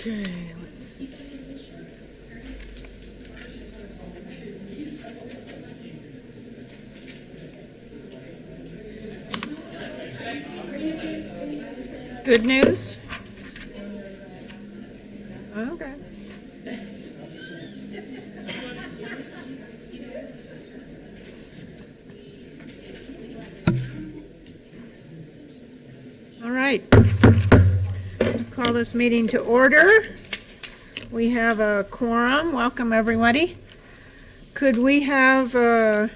Okay, let's see. Good news? Okay. All right. Call this meeting to order. We have a quorum. Welcome, everybody. Could we have a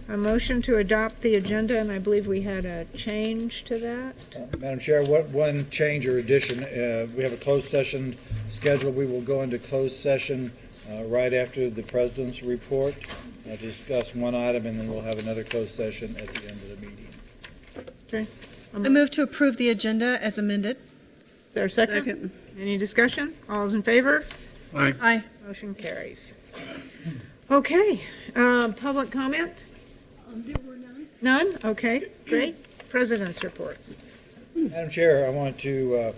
motion to adopt the agenda? And I believe we had a change to that. Madam Chair, one change or addition. We have a closed session scheduled. We will go into closed session right after the President's report, discuss one item, and then we'll have another closed session at the end of the meeting. Okay. I move to approve the agenda as amended. Is there a second? Second. Any discussion? All those in favor? Aye. Aye. Motion carries. Okay. Public comment? There were none. None? Okay, great. President's report. Madam Chair, I want to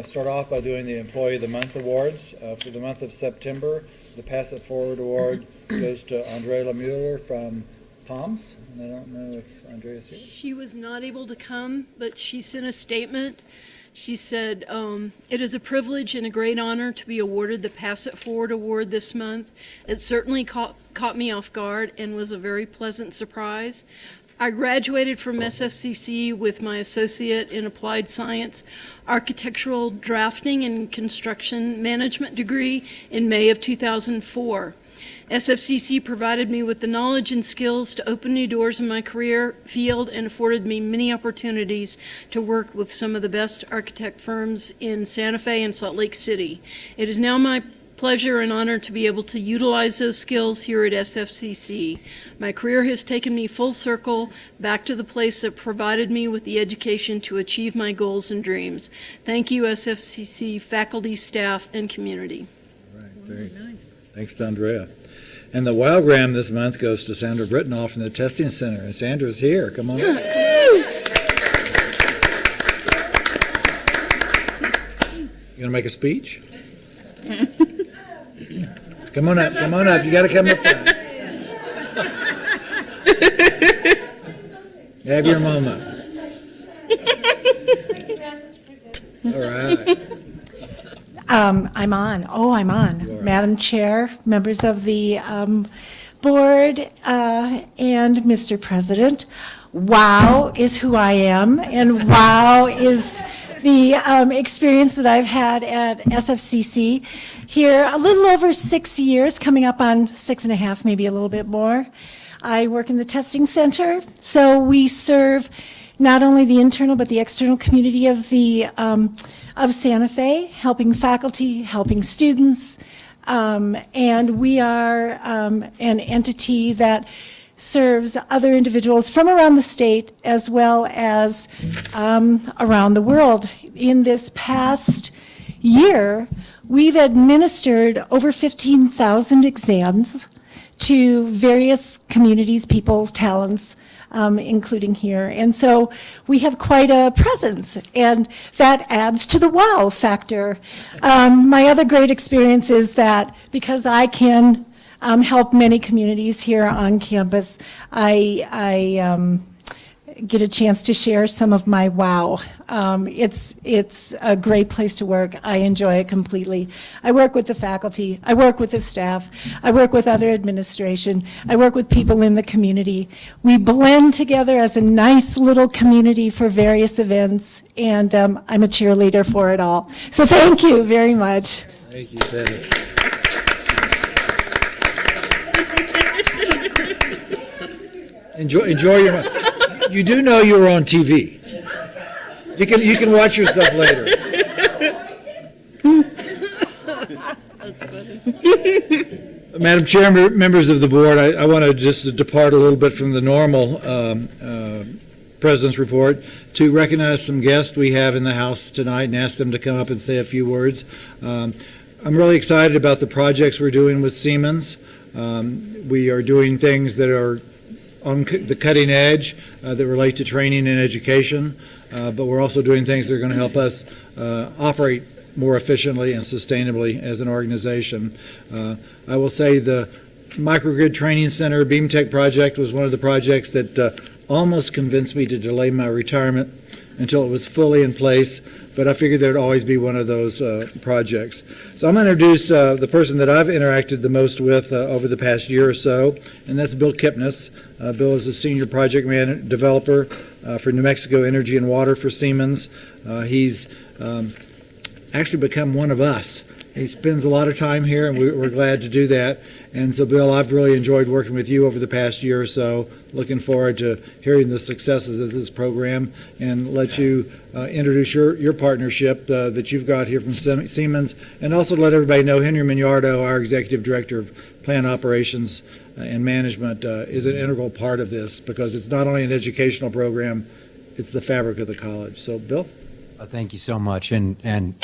start off by doing the Employee of the Month awards. For the month of September, the Pass It Forward award goes to Andrea Mueller from Palms. And I don't know if Andrea's here. She was not able to come, but she sent a statement. She said, it is a privilege and a great honor to be awarded the Pass It Forward award this month. It certainly caught me off guard and was a very pleasant surprise. I graduated from SFCC with my associate in applied science, architectural drafting and construction management degree in May of 2004. SFCC provided me with the knowledge and skills to open new doors in my career field and afforded me many opportunities to work with some of the best architect firms in Santa Fe and Salt Lake City. It is now my pleasure and honor to be able to utilize those skills here at SFCC. My career has taken me full circle back to the place that provided me with the education to achieve my goals and dreams. Thank you, SFCC faculty, staff, and community. All right, very nice. Thanks to Andrea. And the Wildgram this month goes to Sandra Brittenall from the Testing Center. And Sandra's here. Come on up. You gonna make a speech? Come on up. Come on up. You got to come up front. Have your moment. All right. I'm on. Oh, I'm on. Madam Chair, members of the board, and Mr. President, wow is who I am, and wow is the experience that I've had at SFCC here a little over 6 years, coming up on 6.5, maybe a little bit more. I work in the testing center, so we serve not only the internal but the external community of the of Santa Fe, helping faculty, helping students, and we are an entity that serves other individuals from around the state as well as around the world. In this past year, we've administered over 15,000 exams to various communities, peoples, talents, including here. And so we have quite a presence, and that adds to the wow factor. My other great experience is that because I can help many communities here on campus, I get a chance to share some of my wow. It's a great place to work. I enjoy it completely. I work with the faculty, I work with the staff, I work with other administration, I work with people in the community. We blend together as a nice little community for various events, and I'm a cheerleader for it all. So thank you very much. Thank you, Senator. Enjoy your. You do know you were on TV. You can watch yourself later. Madam Chair, members of the board, I want to just depart a little bit from the normal President's report to recognize some guests we have in the House tonight and ask them to come up and say a few words. I'm really excited about the projects we're doing with Siemens. We are doing things that are on the cutting edge that relate to training and education, but we're also doing things that are going to help us operate more efficiently and sustainably as an organization. I will say the Microgrid Training Center Beam Tech project was one of the projects that almost convinced me to delay my retirement until it was fully in place, but I figured there'd always be one of those projects. So I'm going to introduce the person that I've interacted the most with over the past year or so, and that's Bill Kipnis. Bill is a senior project developer for New Mexico Energy and Water for Siemens. He's actually become one of us. He spends a lot of time here, and we're glad to do that. And so, Bill, I've really enjoyed working with you over the past year or so. Looking forward to hearing the successes of this program and let you introduce your partnership that you've got here from Siemens, and also let everybody know Henry Mignardo, our Executive Director of Plant Operations and Management, is an integral part of this because it's not only an educational program, it's the fabric of the college. So, Bill? Thank you so much. And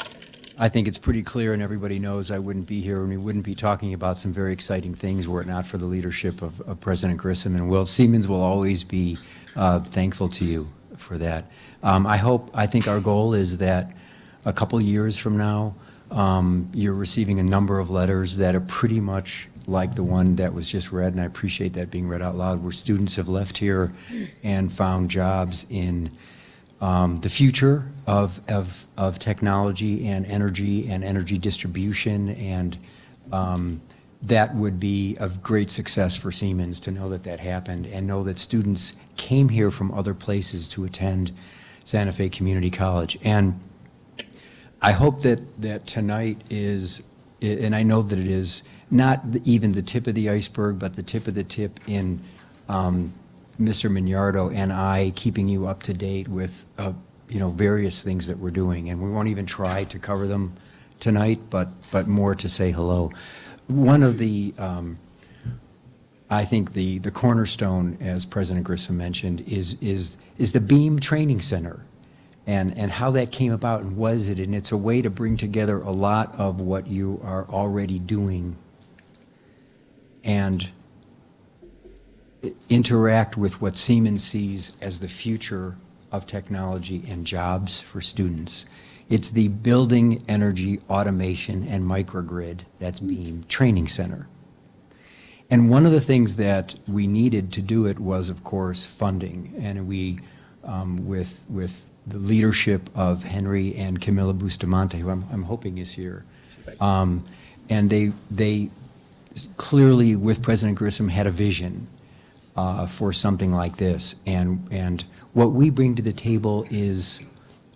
I think it's pretty clear, and everybody knows I wouldn't be here and we wouldn't be talking about some very exciting things were it not for the leadership of President Grissom. And Siemens will always be thankful to you for that. I think our goal is that a couple years from now, you're receiving a number of letters that are pretty much like the one that was just read, and I appreciate that being read out loud, where students have left here and found jobs in the future of technology and energy distribution, and that would be of great success for Siemens to know that that happened and know that students came here from other places to attend Santa Fe Community College. And I hope that tonight is, and I know that it is, not even the tip of the iceberg, but the tip of the tip in Mr. Mignardo and I keeping you up to date with various things that we're doing, and we won't even try to cover them tonight, but more to say hello. One of the I think the cornerstone, as President Grissom mentioned, is the Beam Training Center, and how that came about and what is it, and it's a way to bring together a lot of what you are already doing and interact with what Siemens sees as the future of technology and jobs for students. It's the Building Energy Automation and Microgrid, that's Beam Training Center. And one of the things that we needed to do it was, of course, funding. And we, with the leadership of Henry and Camilla Bustamante, who I'm hoping is here, and they clearly, with President Grissom, had a vision for something like this. And what we bring to the table is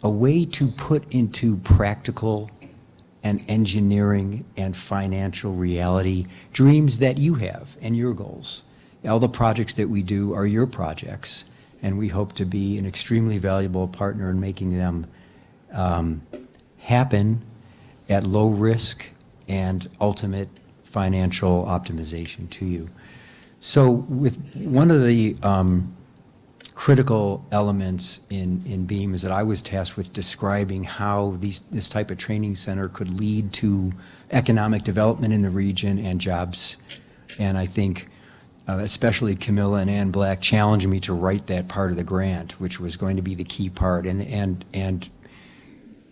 a way to put into practical and engineering and financial reality dreams that you have and your goals. All the projects that we do are your projects, and we hope to be an extremely valuable partner in making them happen at low risk and ultimate financial optimization to you. So with one of the critical elements in Beam is that I was tasked with describing how this type of training center could lead to economic development in the region and jobs. And I think especially Camilla and Ann Black challenged me to write that part of the grant, which was going to be the key part. And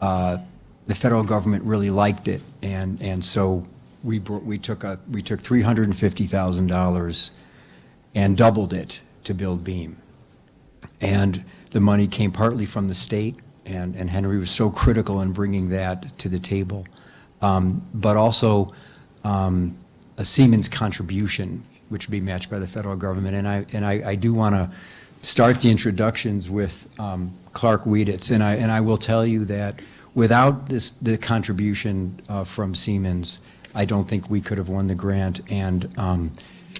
the federal government really liked it. And so we took $350,000 and doubled it to build Beam. And the money came partly from the state, and Henry was so critical in bringing that to the table, but also a Siemens contribution, which would be matched by the federal government. And I do want to start the introductions with Clark Wieditz, and I will tell you that without the contribution from Siemens, I don't think we could have won the grant. And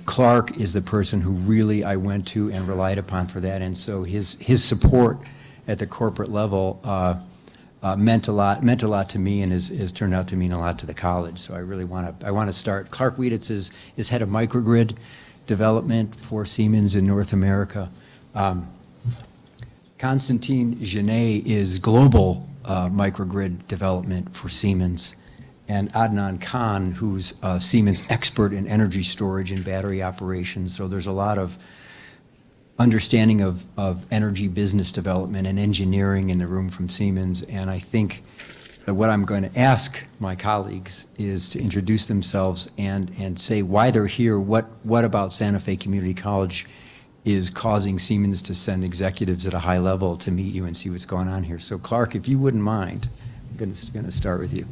Clark is the person who really I went to and relied upon for that, and so his support at the corporate level meant a lot to me, and has turned out to mean a lot to the college. So I really want to start. Clark Wieditz is head of microgrid development for Siemens in North America. Constantine Genet is global microgrid development for Siemens. And Adnan Khan, who's a Siemens expert in energy storage and battery operations. So there's a lot of understanding of energy business development and engineering in the room from Siemens. And I think what I'm going to ask my colleagues is to introduce themselves and say why they're here, what about Santa Fe Community College is causing Siemens to send executives at a high level to meet you and see what's going on here. So Clark, if you wouldn't mind, I'm going to start with you.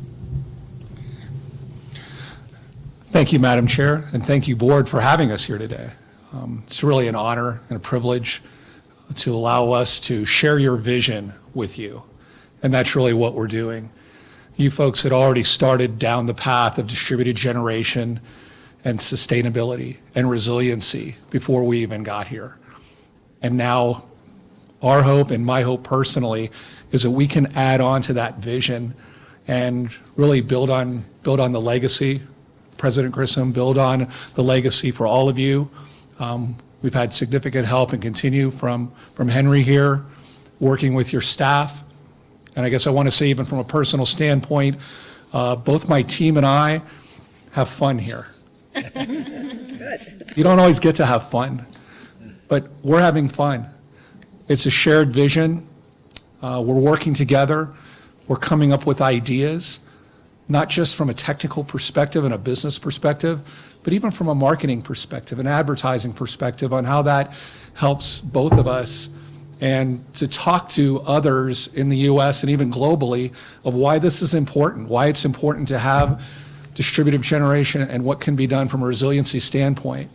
Thank you, Madam Chair, and thank you, Board, for having us here today. It's really an honor and a privilege to allow us to share your vision with you, and that's really what we're doing. You folks had already started down the path of distributed generation and sustainability and resiliency before we even got here. And now our hope, and my hope personally, is that we can add on to that vision and really build on the legacy, President Grissom, build on the legacy for all of you. We've had significant help and continue from Henry here, working with your staff. And I guess I want to say, even from a personal standpoint, both my team and I have fun here. You don't always get to have fun, but we're having fun. It's a shared vision. We're working together. We're coming up with ideas, not just from a technical perspective and a business perspective, but even from a marketing perspective, an advertising perspective on how that helps both of us, and to talk to others in the US and even globally of why this is important, why it's important to have distributed generation and what can be done from a resiliency standpoint.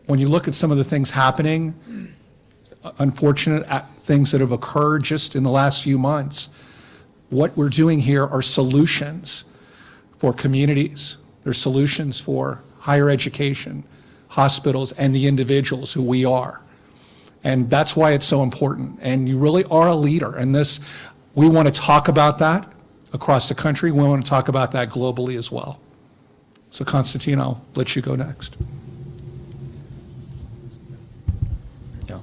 When you look at some of the things happening, unfortunate things that have occurred just in the last few months, what we're doing here are solutions for communities. They're solutions for higher education, hospitals, and the individuals who we are. And that's why it's so important. And you really are a leader. And this, we want to talk about that across the country. We want to talk about that globally as well. So Constantine, I'll let you go next. Yeah.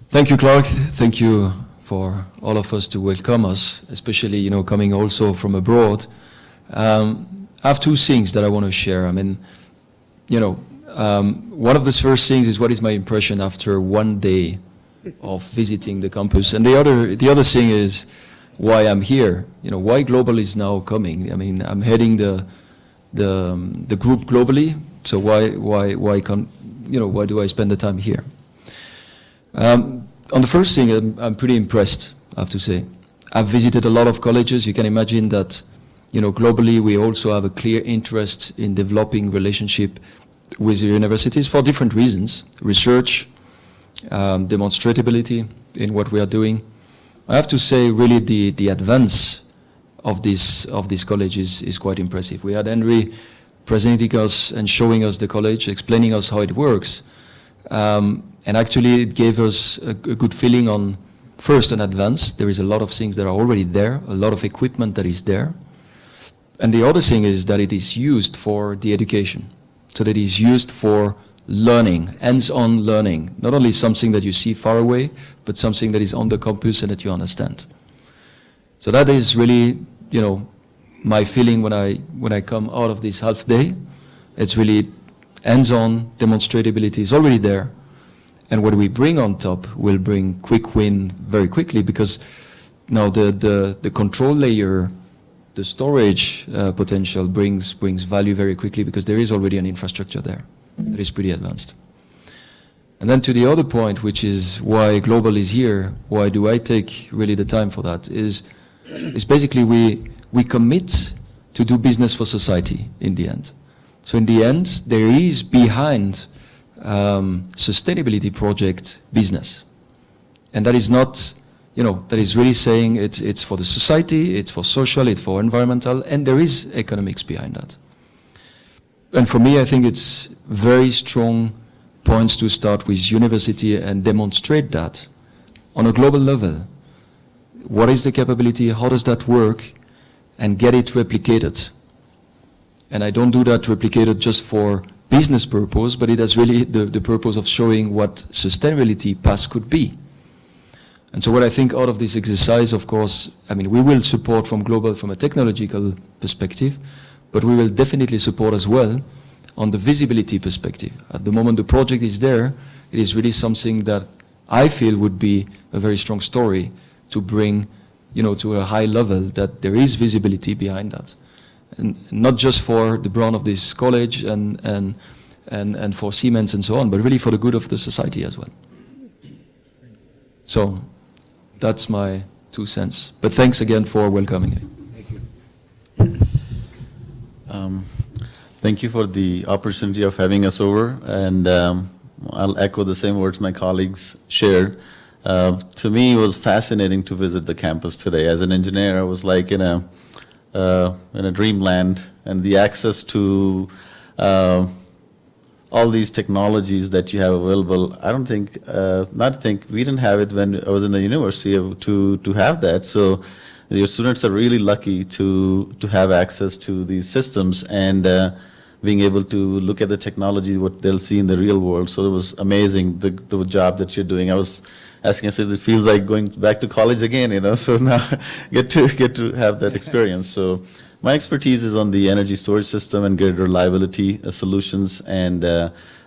Thank you, Clark. Thank you for all of us to welcome us, especially, coming also from abroad. I have two things that I want to share. I mean, one of the first things is what is my impression after one day of visiting the campus, and the other thing is why I'm here. Why Global is now coming. I mean, I'm heading the group globally, so why do I spend the time here? On the first thing, I'm pretty impressed, I have to say. I've visited a lot of colleges. You can imagine that, globally we also have a clear interest in developing relationship with the universities for different reasons: research, demonstrability in what we are doing. I have to say, really, the advance of this college is quite impressive. We had Henry presenting us and showing us the college, explaining us how it works. And actually, it gave us a good feeling on, first, an advance. There is a lot of things that are already there, a lot of equipment that is there. And the other thing is that it is used for the education. So that it is used for learning, hands-on learning. Not only something that you see far away, but something that is on the campus and that you understand. So that is really, my feeling when I come out of this half day. It's really hands-on, demonstrability is already there. And what we bring on top will bring quick win very quickly, because now the control layer, the storage potential brings value very quickly, because there is already an infrastructure there that is pretty advanced. And then to the other point, which is why Global is here, why do I take really the time for that, is basically we commit to do business for society in the end. So in the end, there is behind sustainability project business. And that is not, that is really saying it's for the society, it's for social, it's for environmental, and there is economics behind that. And for me, I think it's very strong points to start with university and demonstrate that on a global level. What is the capability? How does that work? And get it replicated. And I don't do that replicated just for business purpose, but it has really the purpose of showing what sustainability paths could be. And so what I think out of this exercise, of course, I mean, we will support from Global from a technological perspective, but we will definitely support as well on the visibility perspective. At the moment the project is there, it is really something that I feel would be a very strong story to bring, to a high level, that there is visibility behind that. And not just for the brand of this college and for Siemens and so on, but really for the good of the society as well. So that's my 2 cents. But thanks again for welcoming me. Thank you for the opportunity of having us over, and I'll echo the same words my colleagues shared. To me, it was fascinating to visit the campus today. As an engineer, I was like in a dreamland, and the access to all these technologies that you have available. I don't think, we didn't have it when I was in the university to have that. So your students are really lucky to have access to these systems and being able to look at the technology, what they'll see in the real world. So it was amazing, the job that you're doing. I was asking, I said, it feels like going back to college again, so now get to have that experience. So my expertise is on the energy storage system and grid reliability solutions, and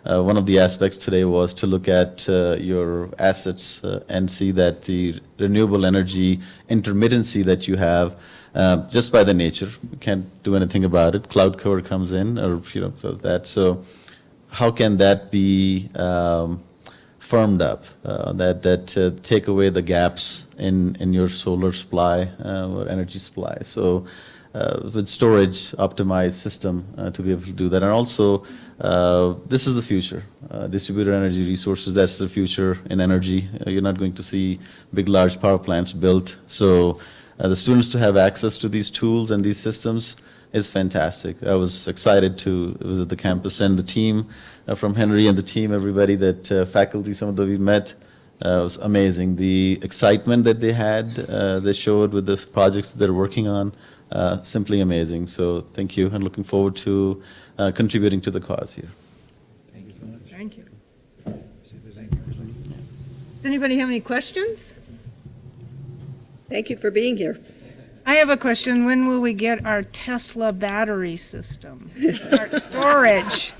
one of the aspects today was to look at your assets and see that the renewable energy intermittency that you have, just by the nature, we can't do anything about it. Cloud cover comes in, or that. So how can that be firmed up? That take away the gaps in your solar supply or energy supply. So with storage optimized system to be able to do that. And also, this is the future. Distributed energy resources, that's the future in energy. You're not going to see big, large power plants built. So the students to have access to these tools and these systems is fantastic. I was excited to visit the campus, and the team from Henry and the team, everybody that faculty, some of them we met, was amazing. The excitement that they had, they showed with the projects that they're working on. Simply amazing. So thank you, and looking forward to contributing to the cause here. Thank you so much. Thank you. See if there's anything else. Does anybody have any questions? Thank you for being here. I have a question. When will we get our Tesla battery system? Our storage?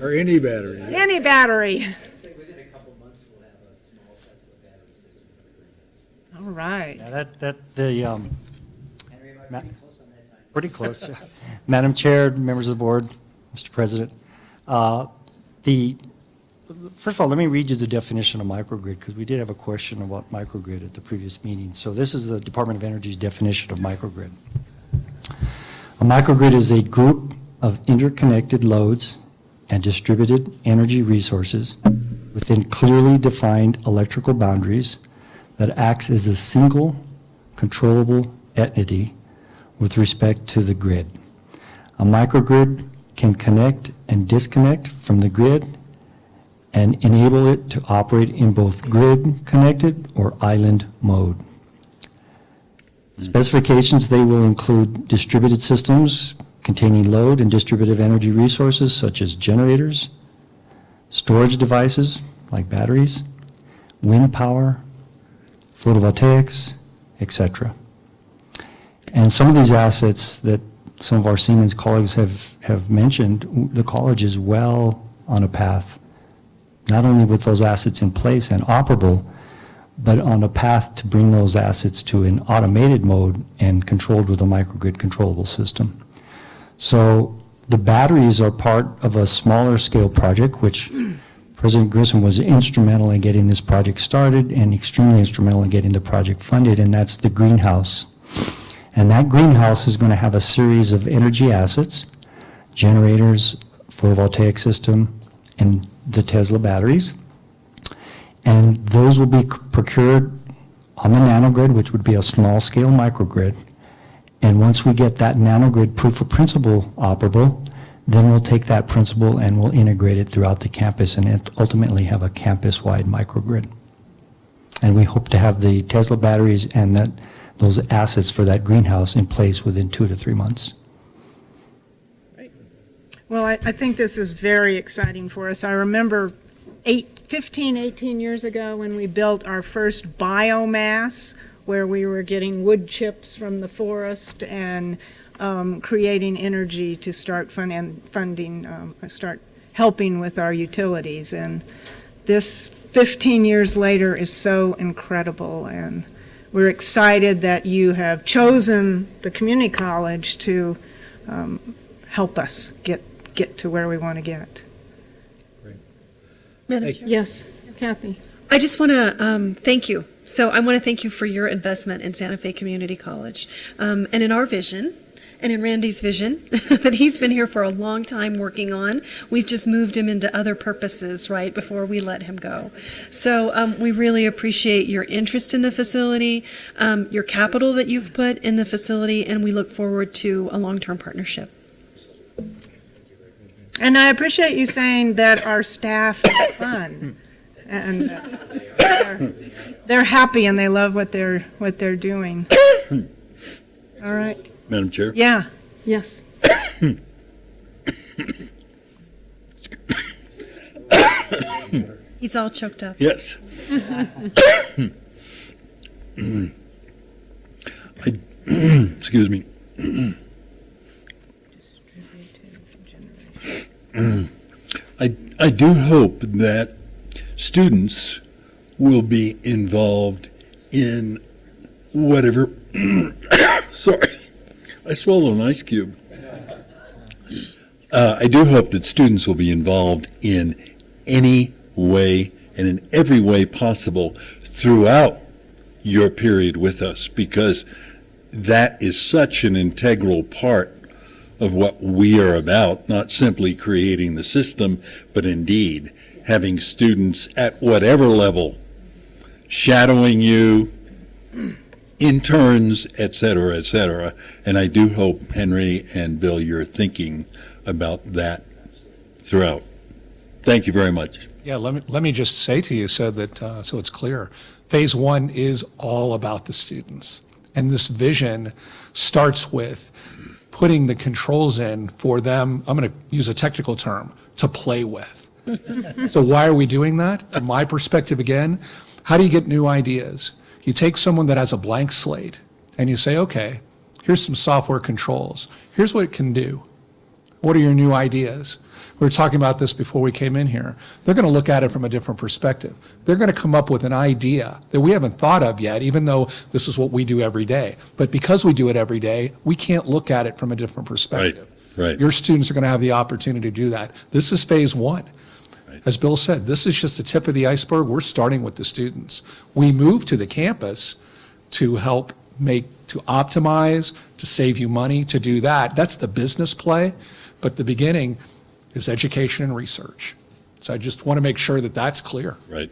Or any battery. Any battery? Within a couple months, we'll have a small Tesla battery system for the greenhouse. All right. Yeah, pretty close. Madam Chair, members of the board, Mr. President. First of all, let me read you the definition of microgrid, because we did have a question about microgrid at the previous meeting. So this is the Department of Energy's definition of microgrid. A microgrid is a group of interconnected loads and distributed energy resources within clearly defined electrical boundaries that acts as a single controllable entity with respect to the grid. A microgrid can connect and disconnect from the grid and enable it to operate in both grid-connected or island mode. Specifications, they will include distributed systems containing load and distributive energy resources such as generators, storage devices like batteries, wind power, photovoltaics, etc. And some of these assets that some of our Siemens colleagues have mentioned, the college is well on a path, not only with those assets in place and operable, but on a path to bring those assets to an automated mode and controlled with a microgrid controllable system. So the batteries are part of a smaller scale project, which President Grissom was instrumental in getting this project started and extremely instrumental in getting the project funded, and that's the greenhouse. And that greenhouse is going to have a series of energy assets, generators, photovoltaic system, and the Tesla batteries. And those will be procured on the nanogrid, which would be a small scale microgrid. And once we get that nanogrid proof of principle operable, then we'll take that principle and we'll integrate it throughout the campus and ultimately have a campus-wide microgrid. And we hope to have the Tesla batteries and those assets for that greenhouse in place within 2 to 3 months. Well, I think this is very exciting for us. I remember 15, 18 years ago when we built our first biomass, where we were getting wood chips from the forest and creating energy to start start helping with our utilities. And this 15 years later is so incredible, and we're excited that you have chosen the community college to help us get to where we want to get. Madam Chair? Yes, Kathy. I just want to thank you. So I want to thank you for your investment in Santa Fe Community College and in our vision and in Randy's vision that he's been here for a long time working on. We've just moved him into other purposes, right, before we let him go. So we really appreciate your interest in the facility, your capital that you've put in the facility, and we look forward to a long-term partnership. And I appreciate you saying that our staff is fun, and they're happy and they love what they're doing. All right. Madam Chair? Yeah. Yes. He's all choked up. Yes. Excuse me. I do hope that students will be involved in whatever. Sorry, I swallowed an ice cube. I do hope that students will be involved in any way and in every way possible throughout your period with us, because that is such an integral part of what we are about, not simply creating the system, but indeed having students at whatever level shadowing you, interns, et cetera, et cetera. And I do hope, Henry and Bill, you're thinking about that throughout. Thank you very much. Yeah, let me just say to you so that so it's clear. Phase one is all about the students. And this vision starts with putting the controls in for them, I'm going to use a technical term, to play with. So why are we doing that? From my perspective, again, how do you get new ideas? You take someone that has a blank slate and you say, okay, here's some software controls. Here's what it can do. What are your new ideas? We were talking about this before we came in here. They're going to look at it from a different perspective. They're going to come up with an idea that we haven't thought of yet, even though this is what we do every day. But because we do it every day, we can't look at it from a different perspective. Right. Your students are going to have the opportunity to do that. This is phase one. Right. As Bill said, this is just the tip of the iceberg. We're starting with the students. We move to the campus to help to optimize, to save you money, to do that. That's the business play. But the beginning is education and research. So I just want to make sure that that's clear. Right.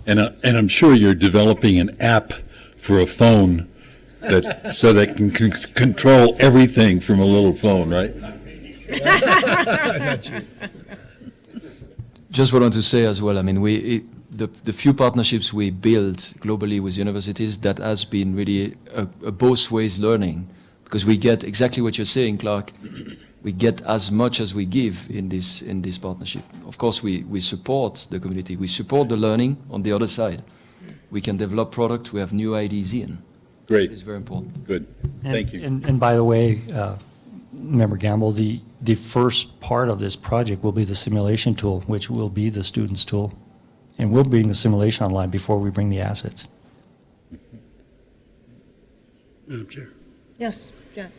And I'm sure you're developing an app for a phone that so that can control everything from a little phone, right? Just wanted to say as well, I mean, the few partnerships we build globally with universities, that has been really a both ways learning, because we get exactly what you're saying, Clark. We get as much as we give in this partnership. Of course, we support the community. We support the learning on the other side. We can develop product. We have new ideas in. Great. It's very important. Good. Thank you. And by the way, Member Gamble, the first part of this project will be the simulation tool, which will be the students' tool. And we'll bring the simulation online before we bring the assets. Madam Chair. Yes, Jack.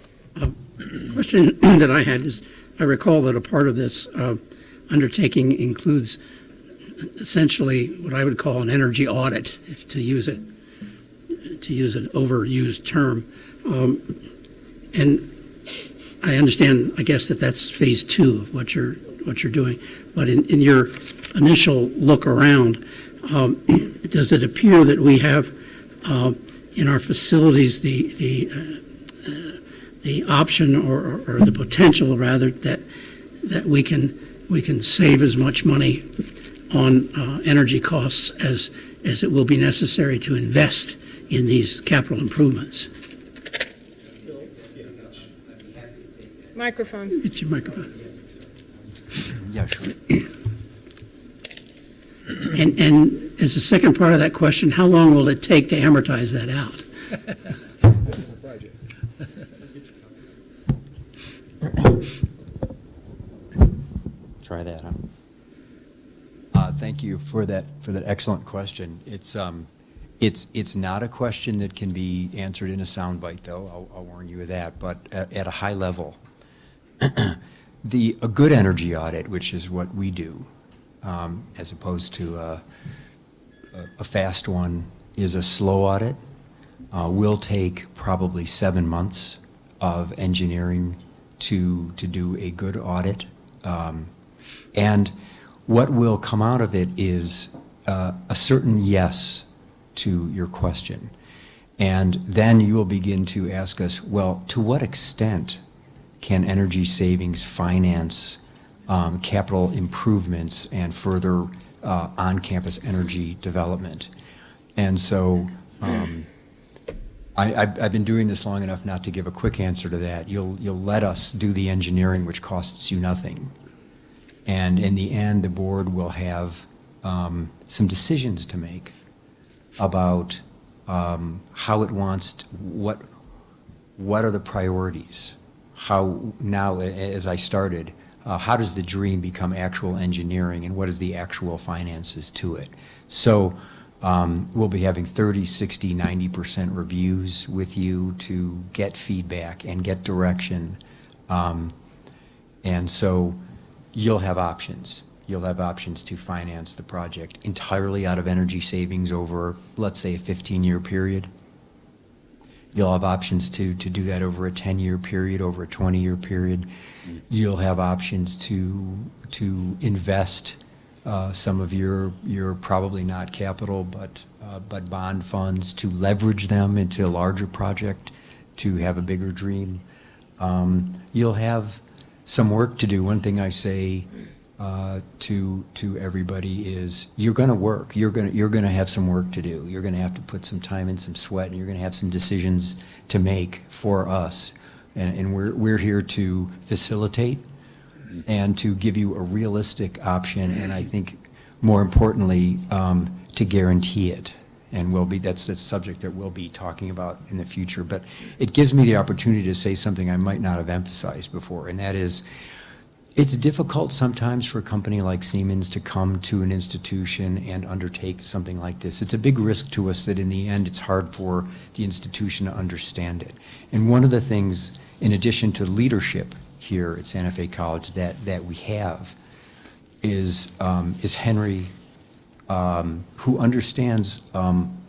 Question that I had is, I recall that a part of this undertaking includes essentially what I would call an energy audit, if to use an overused term. And I understand, I guess, that that's phase two of what you're doing. But in your initial look around, does it appear that we have in our facilities the option or the potential, rather, that we can save as much money on energy costs as it will be necessary to invest in these capital improvements? Microphone. It's your microphone. Yeah, sure. And as a second part of that question, how long will it take to amortize that out? Try that, huh? Thank you for that excellent question. It's not a question that can be answered in a soundbite, though. I'll warn you of that. But at a high level, a good energy audit, which is what we do, as opposed to a fast one, is a slow audit. Will take probably 7 months of engineering to do a good audit. And what will come out of it is a certain yes to your question. And then you will begin to ask us, well, to what extent can energy savings finance capital improvements and further on-campus energy development? And so I've been doing this long enough not to give a quick answer to that. You'll let us do the engineering, which costs you nothing. And in the end, the board will have some decisions to make about how it wants to, what are the priorities? How now, as I started, how does the dream become actual engineering, and what is the actual finances to it? So we'll be having 30, 60, 90% reviews with you to get feedback and get direction. And so you'll have options. You'll have options to finance the project entirely out of energy savings over, let's say, a 15-year period. You'll have options to do that over a 10-year period, over a 20-year period. You'll have options to invest some of your probably not capital, but bond funds, to leverage them into a larger project, to have a bigger dream. You'll have some work to do. One thing I say to everybody is, you're going to work. You're going to have some work to do. You're going to have to put some time and some sweat, and you're going to have some decisions to make for us. And we're here to facilitate and to give you a realistic option, and I think more importantly, to guarantee it. And that's the subject that we'll be talking about in the future. But it gives me the opportunity to say something I might not have emphasized before, and that is, it's difficult sometimes for a company like Siemens to come to an institution and undertake something like this. It's a big risk to us that in the end it's hard for the institution to understand it. And one of the things, in addition to leadership here at Santa Fe College, that we have is Henry, who understands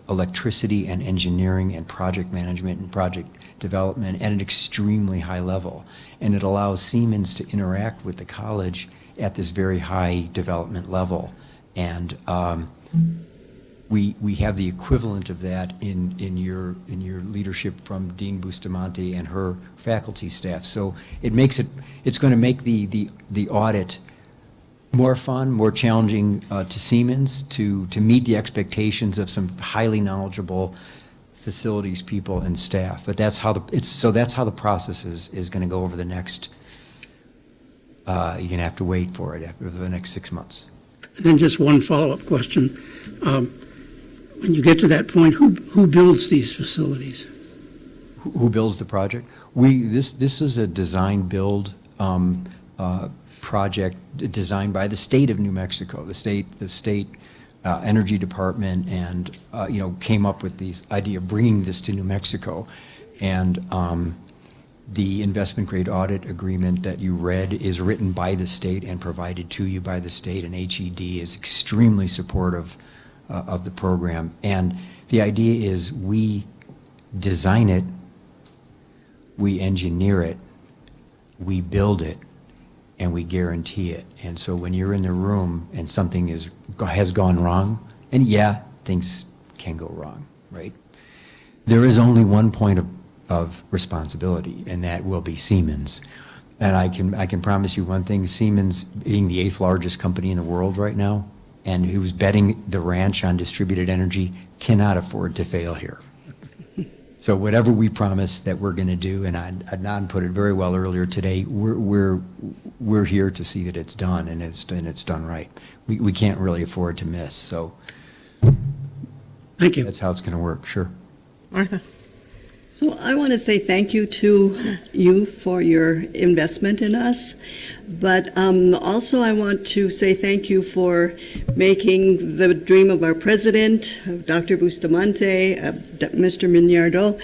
electricity and engineering and project management and project development at an extremely high level. And it allows Siemens to interact with the college at this very high development level. And we have the equivalent of that in your leadership from Dean Bustamante and her faculty staff. So it's going to make the audit more fun, more challenging to Siemens, to meet the expectations of some highly knowledgeable facilities people and staff. But that's how the process is going to go over the next. You're going to have to wait for it over the next 6 months. And then just one follow-up question. When you get to that point, who builds these facilities? Who builds the project? This is a design-build project designed by the state of New Mexico. The state energy department, and came up with the idea of bringing this to New Mexico. And the investment grade audit agreement that you read is written by the state and provided to you by the state, and HED is extremely supportive of the program. And the idea is, we design it, we engineer it, we build it, and we guarantee it. And so when you're in the room and something has gone wrong, and yeah, things can go wrong, right? There is only one point of responsibility, and that will be Siemens. And I can promise you one thing: Siemens, being the 8th largest company in the world right now, and who's betting the ranch on distributed energy, cannot afford to fail here. So whatever we promise that we're going to do, and Adnan put it very well earlier today, we're here to see that it's done, and it's done right. We can't really afford to miss. So thank you. That's how it's going to work. Sure. Martha. So I want to say thank you to you for your investment in us, but also I want to say thank you for making the dream of our president, of Dr. Bustamante, Mr. Mignardo,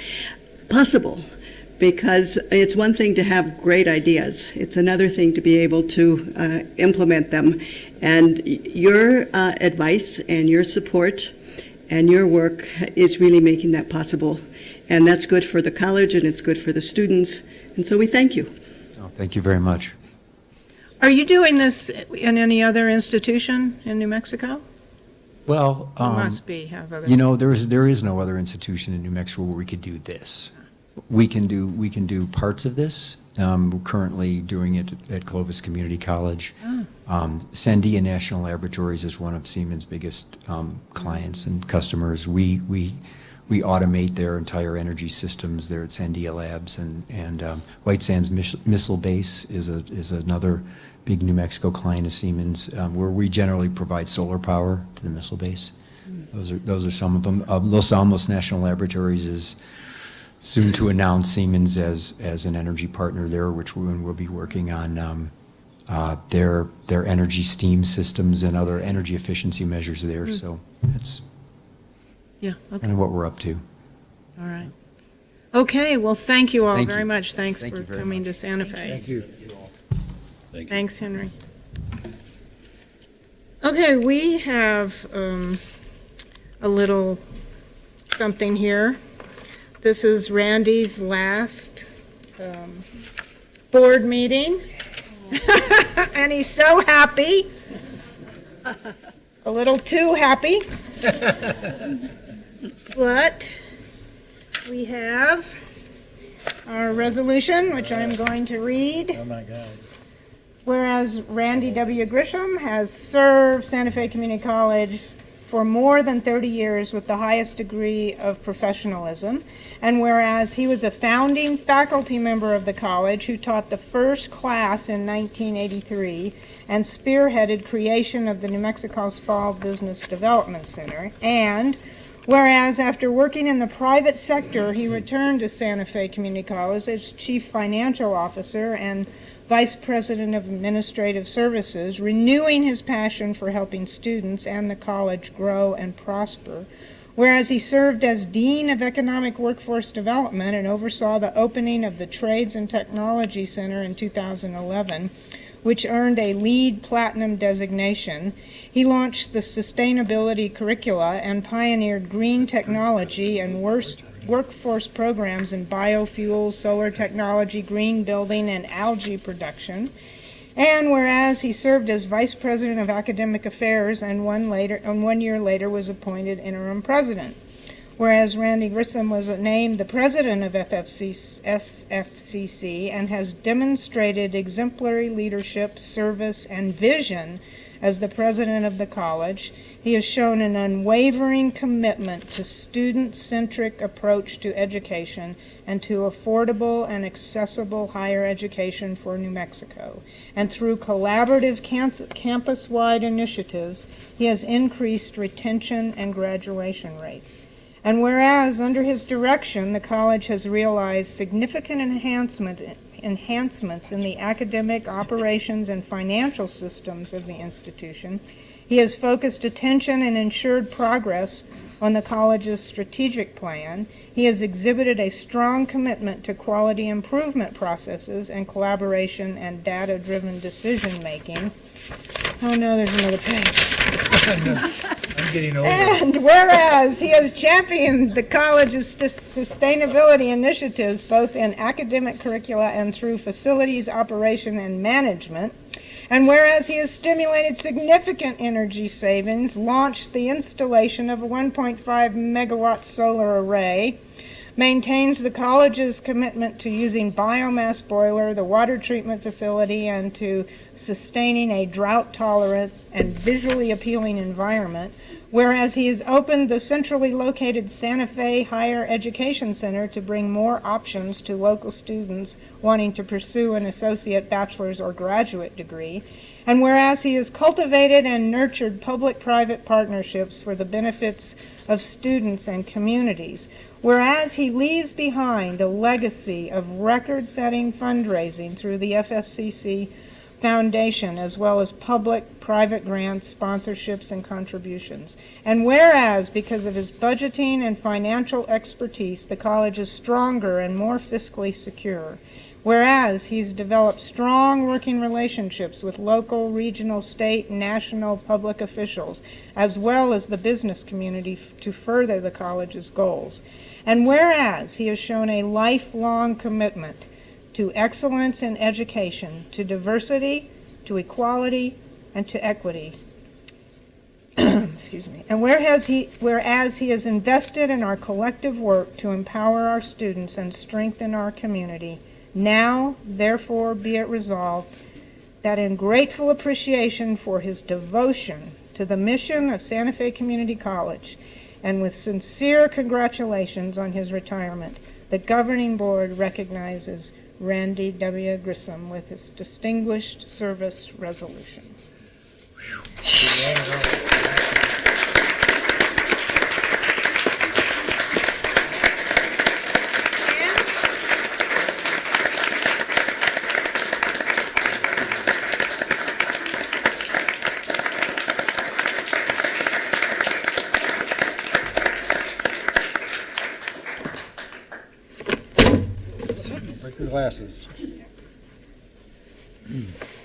possible. Because it's one thing to have great ideas. It's another thing to be able to implement them. And your advice and your support and your work is really making that possible. And that's good for the college and it's good for the students. And so we thank you. Oh, thank you very much. Are you doing this in any other institution in New Mexico? Well, You must be, have other. you know, there is no other institution in New Mexico where we could do this. We can do parts of this. We're currently doing it at Clovis Community College. Sandia National Laboratories is one of Siemens' biggest clients and customers. We automate their entire energy systems there at Sandia Labs, and White Sands Missile Base is another big New Mexico client of Siemens, where we generally provide solar power to the missile base. Those are some of them. Los Alamos National Laboratories is soon to announce Siemens as an energy partner there, which we'll be working on their energy steam systems and other energy efficiency measures there. So that's kind of what we're up to. All right. Okay, well, thank you all Thank very you. much. Thanks Thank for you very coming to much. Santa Fe. Thank you. Thank you. Thanks, Henry. Okay, we have a little something here. This is Randy's last board meeting, and he's so happy, a little too happy. But we have our resolution, which I'm going to read. Oh, my God. Whereas Randy W. Grisham has served Santa Fe Community College for more than 30 years with the highest degree of professionalism, and whereas he was a founding faculty member of the college who taught the first class in 1983 and spearheaded creation of the New Mexico Small Business Development Center, and whereas after working in the private sector, he returned to Santa Fe Community College as chief financial officer and Vice President of Administrative Services, renewing his passion for helping students and the college grow and prosper. Whereas he served as Dean of Economic Workforce Development and oversaw the opening of the Trades and Technology Center in 2011, which earned a LEED Platinum designation. He launched the sustainability curricula and pioneered green technology and workforce programs in biofuels, solar technology, green building, and algae production. And whereas he served as Vice President of Academic Affairs and 1 year later was appointed interim president. Whereas Randy Grissom was named the president of SFCC and has demonstrated exemplary leadership, service, and vision as the president of the college, he has shown an unwavering commitment to student-centric approach to education and to affordable and accessible higher education for New Mexico. And through collaborative campus-wide initiatives, he has increased retention and graduation rates. And whereas under his direction, the college has realized significant enhancements in the academic, operations, and financial systems of the institution, he has focused attention and ensured progress on the college's strategic plan. He has exhibited a strong commitment to quality improvement processes and collaboration and data-driven decision-making. Oh no, there's another page. I'm getting older. And whereas he has championed the college's sustainability initiatives both in academic curricula and through facilities operation and management, and whereas he has stimulated significant energy savings, launched the installation of a 1.5 megawatt solar array, maintains the college's commitment to using biomass boiler, the water treatment facility, and to sustaining a drought-tolerant and visually appealing environment, whereas he has opened the centrally located Santa Fe Higher Education Center to bring more options to local students wanting to pursue an associate, bachelor's, or graduate degree, and whereas he has cultivated and nurtured public-private partnerships for the benefits of students and communities, Whereas he leaves behind a legacy of record-setting fundraising through the SFCC Foundation, as well as public-private grants, sponsorships, and contributions. And whereas, because of his budgeting and financial expertise, the college is stronger and more fiscally secure. Whereas he's developed strong working relationships with local, regional, state, and national public officials, as well as the business community to further the college's goals. And whereas he has shown a lifelong commitment to excellence in education, to diversity, to equality, and to equity. Excuse me. And whereas he has invested in our collective work to empower our students and strengthen our community, now, therefore, be it resolved that in grateful appreciation for his devotion to the mission of Santa Fe Community College, and with sincere congratulations on his retirement, the governing board recognizes Randy W. Grissom with his Distinguished Service Resolution. Break your glasses.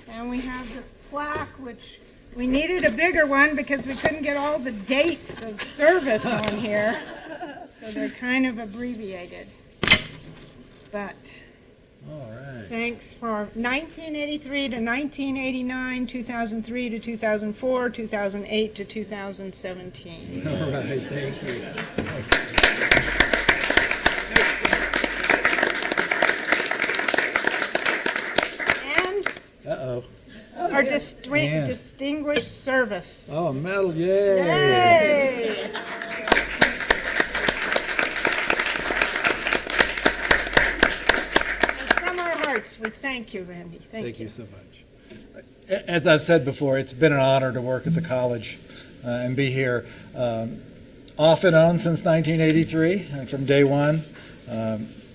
And we have this plaque, which we needed a bigger one because we couldn't get all the dates of service on here. So they're kind of abbreviated. But All right. thanks for 1983 to 1989, 2003 to 2004, 2008 to 2017. All right, thank you. Uh-oh. Our distinguished service. Oh, a medal, yay. Yay! From our hearts, we thank you, Randy. Thank you so much. As I've said before, it's been an honor to work at the college and be here. Off and on since 1983, from day one.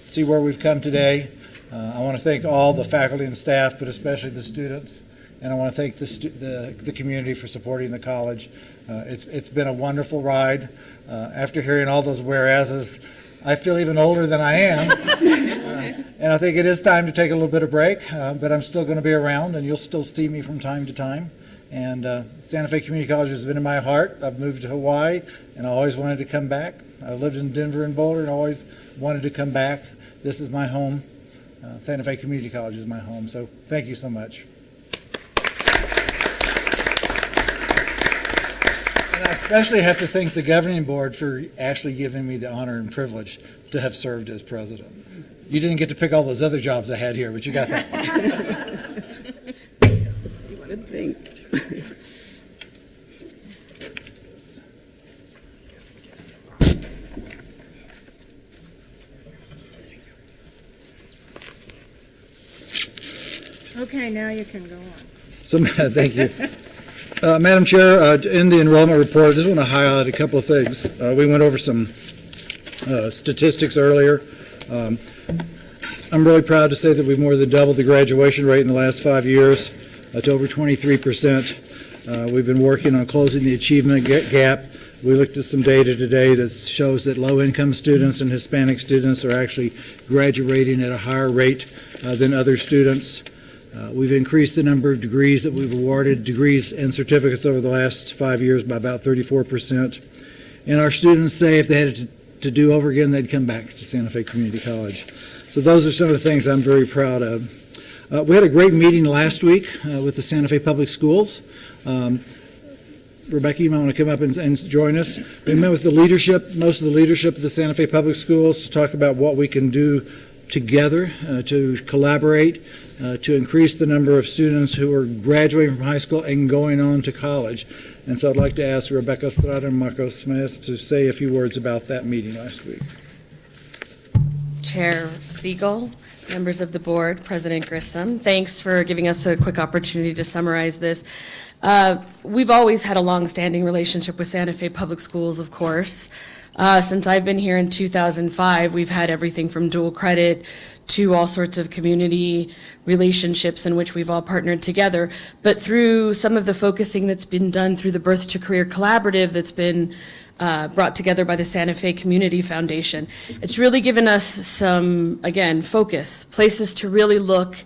See where we've come today. I want to thank all the faculty and staff, but especially the students. And I want to thank the community for supporting the college. It's been a wonderful ride. After hearing all those whereases, I feel even older than I am. And I think it is time to take a little bit of break, but I'm still going to be around, and you'll still see me from time to time. And Santa Fe Community College has been in my heart. I've moved to Hawaii, and I always wanted to come back. I lived in Denver and Boulder and always wanted to come back. This is my home. Santa Fe Community College is my home, so thank you so much. And I especially have to thank the governing board for actually giving me the honor and privilege to have served as president. You didn't get to pick all those other jobs I had here, but you got that one. Good thing. Okay, now you can go on. So, thank you. Madam Chair, in the enrollment report, I just want to highlight a couple of things. We went over some statistics earlier. I'm really proud to say that we've more than doubled the graduation rate in the last 5 years to over 23%. We've been working on closing the achievement gap. We looked at some data today that shows that low-income students and Hispanic students are actually graduating at a higher rate than other students. We've increased the number of degrees that we've awarded, degrees and certificates over the last 5 years by about 34%. And our students say if they had to do over again, they'd come back to Santa Fe Community College. So those are some of the things I'm very proud of. We had a great meeting last week with the Santa Fe Public Schools. Rebecca, you might want to come up and join us. We met with the leadership, most of the leadership of the Santa Fe Public Schools to talk about what we can do together to collaborate, to increase the number of students who are graduating from high school and going on to college. And so I'd like to ask Rebecca Estrada and Marcos Smith to say a few words about that meeting last week. Chair Siegel, members of the board, President Grissom, thanks for giving us a quick opportunity to summarize this. We've always had a long-standing relationship with Santa Fe Public Schools, of course. Since I've been here in 2005, we've had everything from dual credit to all sorts of community relationships in which we've all partnered together. But through some of the focusing that's been done through the Birth to Career Collaborative that's been brought together by the Santa Fe Community Foundation, it's really given us some, again, focus, places to really look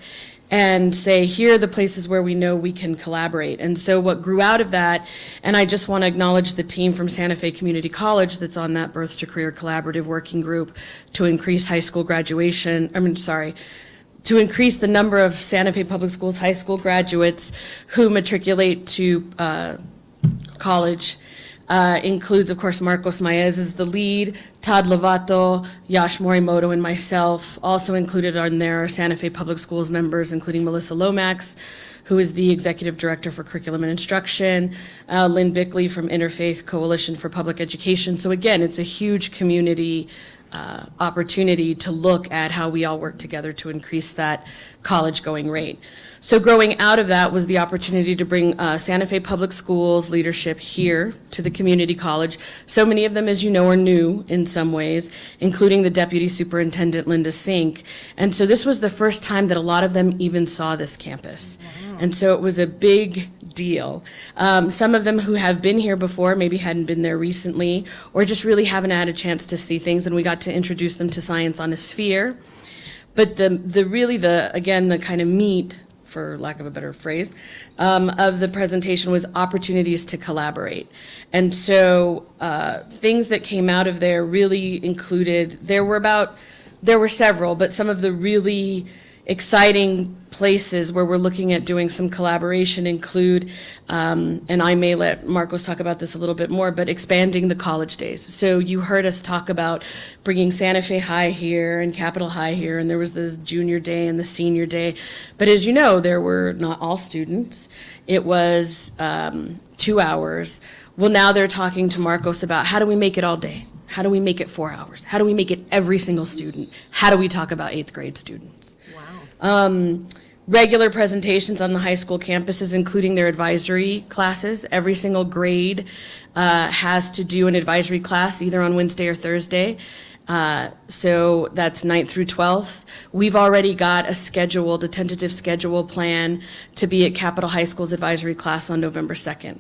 and say, here are the places where we know we can collaborate. And so what grew out of that, and I just want to acknowledge the team from Santa Fe Community College that's on that Birth to Career Collaborative working group to increase high school graduation, to increase the number of Santa Fe Public Schools high school graduates who matriculate to college. Includes, of course, Marcos Maez is the lead, Todd Lovato, Yash Morimoto, and myself. Also included on there are Santa Fe Public Schools members, including Melissa Lomax, who is the Executive Director for Curriculum and Instruction, Lynn Bickley from Interfaith Coalition for Public Education. So again, it's a huge community opportunity to look at how we all work together to increase that college going rate. So growing out of that was the opportunity to bring Santa Fe Public Schools leadership here to the community college. So many of them, as you know, are new in some ways, including the Deputy Superintendent, Linda Sink. And so this was the first time that a lot of them even saw this campus. Wow. And so it was a big deal. Some of them who have been here before maybe hadn't been there recently or just really haven't had a chance to see things, and we got to introduce them to Science on a Sphere. But the kind of meat, for lack of a better phrase, of the presentation was opportunities to collaborate. And so things that came out of there really included, there were several, but some of the really exciting places where we're looking at doing some collaboration include, and I may let Marcos talk about this a little bit more, but expanding the college days. So you heard us talk about bringing Santa Fe High here and Capitol High here, and there was the junior day and the senior day. But as you know, there were not all students. It was 2 hours. Well, now they're talking to Marcos about how do we make it all day? How do we make it 4 hours? How do we make it every single student? How do we talk about 8th grade students? Wow. Regular presentations on the high school campuses, including their advisory classes. Every single grade has to do an advisory class either on Wednesday or Thursday. So that's 9th through 12th. We've already got a tentative schedule plan to be at Capitol High School's advisory class on November 2nd.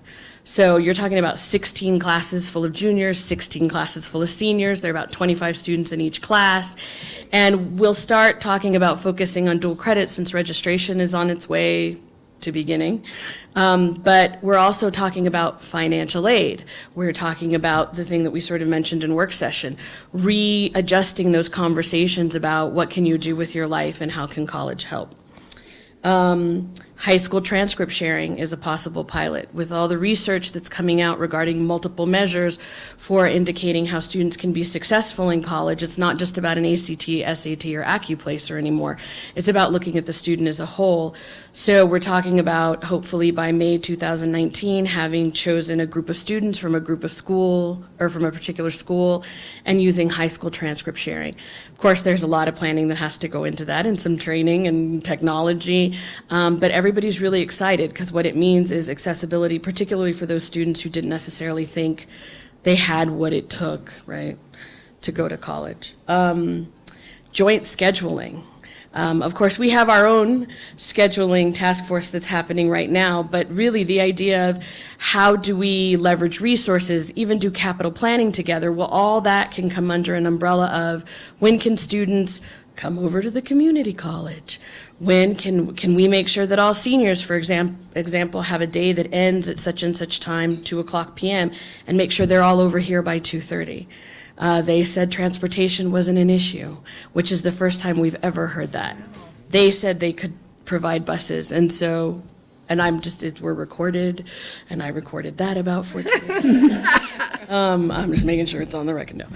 So you're talking about 16 classes full of juniors, 16 classes full of seniors. There are about 25 students in each class. And we'll start talking about focusing on dual credit since registration is on its way to beginning. But we're also talking about financial aid. We're talking about the thing that we sort of mentioned in work session, readjusting those conversations about what can you do with your life and how can college help. High school transcript sharing is a possible pilot with all the research that's coming out regarding multiple measures for indicating how students can be successful in college. It's not just about an ACT, SAT, or AccuPlacer anymore. It's about looking at the student as a whole. So we're talking about hopefully by May 2019 having chosen a group of students from a group of school or from a particular school and using high school transcript sharing. Of course, there's a lot of planning that has to go into that and some training and technology, but everybody's really excited because what it means is accessibility, particularly for those students who didn't necessarily think they had what it took, right, to go to college. Joint scheduling. Of course, we have our own scheduling task force that's happening right now, but really the idea of how do we leverage resources, even do capital planning together, well, all that can come under an umbrella of when can students come over to the community college? When can we make sure that all seniors, for example, have a day that ends at such and such time, 2:00 p.m., and make sure they're all over here by 2:30? They said transportation wasn't an issue, which is the first time we've ever heard that. They said they could provide buses, and so, and we're recorded, and I recorded that about 14 years. I'm just making sure it's on the record now.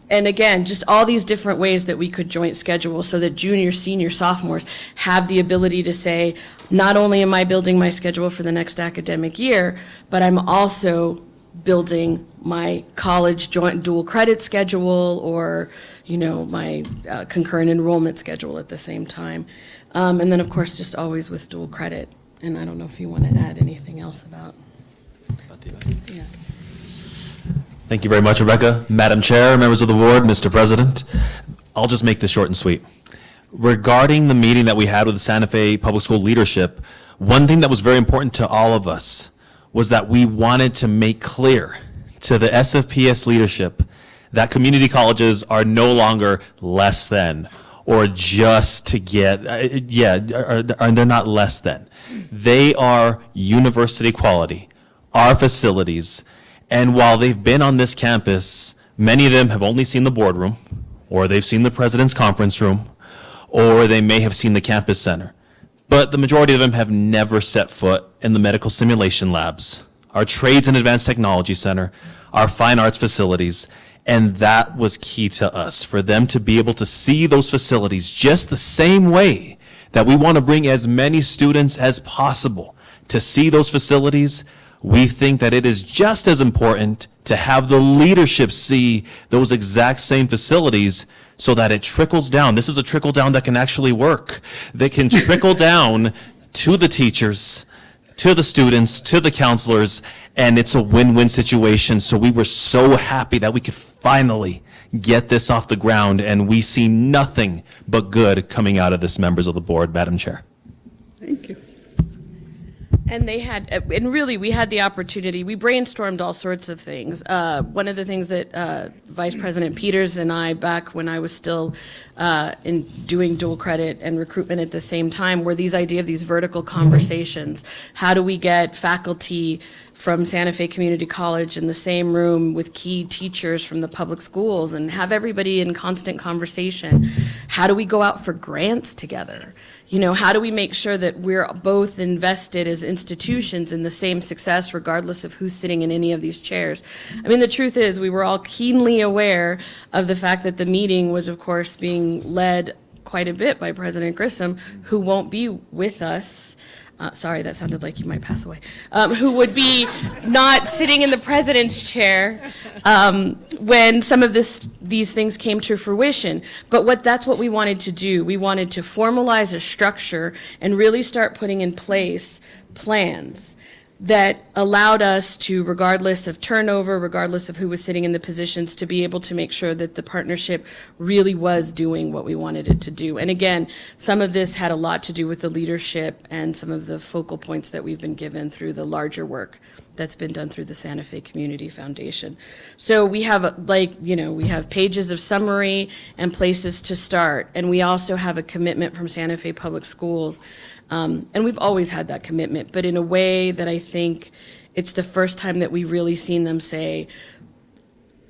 And again, just all these different ways that we could joint schedule so that juniors, seniors, sophomores have the ability to say, not only am I building my schedule for the next academic year, but I'm also building my college joint dual credit schedule or, my concurrent enrollment schedule at the same time. And then, of course, just always with dual credit. And I don't know if you want to add anything else about the. Yeah. Thank you very much, Rebecca. Madam Chair, members of the board, Mr. President, I'll just make this short and sweet. Regarding the meeting that we had with the Santa Fe Public School leadership, one thing that was very important to all of us was that we wanted to make clear to the SFPS leadership that community colleges are no longer less than or just to get, they're not less than. They are university quality, our facilities, and while they've been on this campus, many of them have only seen the boardroom, or they've seen the president's conference room, or they may have seen the campus center. But the majority of them have never set foot in the medical simulation labs, our trades and advanced technology center, our fine arts facilities, and that was key to us, for them to be able to see those facilities just the same way that we want to bring as many students as possible to see those facilities. We think that it is just as important to have the leadership see those exact same facilities so that it trickles down. This is a trickle down that can actually work. They can trickle down to the teachers, to the students, to the counselors, and it's a win-win situation. So we were so happy that we could finally get this off the ground, and we see nothing but good coming out of this, members of the board, Madam Chair. Thank you. And they had, and really, we had the opportunity, we brainstormed all sorts of things. One of the things that Vice President Peters and I, back when I was still in doing dual credit and recruitment at the same time, were these idea of these vertical conversations. How do we get faculty from Santa Fe Community College in the same room with key teachers from the public schools and have everybody in constant conversation? How do we go out for grants together? You know, how do we make sure that we're both invested as institutions in the same success regardless of who's sitting in any of these chairs? I mean, the truth is we were all keenly aware of the fact that the meeting was, of course, being led quite a bit by President Grissom, who won't be with us. Sorry, that sounded like he might pass away. Who would be not sitting in the president's chair when some of these things came to fruition. But that's what we wanted to do. We wanted to formalize a structure and really start putting in place plans that allowed us to, regardless of turnover, regardless of who was sitting in the positions, to be able to make sure that the partnership really was doing what we wanted it to do. And again, some of this had a lot to do with the leadership and some of the focal points that we've been given through the larger work that's been done through the Santa Fe Community Foundation. So we have, we have pages of summary and places to start. And we also have a commitment from Santa Fe Public Schools. And we've always had that commitment, but in a way that I think it's the first time that we've really seen them say,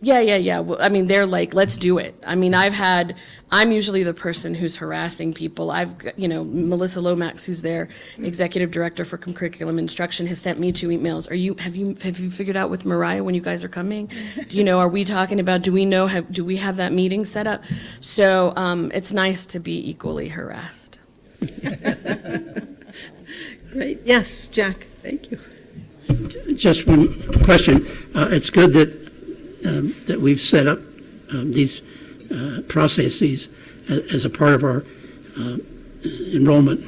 yeah. Well, I mean, they're like, let's do it. I mean, I'm usually the person who's harassing people. Melissa Lomax, who's their executive director for curriculum instruction, has sent me 2 emails. Have you figured out with Mariah when you guys are coming? Are we talking about, do we have that meeting set up? So it's nice to be equally harassed. Great. Yes, Jack. Thank you. Just one question. It's good that we've set up these processes as a part of our enrollment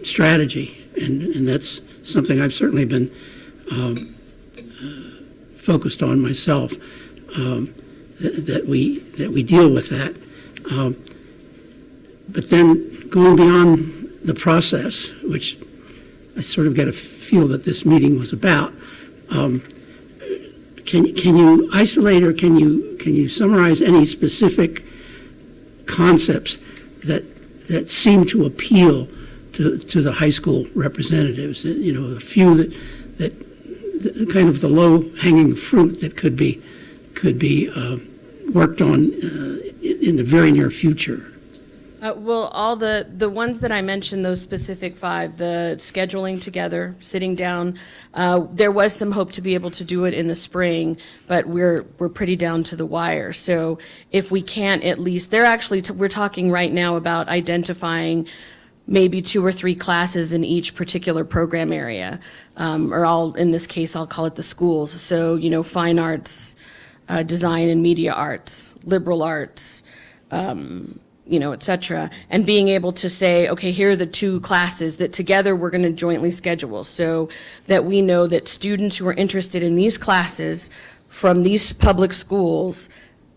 strategy, and that's something I've certainly been focused on myself. That we deal with that, but then going beyond the process, which I sort of get a feel that this meeting was about. Can you isolate or can you summarize any specific concepts that seem to appeal to the high school representatives? A few that kind of the low hanging fruit that could be worked on in the very near future. Well, all the ones that I mentioned, those specific 5, the scheduling together, sitting down, there was some hope to be able to do it in the spring, but we're pretty down to the wire. So if we can't at least, we're talking right now about identifying maybe 2 or 3 classes in each particular program area, in this case, I'll call it the schools. So, fine arts, design and media arts, liberal arts, et cetera, and being able to say, okay, here are the 2 classes that together we're going to jointly schedule so that we know that students who are interested in these classes from these public schools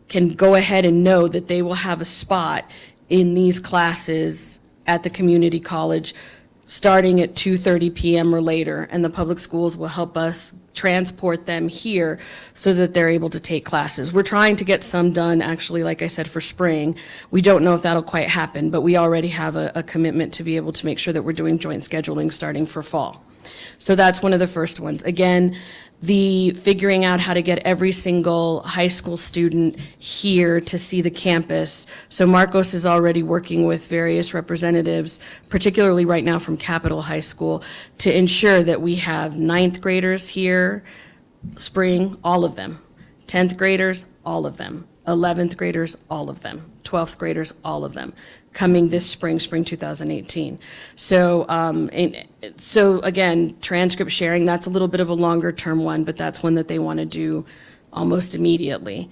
can go ahead and know that they will have a spot in these classes at the community college starting at 2:30 p.m. or later, and the public schools will help us transport them here so that they're able to take classes. We're trying to get some done, actually, like I said, for spring. We don't know if that'll quite happen, but we already have a commitment to be able to make sure that we're doing joint scheduling starting for fall. So that's one of the first ones. Again, the figuring out how to get every single high school student here to see the campus. So Marcos is already working with various representatives, particularly right now from Capitol High School, to ensure that we have 9th graders here, spring, all of them. 10th graders, all of them. 11th graders, all of them. 12th graders, all of them, coming this spring 2018. So, so again, transcript sharing, that's a little bit of a longer term one, but that's one that they want to do almost immediately.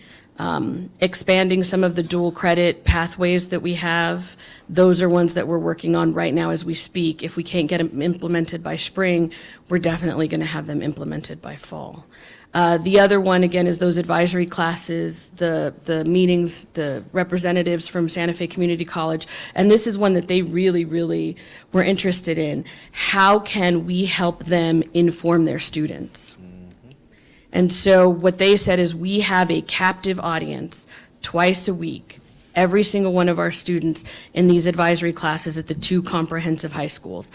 Expanding some of the dual credit pathways that we have, those are ones that we're working on right now as we speak. If we can't get them implemented by spring, we're definitely going to have them implemented by fall. The other one, again, is those advisory classes, the meetings, the representatives from Santa Fe Community College. And this is one that they really, really were interested in. How can we help them inform their students? And so what they said is we have a captive audience twice a week, every single one of our students in these advisory classes at the 2 comprehensive high schools.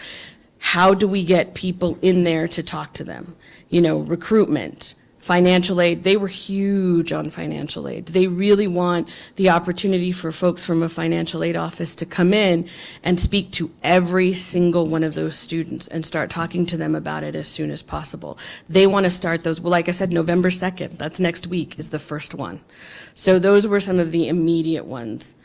How do we get people in there to talk to them? You know, recruitment, financial aid. They were huge on financial aid. They really want the opportunity for folks from a financial aid office to come in and speak to every single one of those students and start talking to them about it as soon as possible. They want to start those, well, like I said, November 2nd, that's next week, is the first one. So those were some of the immediate ones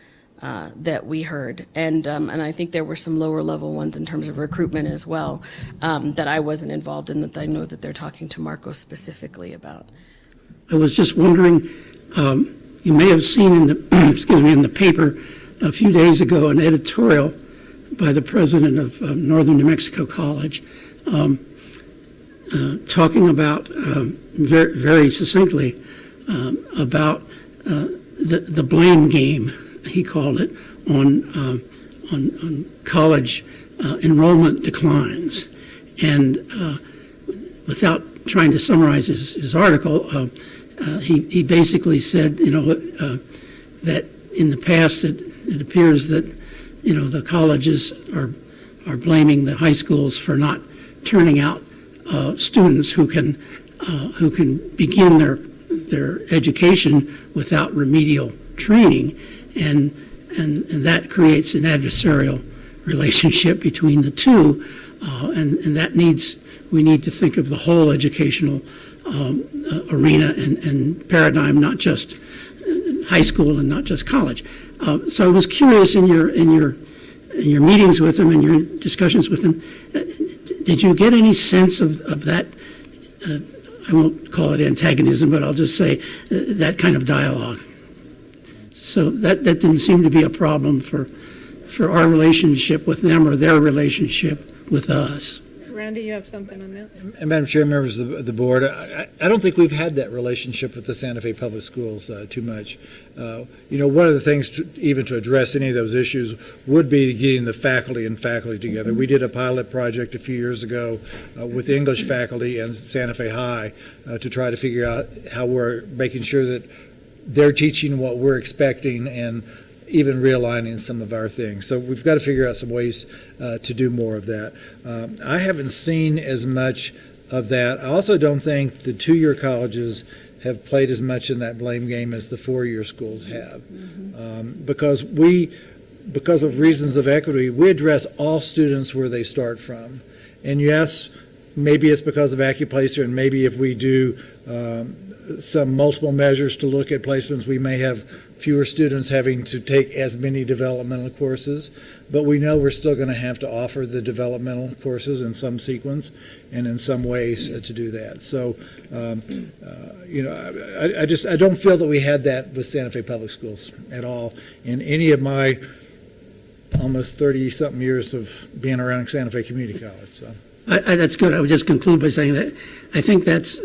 that we heard. And I think there were some lower level ones in terms of recruitment as well that I wasn't involved in, that I know that they're talking to Marcos specifically about. I was just wondering, you may have seen in the, excuse me, in the paper a few days ago an editorial by the president of Northern New Mexico College talking about, very, very succinctly, about the blame game, he called it, on college enrollment declines. And without trying to summarize his article, he basically said, you know, that in the past it appears that, you know, the colleges are blaming the high schools for not turning out students who can begin their education without remedial training. And that creates an adversarial relationship between the two, and that we need to think of the whole educational arena and paradigm, not just high school and not just college. So I was curious in your meetings with him and your discussions with him, did you get any sense of that? I won't call it antagonism, but I'll just say that kind of dialogue. So that didn't seem to be a problem for our relationship with them or their relationship with us. Randy, you have something on that? And Madam Chair, members of the board, I don't think we've had that relationship with the Santa Fe Public Schools too much. You know, one of the things even to address any of those issues would be getting the faculty and faculty together. We did a pilot project a few years ago with English faculty and Santa Fe High to try to figure out how we're making sure that they're teaching what we're expecting and even realigning some of our things. So we've got to figure out some ways to do more of that. I haven't seen as much of that. I also don't think the 2-year colleges have played as much in that blame game as the 4-year schools have. Because of reasons of equity, we address all students where they start from. And yes, maybe it's because of AccuPlacer, and maybe if we do some multiple measures to look at placements, we may have fewer students having to take as many developmental courses, but we know we're still going to have to offer the developmental courses in some sequence and in some ways to do that. So, you know, I don't feel that we had that with Santa Fe Public Schools at all in any of my almost 30-something years of being around Santa Fe Community College. So. That's good. I would just conclude by saying that I think that's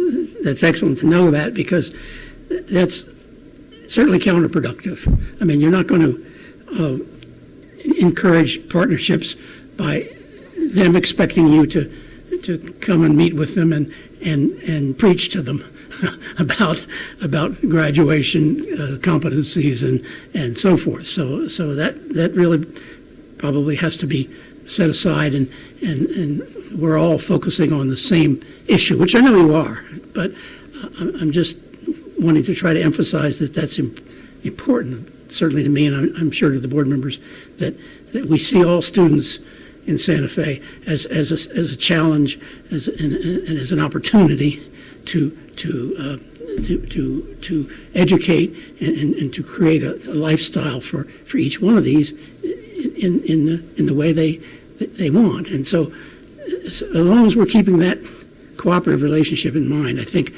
excellent to know that, because that's certainly counterproductive. I mean, you're not going to encourage partnerships by them expecting you to come and meet with them and preach to them about graduation competencies and so forth. So that really probably has to be set aside, and we're all focusing on the same issue, which I know you are, but I'm just wanting to try to emphasize that that's important, certainly to me, and I'm sure to the board members, that we see all students in Santa Fe as a challenge, and as an opportunity to educate and to create a lifestyle for each one of these in the way they want. And so as long as we're keeping that cooperative relationship in mind, I think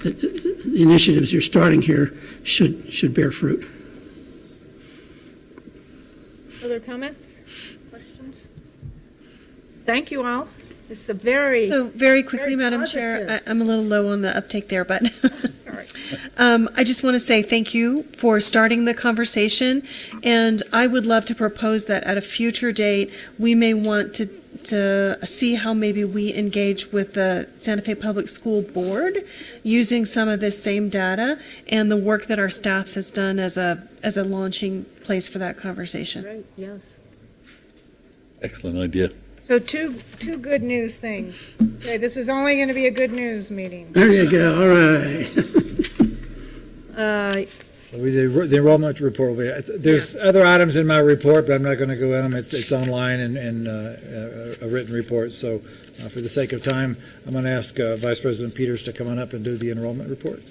that the initiatives you're starting here should bear fruit. Other comments, questions? Thank you all. It's a very So very quickly, very Madam Chair, positive. I'm a little low on the uptake there, but Sorry. I just want to say thank you for starting the conversation, and I would love to propose that at a future date, we may want to see how maybe we engage with the Santa Fe Public School Board using some of this same data and the work that our staff has done as a launching place for that conversation. Right, yes. Excellent idea. So two good news things. Okay, this is only going to be a good news meeting. There you go. All right. So the enrollment report will be, there's other items in my report, but I'm not going to go in them. It's online and a written report. So for the sake of time, I'm going to ask Vice President Peters to come on up and do the enrollment report.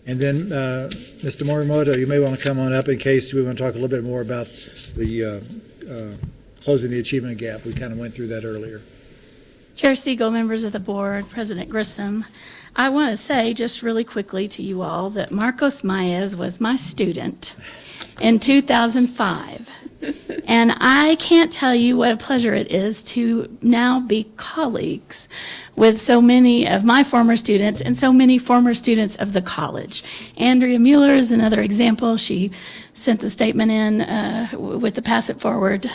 And then, Mr. Morimoto, you may want to come on up in case we want to talk a little bit more about the closing the achievement gap. We kind of went through that earlier. Chair Siegel, members of the board, President Grissom, I want to say just really quickly to you all that Marcos Maez was my student in 2005. And I can't tell you what a pleasure it is to now be colleagues with so many of my former students and so many former students of the college. Andrea Mueller is another example. She sent the statement in with the Pass It Forward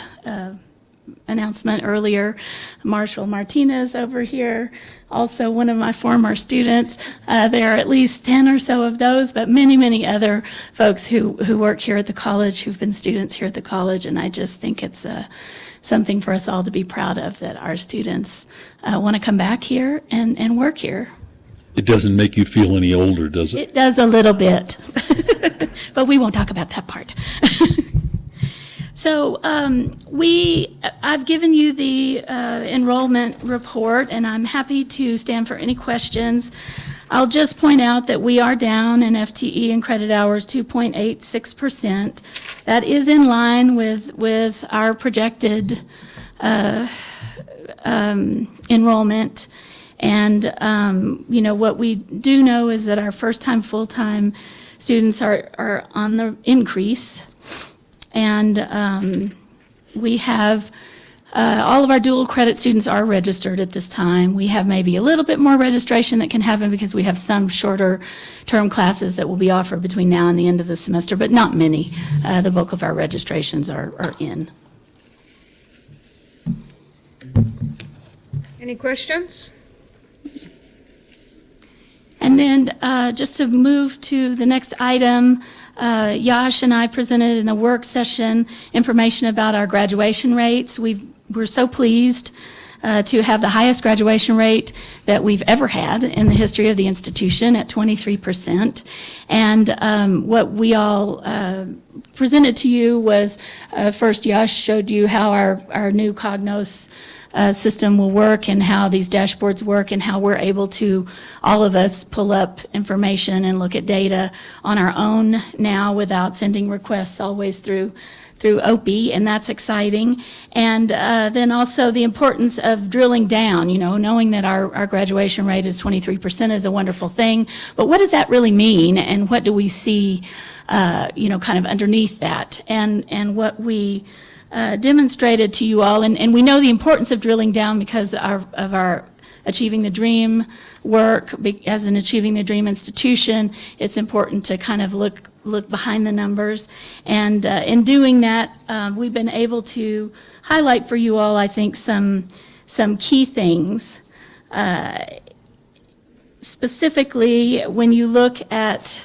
announcement earlier. Marshall Martinez over here, also one of my former students. There are at least 10 or so of those, but many, many other folks who work here at the college, who've been students here at the college, and I just think it's something for us all to be proud of, that our students want to come back here and work here. It doesn't make you feel any older, does it? It does a little bit, but we won't talk about that part. So I've given you the enrollment report, and I'm happy to stand for any questions. I'll just point out that we are down in FTE and credit hours 2.86%. That is in line with our projected enrollment. And, what we do know is that our first-time, full-time students are on the increase. And we have all of our dual credit students are registered at this time. We have maybe a little bit more registration that can happen because we have some shorter term classes that will be offered between now and the end of the semester, but not many. The bulk of our registrations are in. Any questions? And then just to move to the next item, Yash and I presented in a work session information about our graduation rates. We're so pleased to have the highest graduation rate that we've ever had in the history of the institution at 23%. And what we all presented to you was, first Yash showed you how our new Cognos system will work and how these dashboards work and how we're able to, all of us, pull up information and look at data on our own now without sending requests always through OP, and that's exciting. And then also the importance of drilling down, knowing that our graduation rate is 23% is a wonderful thing, but what does that really mean, and what do we see, kind of underneath that? And what we demonstrated to you all, and we know the importance of drilling down because of our Achieving the Dream work. As an Achieving the Dream institution, it's important to kind of look behind the numbers. And in doing that, we've been able to highlight for you all, I think, some key things. Specifically, when you look at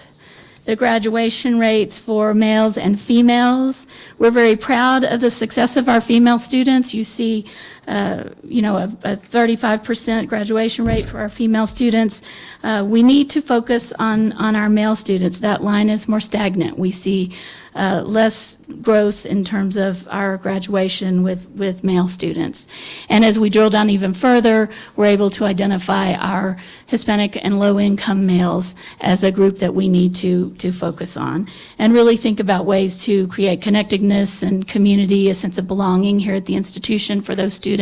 the graduation rates for males and females, we're very proud of the success of our female students. You see, a 35% graduation rate for our female students. We need to focus on our male students. That line is more stagnant. We see less growth in terms of our graduation with male students. And as we drill down even further, we're able to identify our Hispanic and low-income males as a group that we need to focus on and really think about ways to create connectedness and community, a sense of belonging here at the institution for those students,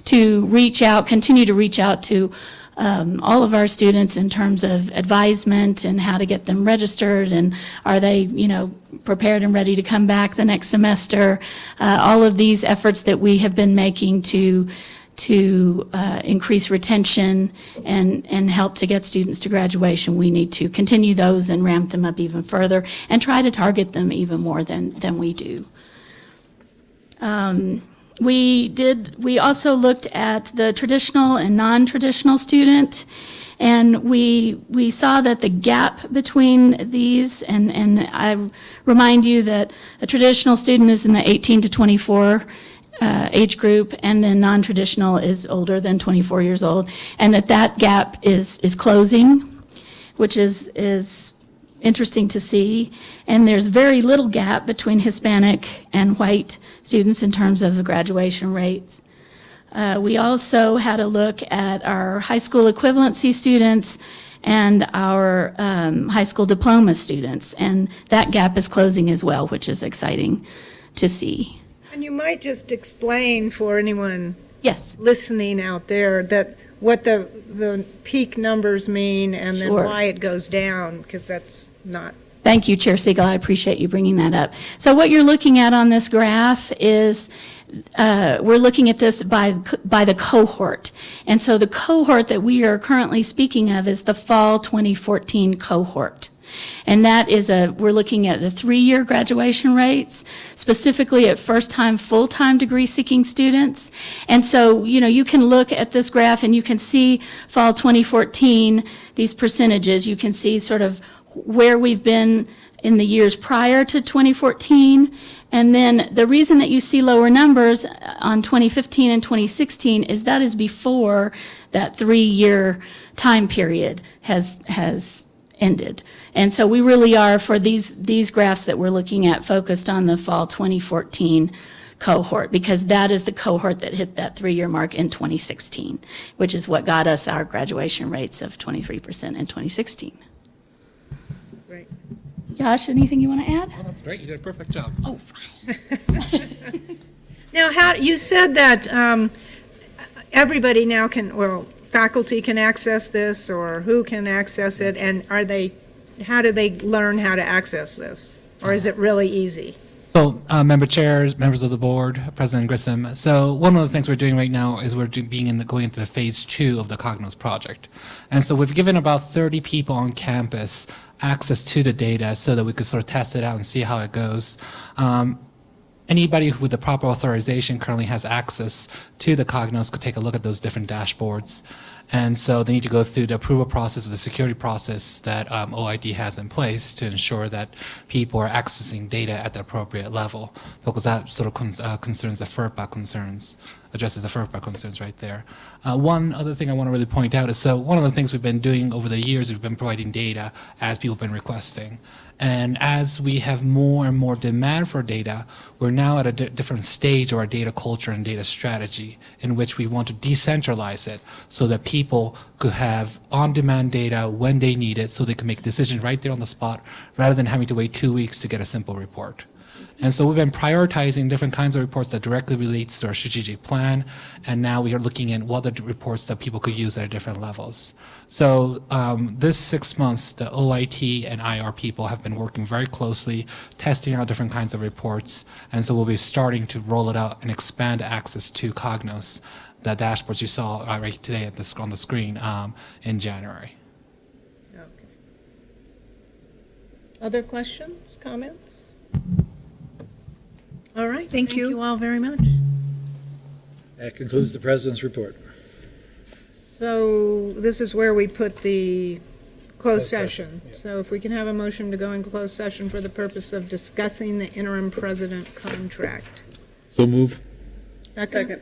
to continue to reach out to all of our students in terms of advisement and how to get them registered, and are they, prepared and ready to come back the next semester. All of these efforts that we have been making to increase retention and help to get students to graduation, we need to continue those and ramp them up even further and try to target them even more than we do. We also looked at the traditional and non-traditional student, and we saw that the gap between these, and I remind you that a traditional student is in the 18 to 24 age group, and then non-traditional is older than 24 years old, and that gap is closing, which is interesting to see. And there's very little gap between Hispanic and white students in terms of the graduation rates. We also had a look at our high school equivalency students and our high school diploma students, and that gap is closing as well, which is exciting to see. And you might just explain for anyone yes, listening out there that what the peak numbers mean and then Sure. why it goes down, because that's not. Thank you, Chair Siegel. I appreciate you bringing that up. So what you're looking at on this graph is we're looking at this by the cohort. And so the cohort that we are currently speaking of is the fall 2014 cohort. And that is we're looking at the 3-year graduation rates, specifically at first-time, full-time degree-seeking students. And so, you can look at this graph and you can see fall 2014, these percentages. You can see sort of where we've been in the years prior to 2014. And then the reason that you see lower numbers on 2015 and 2016 is that is before that 3-year time period has ended. And so we really are, for these graphs that we're looking at, focused on the fall 2014 cohort, because that is the cohort that hit that 3-year mark in 2016, which is what got us our graduation rates of 23% in 2016. Right. Josh, anything you want to add? Oh, that's great. You did a perfect job. Oh, fine. Now, you said that everybody now faculty can access this, or who can access it, and how do they learn how to access this? Or is it really easy? So, member chairs, members of the board, President Grissom. So, one of the things we're doing right now is we're going into the phase 2 of the Cognos project. And so we've given about 30 people on campus access to the data so that we could sort of test it out and see how it goes. Anybody with the proper authorization currently has access to the Cognos could take a look at those different dashboards. And so they need to go through the approval process, the security process that OID has in place to ensure that people are accessing data at the appropriate level, because that sort of concerns the FERPA concerns, addresses the FERPA concerns right there. One other thing I want to really point out is, so one of the things we've been doing over the years, we've been providing data as people have been requesting. And as we have more and more demand for data, we're now at a different stage of our data culture and data strategy, in which we want to decentralize it so that people could have on-demand data when they need it, so they can make decisions right there on the spot, rather than having to wait 2 weeks to get a simple report. And so we've been prioritizing different kinds of reports that directly relates to our strategic plan, and now we are looking at what are the reports that people could use at different levels. So this 6 months, the OIT and IR people have been working very closely, testing out different kinds of reports, and so we'll be starting to roll it out and expand access to Cognos, the dashboards you saw right today at on the screen in January. Okay. Other questions, comments? All right. Thank you all very much. That concludes the president's report. So this is where we put the closed session, session. So if we can have a motion to go in closed session for the purpose of discussing the interim president contract. So move. Second.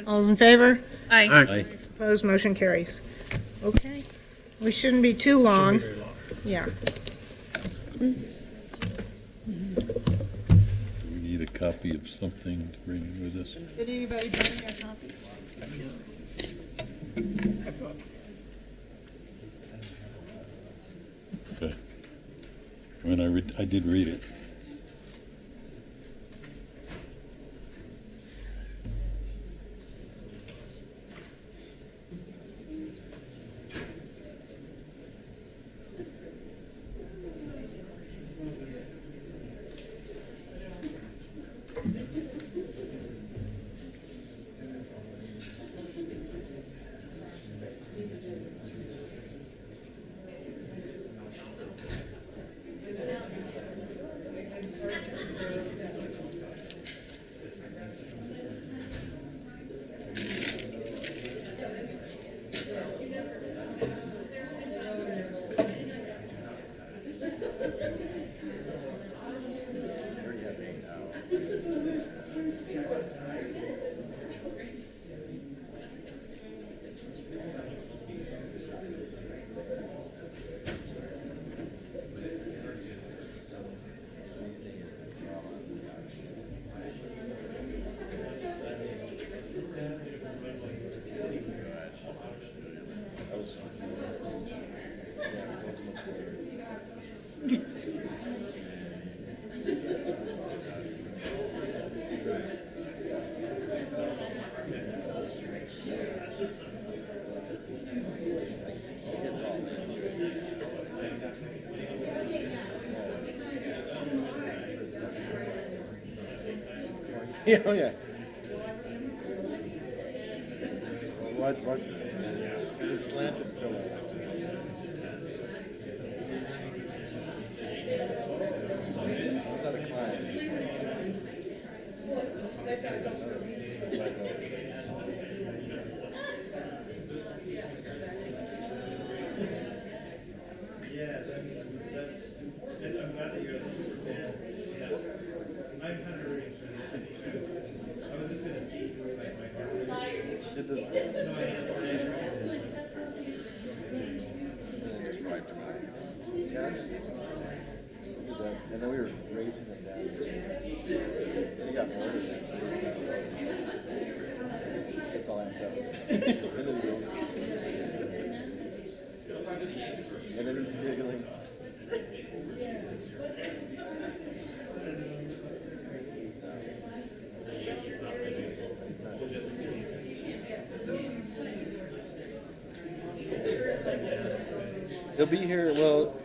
All those in favor? Aye. Aye. Opposed, motion carries. Okay. We shouldn't be too long. Yeah. Do we need a copy of something to bring with us? Did anybody bring me a copy? Okay. When I did read it. Yeah, oh yeah. Watch it. Because it's slanted pillow. It's not a client. I'm glad that you understand. I'm kind of rooting for this situation. I was just going to see who was like my favorite. Did this. No, I didn't. And then just wiped them out. Yeah. Did that. And then we were raising them down. And he got more than that. So it's all amped up. And then he goes. And then he's giggling. He'll be here, well...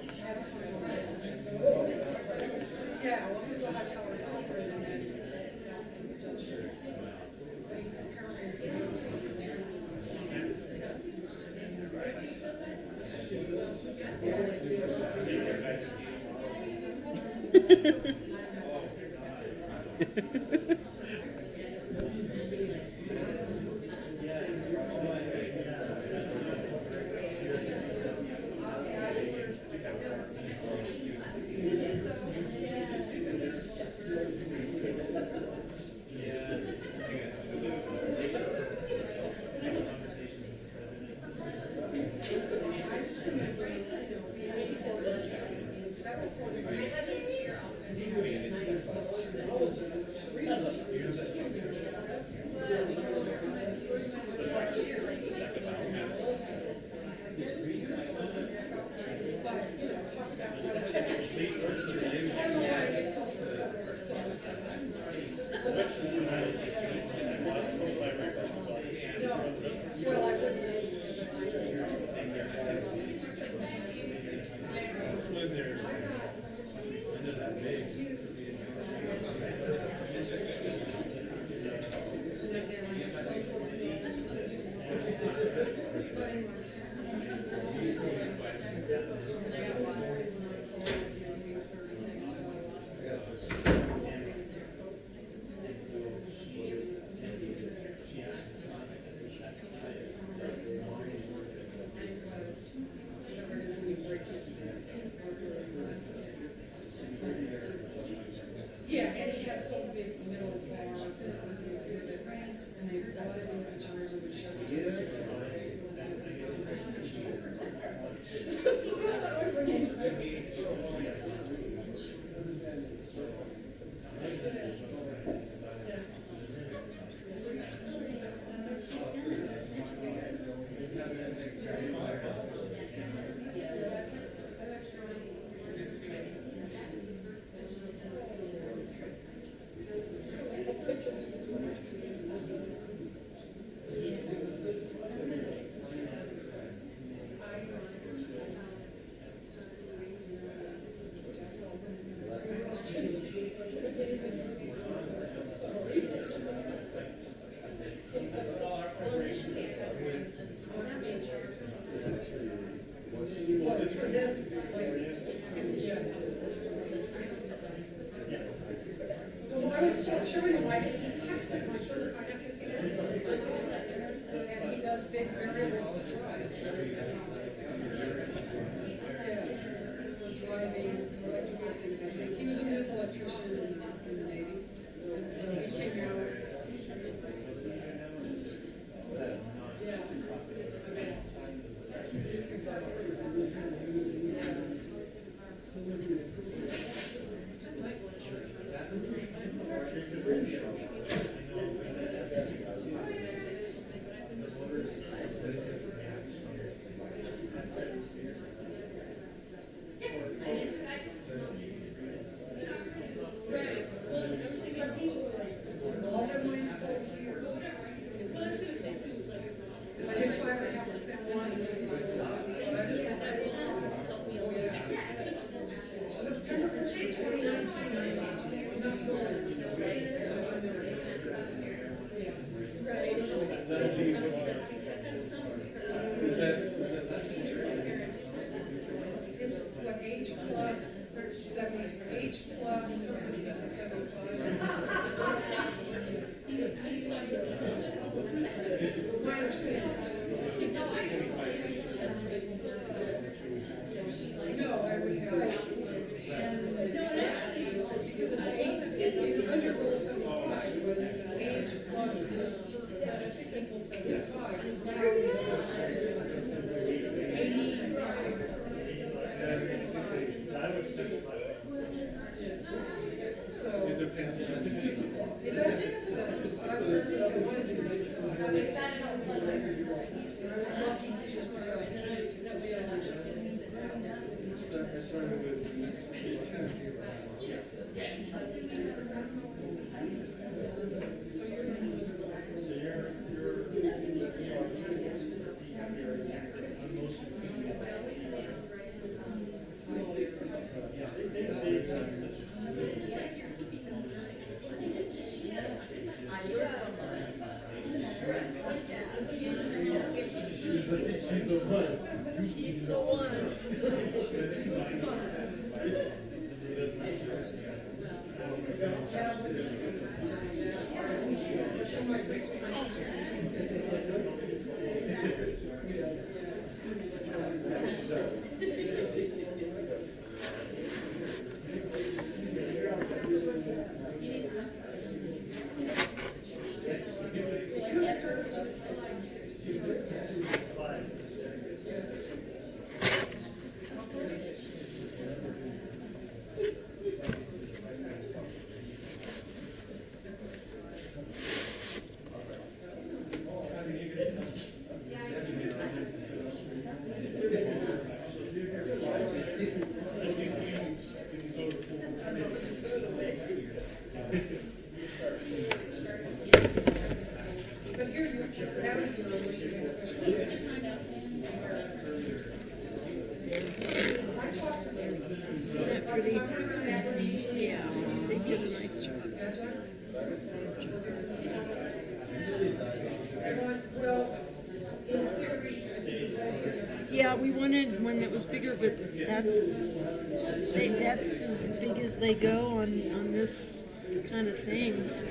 Yeah, we wanted one that was bigger, but that's as big as they go on this kind of thing. So,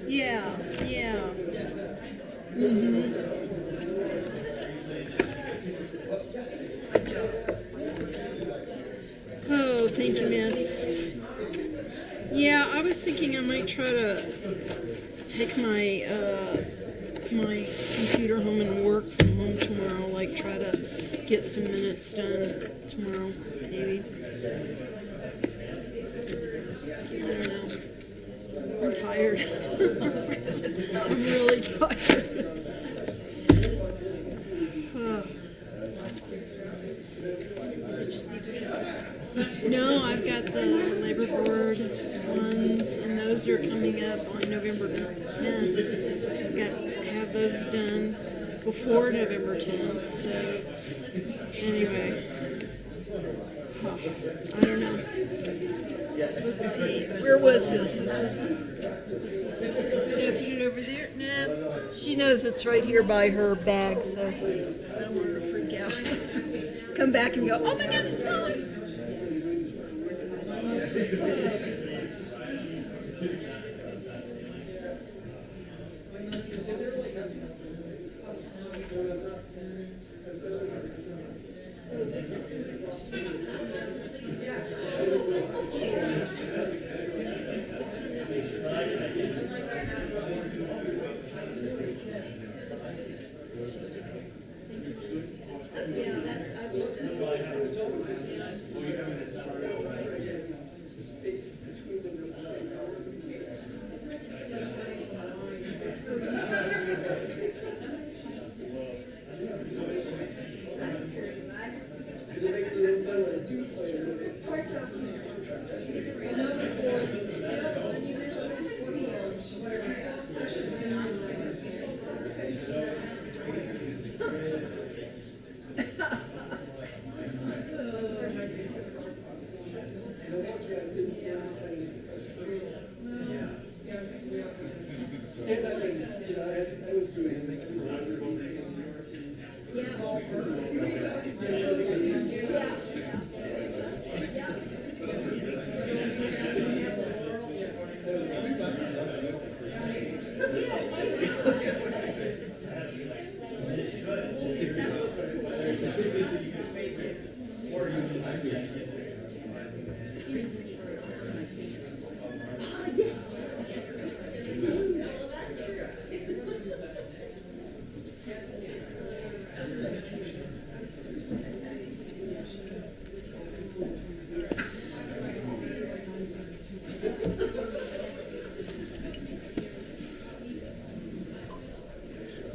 yeah. Yeah. Oh, thank you, Miss. Yeah, I was thinking I might try to take my my computer home and work from home tomorrow. Like, try to get some minutes done tomorrow, maybe. I don't know. I'm tired. I'm really tired. No, I've got the labor board ones, and those are coming up on November 10th. I've got to have those done before November 10th, so anyway. I don't know. Let's see. Where was this? Should I put it over there? Nah. She knows it's right here by her bag, so I don't want her to freak out. Come back and go, oh my God, it's gone.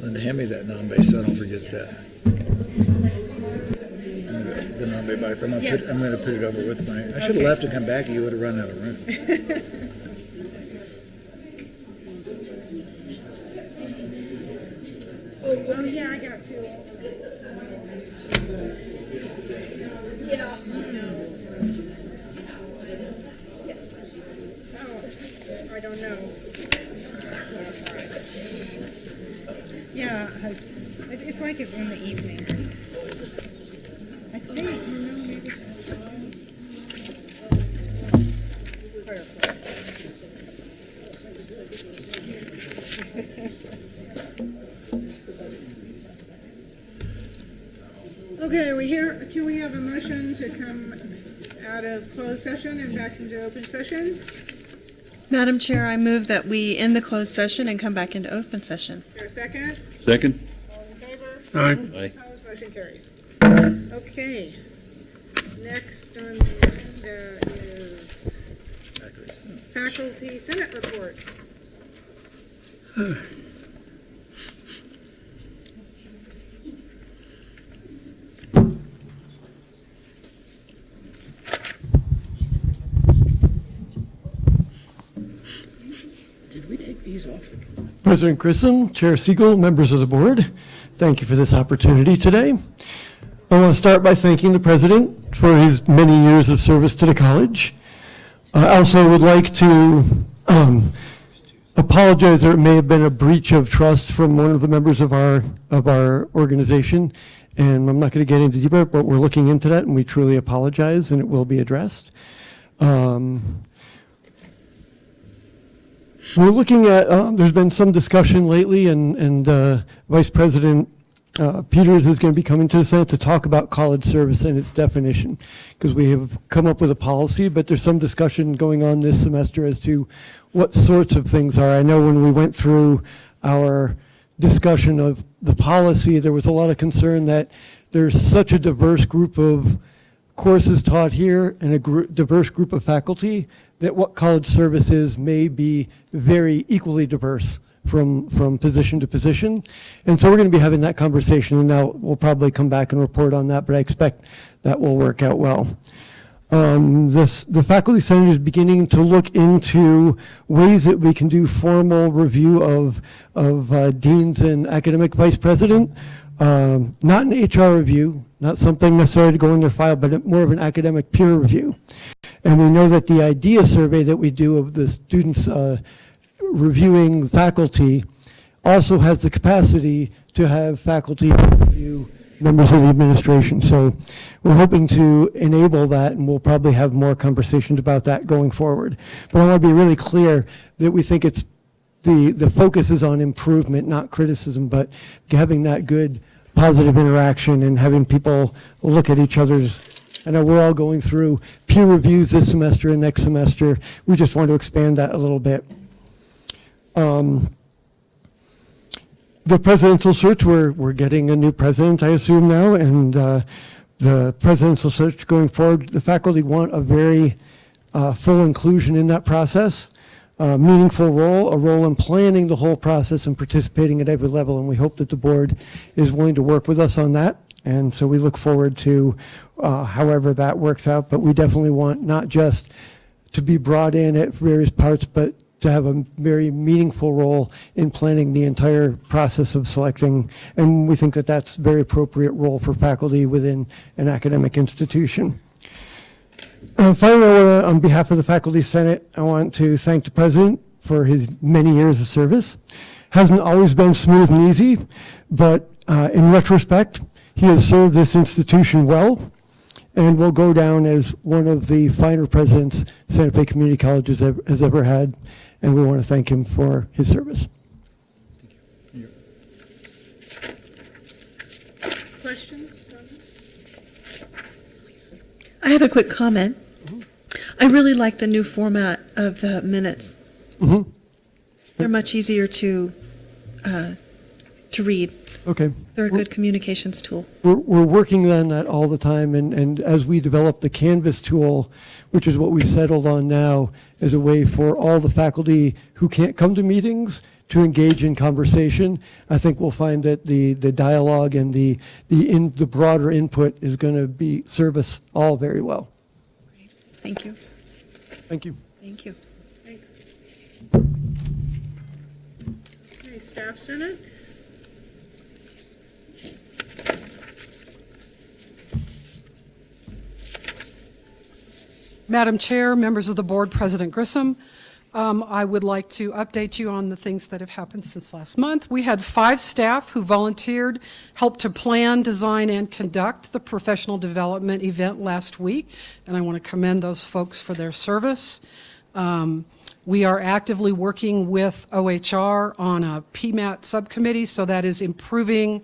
Linda, hand me that non-bay so I don't forget that. The non-bay box. I'm going to put it over with my. I should have left and come back. You would have run out of room. Oh yeah, I got two. Yeah. Oh, I don't know. Yeah, it's like it's in the evening. I think, maybe it's Okay, can we have a motion to come out of closed session and back into open session? Madam Chair, I move that we end the closed session and come back into open session. Is there a second? Second? All in favor? Aye. Opposed, motion carries. Okay. Next on the agenda is Faculty Senate Report. Did we take these off? President Grissom, Chair Siegel, members of the board, thank you for this opportunity today. I want to start by thanking the president for his many years of service to the college. I also would like to apologize. There may have been a breach of trust from one of the members of our organization, and I'm not going to get into deeper, but we're looking into that, and we truly apologize, and it will be addressed. We're looking at, there's been some discussion lately, and Vice President Peters is going to be coming to the Senate to talk about college service and its definition, because we have come up with a policy, but there's some discussion going on this semester as to what sorts of things are. I know when we went through our discussion of the policy, there was a lot of concern that there's such a diverse group of courses taught here and a diverse group of faculty that what college service is may be very equally diverse from position to position. And so we're going to be having that conversation, and now we'll probably come back and report on that, but I expect that will work out well. The Faculty Senate is beginning to look into ways that we can do formal review of deans and academic vice president. Not an HR review, not something necessarily to go in their file, but more of an academic peer review. And we know that the IDEA survey that we do of the students reviewing faculty also has the capacity to have faculty review members of the administration. So we're hoping to enable that, and we'll probably have more conversations about that going forward. But I want to be really clear that we think it's the focus is on improvement, not criticism, but having that good positive interaction and having people look at each other's. I know we're all going through peer reviews this semester and next semester. We just want to expand that a little bit. The presidential search, we're getting a new president, I assume now, and the presidential search going forward, the faculty want a very full inclusion in that process, meaningful role, a role in planning the whole process and participating at every level, and we hope that the board is willing to work with us on that. And so we look forward to however that works out, but we definitely want not just to be brought in at various parts, but to have a very meaningful role in planning the entire process of selecting, and we think that that's a very appropriate role for faculty within an academic institution. Finally, on behalf of the Faculty Senate, I want to thank the President for his many years of service. Hasn't always been smooth and easy, but in retrospect, he has served this institution well and will go down as one of the finer presidents Santa Fe Community College has ever had, and we want to thank him for his service. Questions? I have a quick comment. I really like the new format of the minutes. Mm-hmm. They're much easier to read. Okay. They're a good communications tool. We're working on that all the time, and as we develop the Canvas tool, which is what we settled on now, as a way for all the faculty who can't come to meetings to engage in conversation, I think we'll find that the dialogue and the broader input is going to serve us all very well. Thank you. Thank you. Thank you. Thanks. Okay, Staff Senate. Madam Chair, members of the board, President Grissom, I would like to update you on the things that have happened since last month. We had 5 staff who volunteered, helped to plan, design, and conduct the professional development event last week, and I want to commend those folks for their service. We are actively working with OHR on a PMAT subcommittee, so that is improving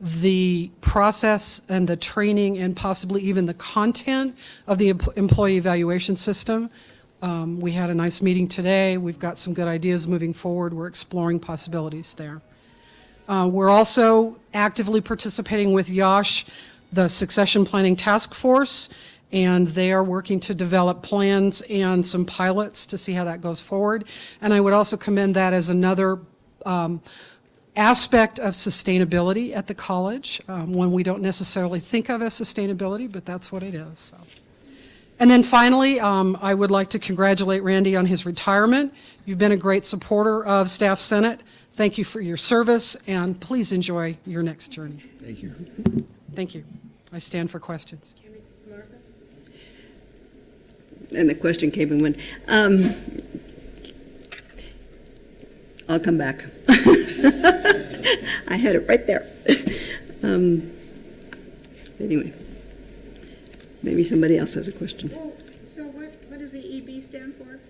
the process and the training and possibly even the content of the employee evaluation system. We had a nice meeting today. We've got some good ideas moving forward. We're exploring possibilities there. We're also actively participating with YASH, the Succession Planning Task Force, and they are working to develop plans and some pilots to see how that goes forward. And I would also commend that as another aspect of sustainability at the college, one we don't necessarily think of as sustainability, but that's what it is. So. And then finally, I would like to congratulate Randy on his retirement. You've been a great supporter of Staff Senate. Thank you for your service, and please enjoy your next journey. Thank you. Thank you. I stand for questions. And the question came and went. I'll come back. I had it right there. Anyway, maybe somebody else has a question. So what does the EB stand for?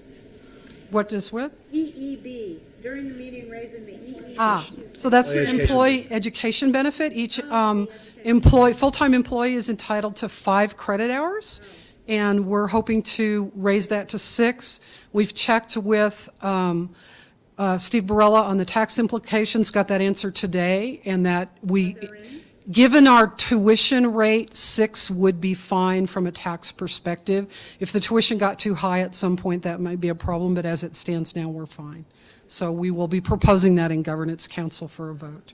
What does what? EEB. During the meeting, raising the EEB. So that's the employee education benefit. Each full-time employee is entitled to 5 credit hours, and we're hoping to raise that to 6. We've checked with Steve Barella on the tax implications, got that answer today, and that Given our tuition rate, 6 would be fine from a tax perspective. If the tuition got too high at some point, that might be a problem, but as it stands now, we're fine. So we will be proposing that in Governance Council for a vote.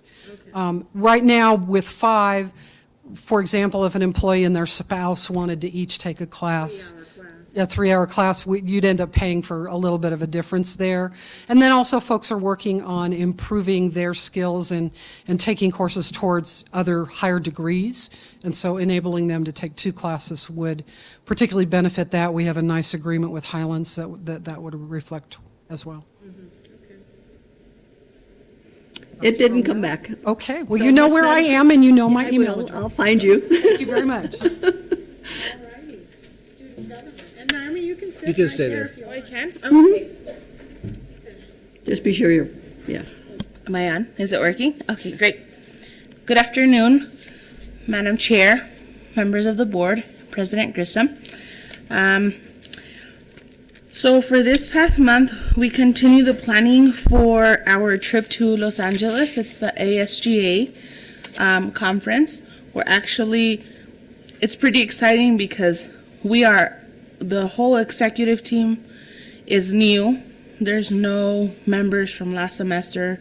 Right now, with 5, for example, if an employee and their spouse wanted to each take a class, a 3-hour class, you'd end up paying for a little bit of a difference there. And then also folks are working on improving their skills and taking courses towards other higher degrees. And so enabling them to take 2 classes would particularly benefit that. We have a nice agreement with Highlands that would reflect as well. It didn't come back. Okay, well, you know where I am and you know my email will. address. I'll find you. Thank you very much. And Naomi, you can sit You can right stay there there. if you like. I can? Mhm. Just be sure you're, yeah. Am I on? Is it working? Okay, great. Good afternoon, Madam Chair, members of the board, President Grissom. So for this past month, we continue the planning for our trip to Los Angeles. It's the ASGA conference. It's pretty exciting because the whole executive team is new. There's no members from last semester.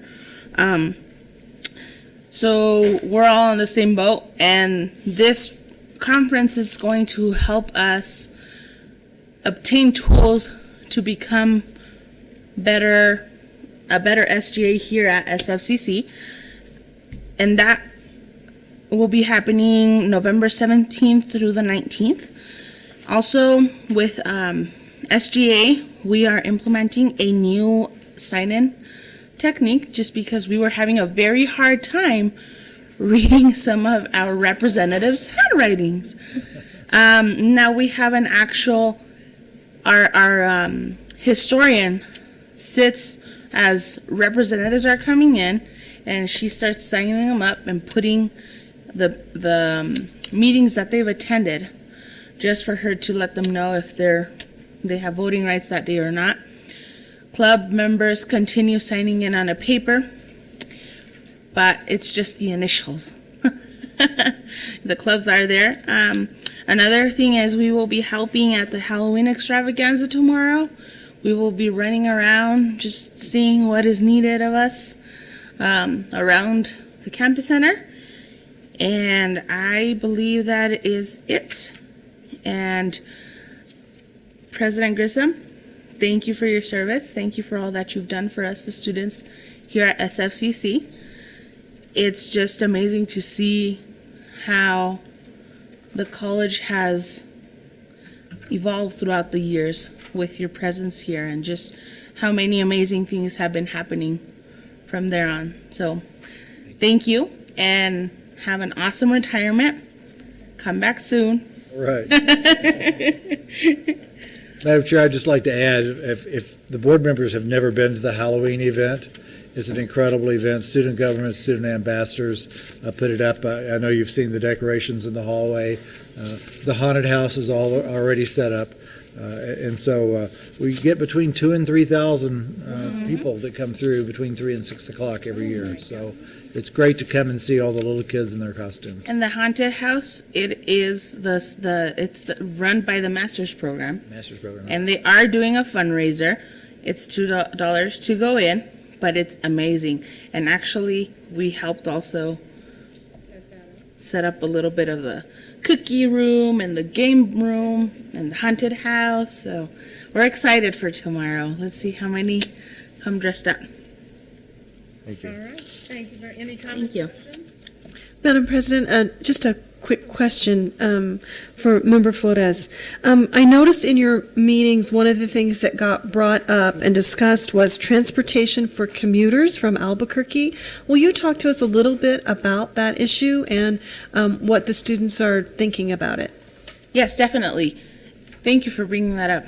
So we're all on the same boat, and this conference is going to help us obtain tools to become a better SGA here at SFCC. And that will be happening November 17th through the 19th. Also, with SGA, we are implementing a new sign-in technique just because we were having a very hard time reading some of our representatives' handwritings. Now we have an actual, our historian sits as representatives are coming in, and she starts signing them up and putting the meetings that they've attended, just for her to let them know if they have voting rights that day or not. Club members continue signing in on a paper, but it's just the initials. The clubs are there. Another thing is we will be helping at the Halloween extravaganza tomorrow. We will be running around just seeing what is needed of us around the campus center. And I believe that is it. And President Grissom, thank you for your service. Thank you for all that you've done for us, the students here at SFCC. It's just amazing to see how the college has evolved throughout the years with your presence here, and just how many amazing things have been happening from there on. So thank you, and have an awesome retirement. Come back soon. All right. Madam Chair, I'd just like to add, if the board members have never been to the Halloween event, it's an incredible event. Student government, student ambassadors put it up. I know you've seen the decorations in the hallway. The haunted house is all already set up. And so we get between 2,000 and 3,000 people that come through between 3 and 6 o'clock every year. So it's great to come and see all the little kids in their costumes. And the haunted house, it's run by the master's program. Master's program. And they are doing a fundraiser. It's $2 to go in, but it's amazing. And actually, we helped also set up a little bit of the cookie room and the game room and the haunted house. So we're excited for tomorrow. Let's see how many come dressed up. Thank you. All right. Thank you. Any comments? Thank you. Madam President, just a quick question for Member Flores. I noticed in your meetings, one of the things that got brought up and discussed was transportation for commuters from Albuquerque. Will you talk to us a little bit about that issue and what the students are thinking about it? Yes, definitely. Thank you for bringing that up.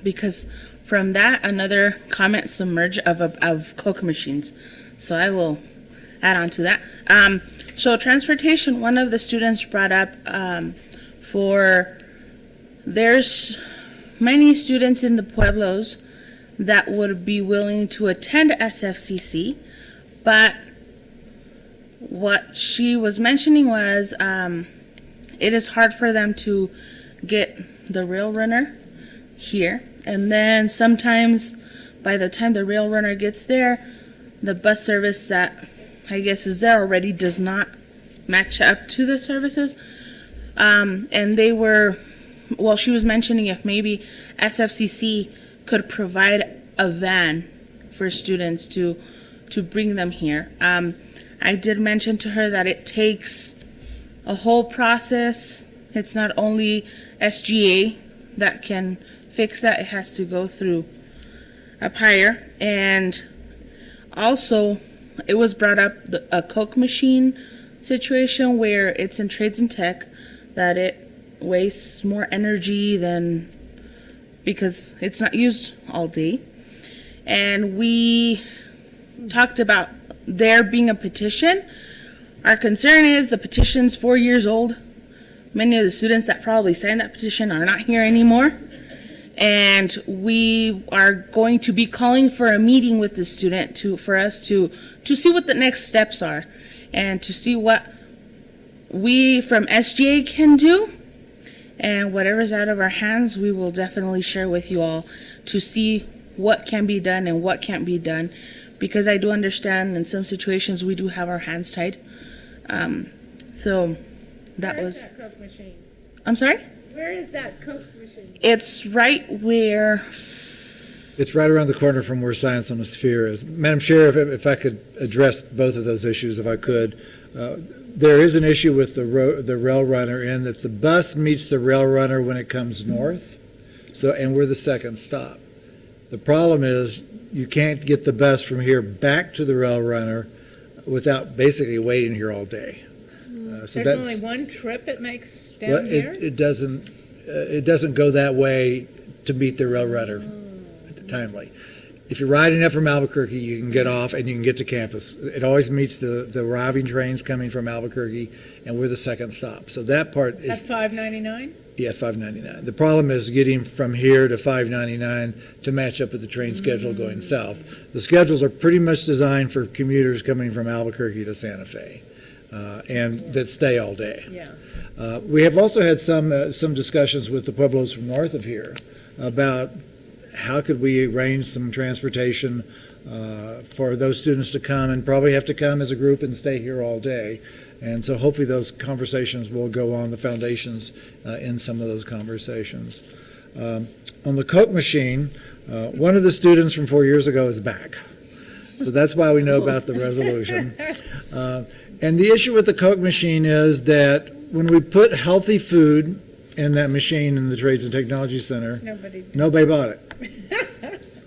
Because from that, another comment submerged of Coke machines. So I will add on to that. So transportation, one of the students brought up there's many students in the Pueblos that would be willing to attend SFCC, but what she was mentioning was it is hard for them to get the rail runner here, and then sometimes by the time the rail runner gets there, the bus service that I guess is there already does not match up to the services. And they were, well, she was mentioning if maybe SFCC could provide a van for students to bring them here. I did mention to her that it takes a whole process. It's not only SGA that can fix that. It has to go through up higher. And also, it was brought up a Coke machine situation where it's in trades and tech, that it wastes more energy than, because it's not used all day. And we talked about there being a petition. Our concern is the petition's 4 years old. Many of the students that probably signed that petition are not here anymore. And we are going to be calling for a meeting with the student for us to see what the next steps are and to see what we from SGA can do. And whatever's out of our hands, we will definitely share with you all to see what can be done and what can't be done. Because I do understand in some situations we do have our hands tied. So that Where was. is that Coke machine? I'm sorry? Where is that Coke machine? It's right where. It's right around the corner from where Science on a Sphere is. Madam Chair, if I could address both of those issues, if I could. There is an issue with the rail runner in that the bus meets the rail runner when it comes north, and we're the second stop. The problem is you can't get the bus from here back to the rail runner without basically waiting here all day. So There's only one trip it makes down well, here? it doesn't go that way to meet the rail runner timely. If you're riding up from Albuquerque, you can get off and you can get to campus. It always meets the arriving trains coming from Albuquerque, and we're the second stop. So that part is... At $5.99? Yeah, $5.99. The problem is getting from here to $5.99 to match up with the train schedule going south. The schedules are pretty much designed for commuters coming from Albuquerque to Santa Fe, and that stay all day. Yeah. We have also had some discussions with the Pueblos from north of here about how could we arrange some transportation for those students to come, and probably have to come as a group and stay here all day. And so hopefully those conversations will go on, the foundations in some of those conversations. On the Coke machine, one of the students from 4 years ago is back. So that's why we know about the resolution. And the issue with the Coke machine is that when we put healthy food in that machine in the Trades and Technology Center, nobody bought it.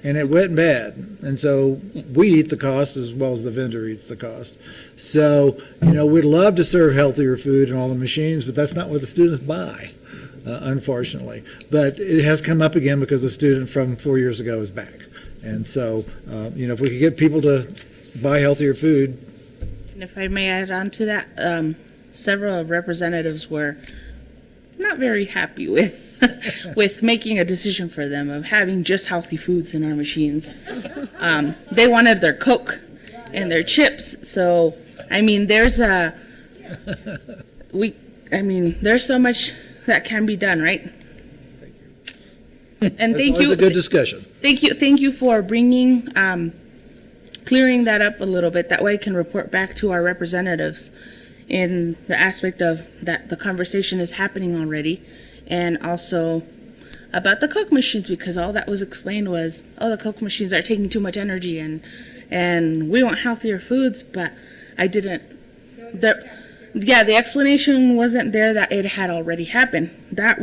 And it went bad. And so we eat the cost as well as the vendor eats the cost. So, we'd love to serve healthier food in all the machines, but that's not what the students buy, unfortunately. But it has come up again because a student from 4 years ago is back. And so, if we could get people to buy healthier food. And if I may add on to that, several representatives were not very happy with with making a decision for them of having just healthy foods in our machines. They wanted their Coke and their chips. So, there's there's so much that can be done, right? And thank you. It's a good discussion. Thank you for bringing, clearing that up a little bit. That way I can report back to our representatives in the aspect of that the conversation is happening already, and also about the Coke machines, because all that was explained was, the Coke machines are taking too much energy and we want healthier foods, but I didn't. The explanation wasn't there that it had already happened. That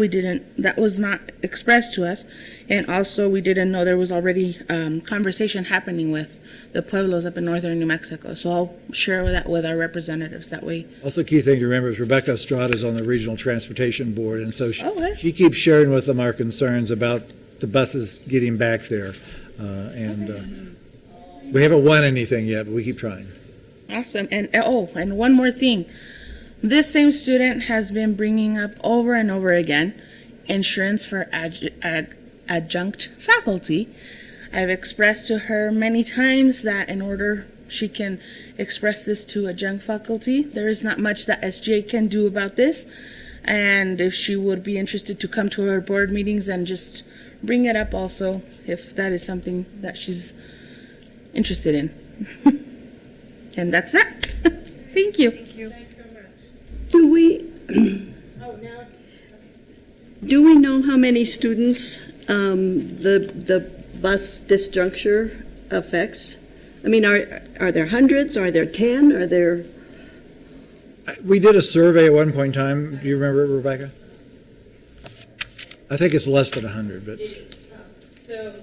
was not expressed to us, and also we didn't know there was already conversation happening with the Pueblos up in northern New Mexico. So I'll share that with our representatives that way. Also, key thing to remember is Rebecca Estrada is on the Regional Transportation Board, and so she keeps sharing with them our concerns about the buses getting back there. We haven't won anything yet, but we keep trying. Awesome. And one more thing. This same student has been bringing up over and over again insurance for adjunct faculty. I've expressed to her many times that in order she can express this to adjunct faculty. There is not much that SGA can do about this. And if she would be interested to come to our board meetings and just bring it up also, if that is something that she's interested in. And that's that. Thank you. Thank you. Do we know how many students the bus disjuncture affects? I mean, are there hundreds? Are there 10? Are there? We did a survey at one point in time. Do you remember it, Rebecca? I think it's less than 100, but. So,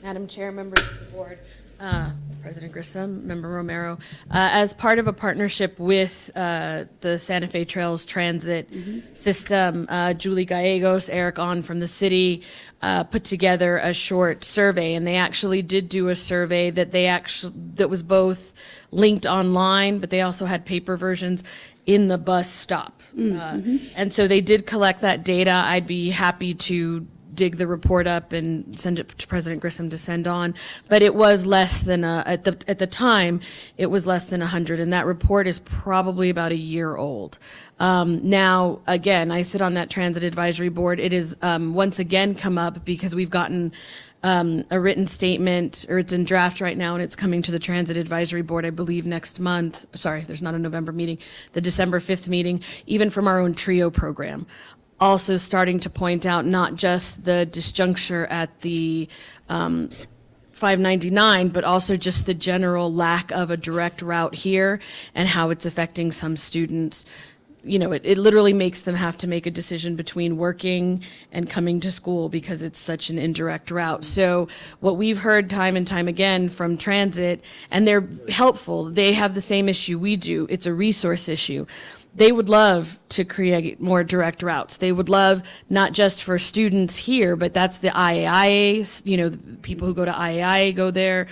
Madam Chair, members of the board, President Grissom, Member Romero, as part of a partnership with the Santa Fe Trails Transit System, Julie Gallegos, Eric On from the city put together a short survey, and they actually did do a survey that was both linked online, but they also had paper versions in the bus stop. And so they did collect that data. I'd be happy to dig the report up and send it to President Grissom to send on, but it was less than at the time it was less than 100, and that report is probably about a year old. Now, again, I sit on that transit advisory board. It is once again come up because we've gotten a written statement, or it's in draft right now, and it's coming to the Transit Advisory Board, I believe, next month. Sorry, there's not a November meeting, the December 5th meeting, even from our own TRIO program. Also starting to point out not just the disjuncture at the 599, but also just the general lack of a direct route here and how it's affecting some students. You know, it literally makes them have to make a decision between working and coming to school because it's such an indirect route. So what we've heard time and time again from transit, and they're helpful, they have the same issue we do. It's a resource issue. They would love to create more direct routes. They would love not just for students here, but that's the IAIA, you know, the people who go to IAIA go there.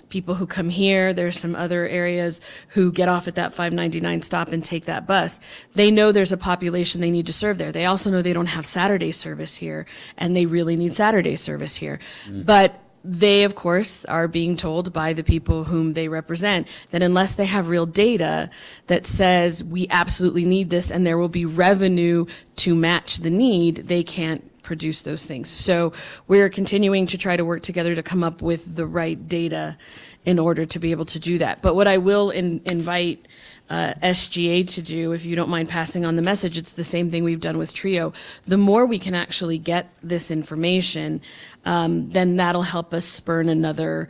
People who come here, there's some other areas who get off at that 599 stop and take that bus. They know there's a population they need to serve there. They also know they don't have Saturday service here, and they really need Saturday service here. But they, of course, are being told by the people whom they represent that unless they have real data that says we absolutely need this and there will be revenue to match the need, they can't produce those things. So we're continuing to try to work together to come up with the right data in order to be able to do that. But what I will invite SGA to do, if you don't mind passing on the message, it's the same thing we've done with TRIO. The more we can actually get this information, then that'll help us spawn another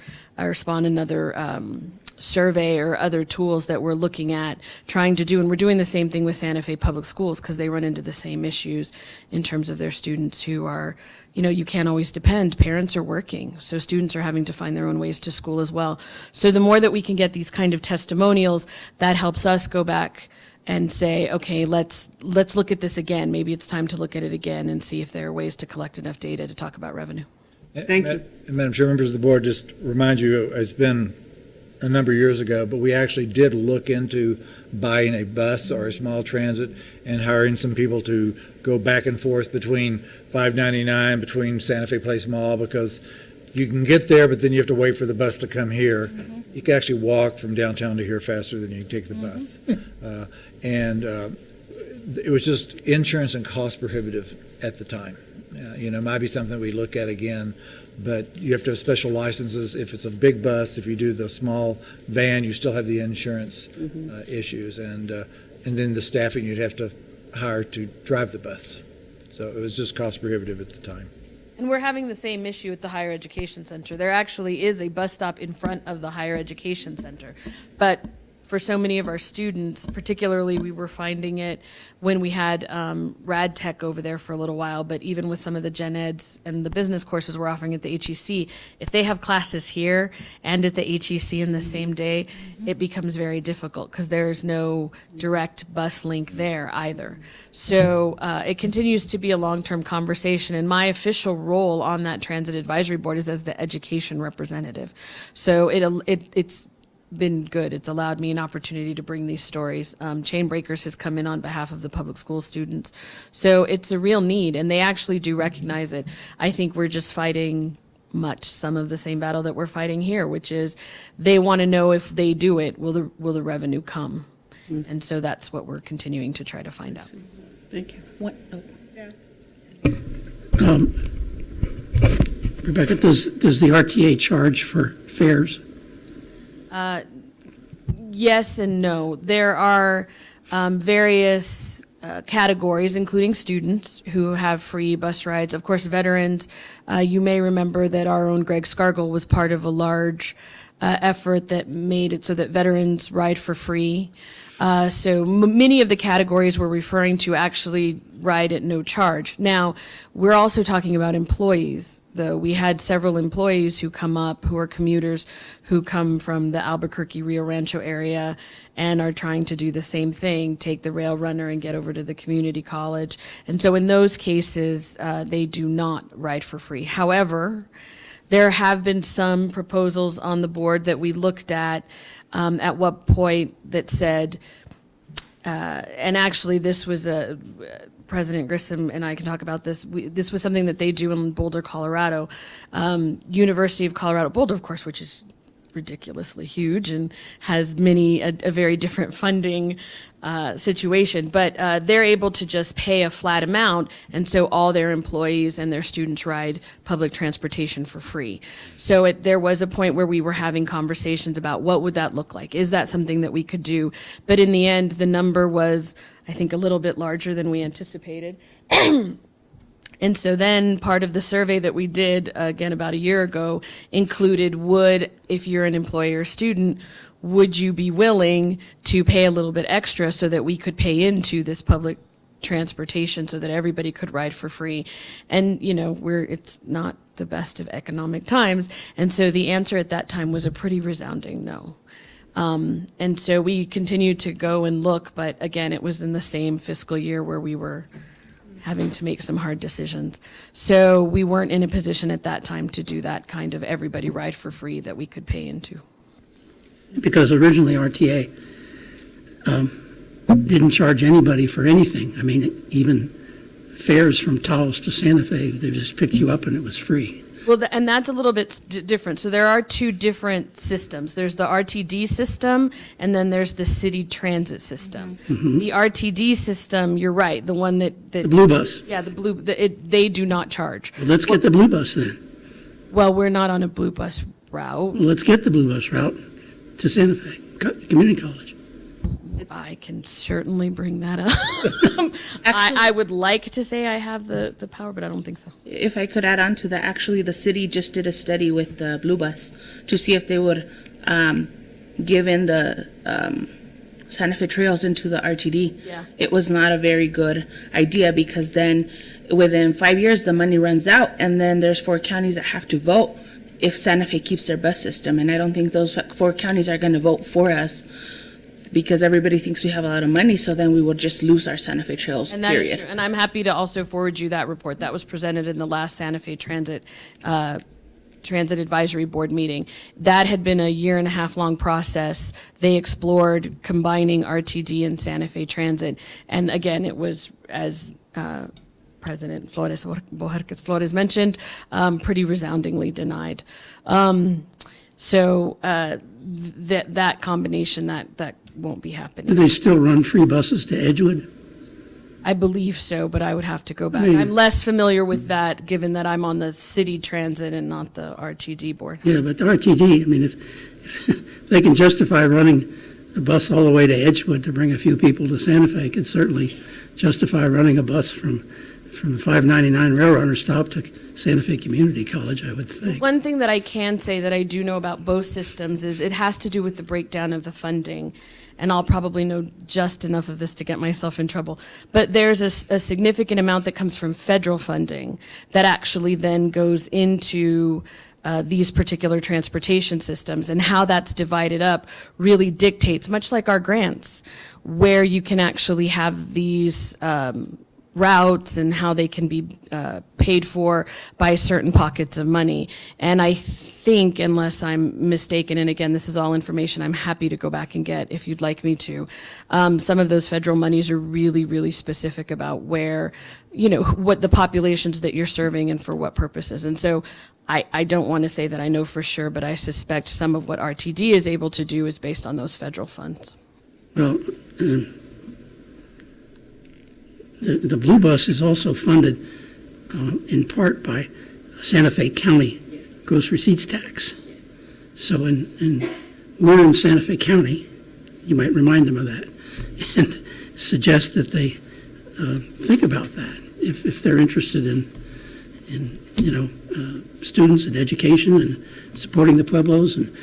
survey or other tools that we're looking at trying to do. And we're doing the same thing with Santa Fe Public Schools because they run into the same issues in terms of their students who are, you know, you can't always depend. Parents are working, so students are having to find their own ways to school as well. So the more that we can get these kind of testimonials, that helps us go back and say, okay, let's look at this again. Maybe it's time to look at it again and see if there are ways to collect enough data to talk about revenue. Thank you. Madam Chair, members of the board, just remind you, it's been a number of years ago, but we actually did look into buying a bus or a small transit and hiring some people to go back and forth between 599, between Santa Fe Place Mall, because you can get there, but then you have to wait for the bus to come here. You can actually walk from downtown to here faster than you can take the bus. It was just insurance and cost prohibitive at the time. You know, it might be something we look at again, but you have to have special licenses. If it's a big bus, if you do the small van, you still have the insurance issues, and then the staffing you'd have to hire to drive the bus. So it was just cost prohibitive at the time. And we're having the same issue at the higher education center. There actually is a bus stop in front of the higher education center, but for so many of our students, particularly we were finding it when we had Rad Tech over there for a little while, but even with some of the gen eds and the business courses we're offering at the HEC, if they have classes here and at the HEC in the same day, it becomes very difficult because there's no direct bus link there either. So it continues to be a long-term conversation, and my official role on that transit advisory board is as the education representative. So it's been good. It's allowed me an opportunity to bring these stories. Chain Breakers has come in on behalf of the public school students. So it's a real need, and they actually do recognize it. I think we're just fighting much some of the same battle that we're fighting here, which is they want to know if they do it, will the revenue come? And so that's what we're continuing to try to find out. Thank you. What? Oh. Rebecca, does the RTA charge for fares? Yes and no. There are various categories, including students who have free bus rides. Of course, veterans, you may remember that our own Greg Scargill was part of a large effort that made it so that veterans ride for free. So many of the categories we're referring to actually ride at no charge. Now, we're also talking about employees, though. We had several employees who come up, who are commuters, who come from the Albuquerque, Rio Rancho area and are trying to do the same thing, take the rail runner and get over to the community college. And so in those cases, they do not ride for free. However, there have been some proposals on the board that we looked at what point that said, and actually this was President Grissom and I can talk about this. This was something that they do in Boulder, Colorado. University of Colorado Boulder, of course, which is ridiculously huge and has a very different funding situation, but they're able to just pay a flat amount, and so all their employees and their students ride public transportation for free. So there was a point where we were having conversations about what would that look like? Is that something that we could do? But in the end, the number was, I think, a little bit larger than we anticipated. And so then part of the survey that we did, again, about a year ago, included if you're an employer or student, would you be willing to pay a little bit extra so that we could pay into this public transportation so that everybody could ride for free? And, it's not the best of economic times. And so the answer at that time was a pretty resounding no. And so we continued to go and look, but again, it was in the same fiscal year where we were having to make some hard decisions. So we weren't in a position at that time to do that kind of everybody ride for free that we could pay into. Because originally RTA didn't charge anybody for anything. I mean, even fares from Taos to Santa Fe, they just picked you up and it was free. Well, and that's a little bit different. So there are two different systems. There's the RTD system, and then there's the city transit system. Mm-hmm. The RTD system, you're right, the one that the blue bus. Yeah, they do not charge. Well, let's get the blue bus then. Well, we're not on a blue bus route. Well, let's get the blue bus route to Santa Fe Community College. I can certainly bring that up. I would like to say I have the power, but I don't think so. If I could add on to that, actually, the city just did a study with the Blue Bus to see if they would give in the Santa Fe Trails into the RTD. Yeah. It was not a very good idea because then within 5 years, the money runs out, and then there's 4 counties that have to vote if Santa Fe keeps their bus system. And I don't think those 4 counties are going to vote for us, because everybody thinks we have a lot of money, so then we would just lose our Santa Fe Trails, And that is period. true. And I'm happy to also forward you that report. That was presented in the last Santa Fe Transit Advisory Board meeting. That had been a 1.5 long process. They explored combining RTD and Santa Fe Transit. And again, it was, as President Bojarquez Flores mentioned, pretty resoundingly denied. So that combination, that won't be happening. Do they still run free buses to Edgewood? I believe so, but I would have to go back. I mean- I'm less familiar with that, given that I'm on the city transit and not the RTD board. Yeah, but the RTD, I mean, if they can justify running a bus all the way to Edgewood to bring a few people to Santa Fe, could certainly justify running a bus from the 599 Railroader stop to Santa Fe Community College, I would think. One thing that I can say that I do know about both systems is it has to do with the breakdown of the funding. And I'll probably know just enough of this to get myself in trouble. But there's a significant amount that comes from federal funding that actually then goes into these particular transportation systems. And how that's divided up really dictates, much like our grants, where you can actually have these routes and how they can be paid for by certain pockets of money. And I think, unless I'm mistaken, and again, this is all information I'm happy to go back and get if you'd like me to, some of those federal monies are really, really specific about where, what the populations that you're serving and for what purposes. And so I don't want to say that I know for sure, but I suspect some of what RTD is able to do is based on those federal funds. Well, the Blue Bus is also funded in part by Santa Fe County gross receipts tax. So we're in Santa Fe County. You might remind them of that and suggest that they think about that if they're interested in students and education and supporting the Pueblos and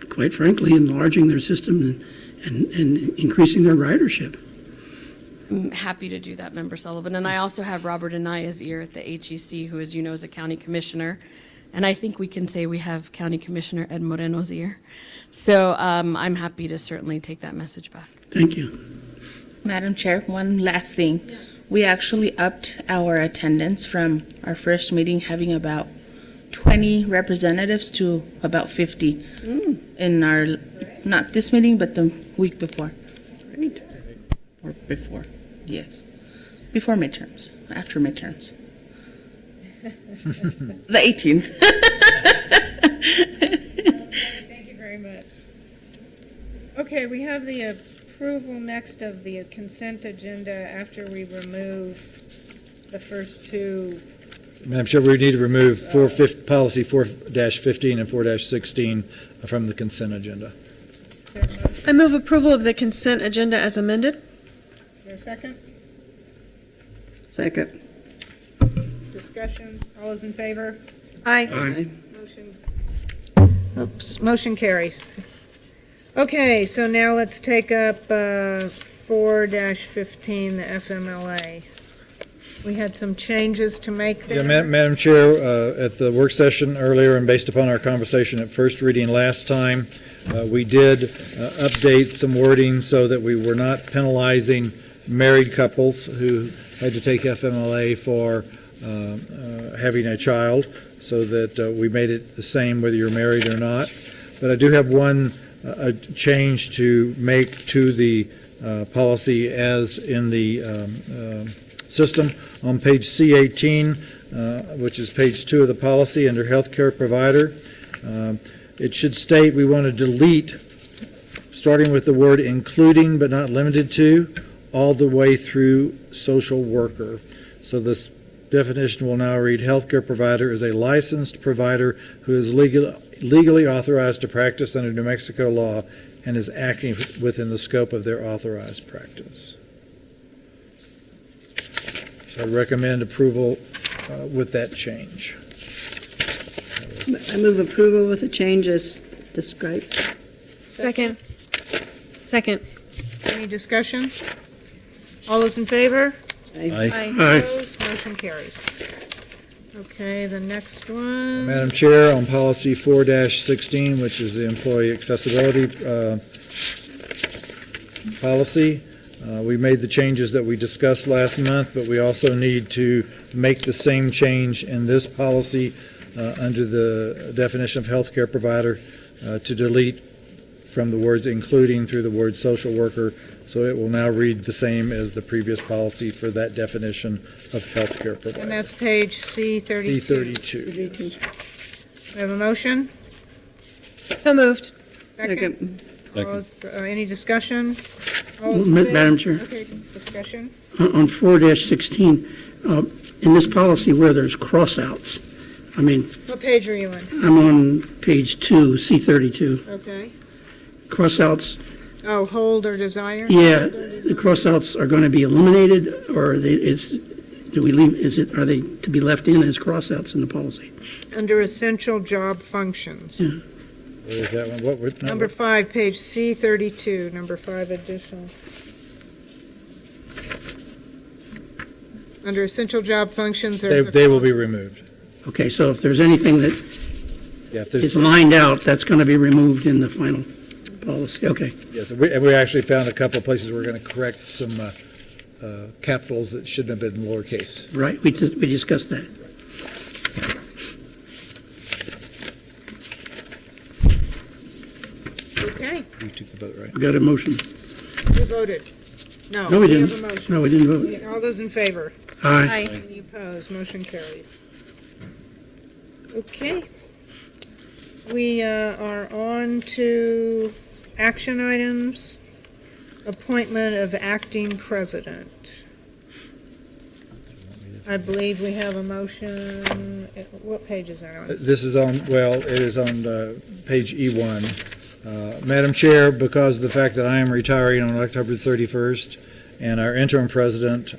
quite frankly enlarging their system and increasing their ridership. I'm happy to do that, Member Sullivan. And I also have Robert Anaya's ear at the HEC, who, as you know, is a county commissioner. And I think we can say we have County Commissioner Ed Moreno's ear. So I'm happy to certainly take that message back. Thank you. Madam Chair, one last thing. Yeah. We actually upped our attendance from our first meeting having about 20 representatives to about 50 in our, not this meeting, but the week before. Great. Or before, yes. Before midterms, after midterms. The 18th. Thank you very much. Okay, we have the approval next of the consent agenda after we remove the first two. Madam Chair, we need to remove policy 4-15 and 4-16 from the consent agenda. I move approval of the consent agenda as amended. Is there a second? Second. Discussion. All those in favor? Aye. Aye. Motion carries. Okay, so now let's take up 4-15, the FMLA. We had some changes to make there. Yeah, Madam Chair, at the work session earlier and based upon our conversation at first reading last time, we did update some wording so that we were not penalizing married couples who had to take FMLA for having a child, so that we made it the same whether you're married or not. But I do have one change to make to the policy as in the system. On page C18, which is page 2 of the policy under healthcare provider, it should state we want to delete, starting with the word including but not limited to, all the way through social worker. So this definition will now read, healthcare provider is a licensed provider who is legally authorized to practice under New Mexico law and is acting within the scope of their authorized practice. So I recommend approval with that change. I move approval with the changes described. Second. Second. Any discussion? All those in favor? Aye. Opposed? Motion carries. Okay, the next one. Madam Chair, on policy 4-16, which is the employee accessibility policy, we made the changes that we discussed last month, but we also need to make the same change in this policy under the definition of healthcare provider to delete from the words including through the word social worker, so it will now read the same as the previous policy for that definition of healthcare provider. And that's page C32. C32. We have a motion? So moved. Second. Any discussion? All those in favor? Madam Chair. Okay, discussion. On 4-16, in this policy where there's crossouts, I mean, What page are you on? I'm on page 2, C32. Okay. Crossouts, Oh, hold or desire? yeah, the crossouts are going to be eliminated, or are they to be left in as crossouts in the policy? Under essential job functions. Yeah. Where is that one? Number 5, page C32, number 5 additional. Under essential job functions, there's They will be removed. Okay, so if there's anything that Yeah, if is there's, lined out, that's going to be removed in the final policy, okay. Yes, and we actually found a couple of places we're going to correct some capitals that shouldn't have been lowercase. Right, we discussed that. Okay, We took the vote, right? We got a motion. we voted. No, No, we have didn't. a motion. No, we didn't vote. All those in favor? Aye. Any opposed? Motion carries. Okay. We are on to action items. Appointment of acting president. I believe we have a motion. What page is that on? This is on, well, it is on page E1. Madam Chair, because of the fact that I am retiring on October 31st, and our interim president,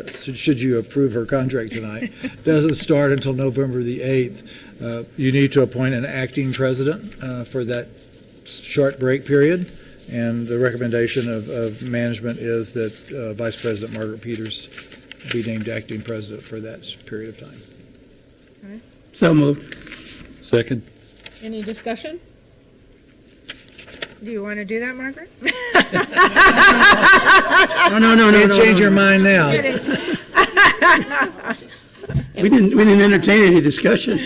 should you approve her contract tonight, doesn't start until November the 8th, you need to appoint an acting president for that short break period. And the recommendation of management is that Vice President Margaret Peters be named acting president for that period of time. Okay. So moved. Second? Any discussion? Do you want to do that, Margaret? No. Can't change your mind now. We didn't entertain any discussion.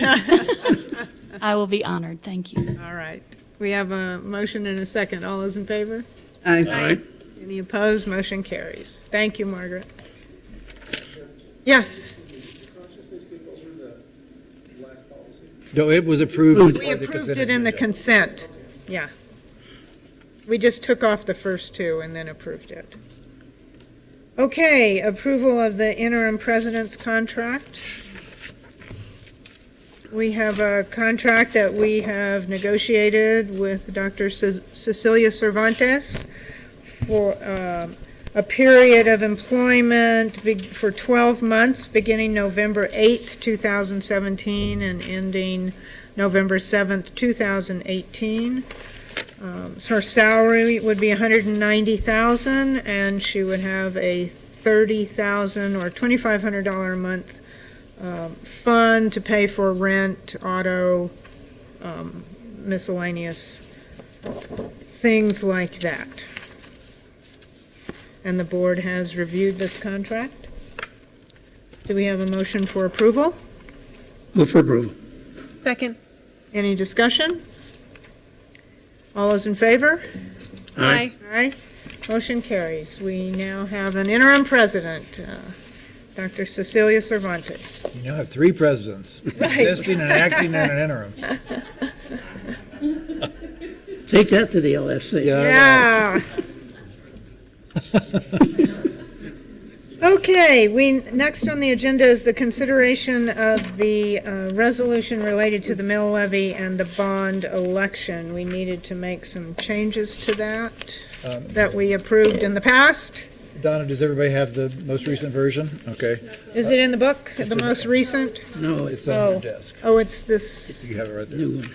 I will be honored, thank you. All right. We have a motion and a second. All those in favor? Aye. Aye. Any opposed? Motion carries. Thank you, Margaret. Yes, No, it was approved. we approved it in the consent. Yeah. We just took off the first two and then approved it. Okay, approval of the interim president's contract. We have a contract that we have negotiated with Dr. Cecilia Cervantes for a period of employment for 12 months, beginning November 8th, 2017, and ending November 7th, 2018. So her salary would be $190,000, and she would have a $30,000 or $2,500 a month fund to pay for rent, auto, miscellaneous things like that. And the board has reviewed this contract. Do we have a motion for approval? Move for approval. Second. Any discussion? All those in favor? Aye. Aye. Motion carries. We now have an interim president, Dr. Cecilia Cervantes. You now have three presidents, Right. existing, an acting, and an interim. Take that to the LFC. Yeah. Okay, next on the agenda is the consideration of the resolution related to the mill levy and the bond election. We needed to make some changes to that we approved in the past. Donna, does everybody have the most recent version? Okay. Is it in the book, the most recent? No, It's on your desk. Oh, it's this. You have it right there. new one.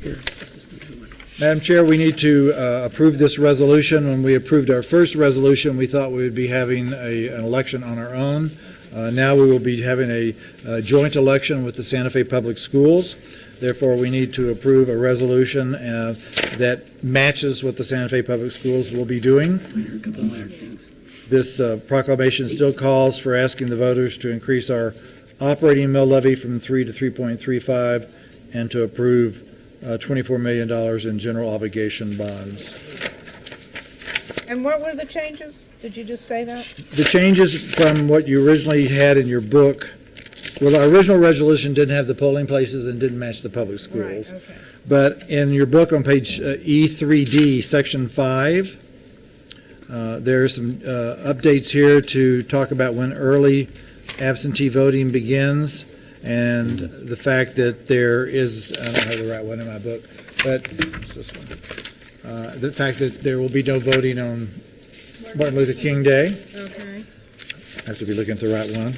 Here, this is the new one. Madam Chair, we need to approve this resolution. When we approved our first resolution, we thought we would be having an election on our own. Now we will be having a joint election with the Santa Fe Public Schools. Therefore, we need to approve a resolution that matches what the Santa Fe Public Schools will be doing. This proclamation still calls for asking the voters to increase our operating mill levy from 3 to 3.35 and to approve $24 million in general obligation bonds. And what were the changes? Did you just say that? The changes from what you originally had in your book, well, our original resolution didn't have the polling places and didn't match the public schools. Right, okay. But in your book on page E3D, section 5, there are some updates here to talk about when early absentee voting begins, and the fact that there is, I don't have the right one in my book, but it's this one. The fact that there will be no voting on Martin Luther King Day. Okay. I have to be looking at the right one.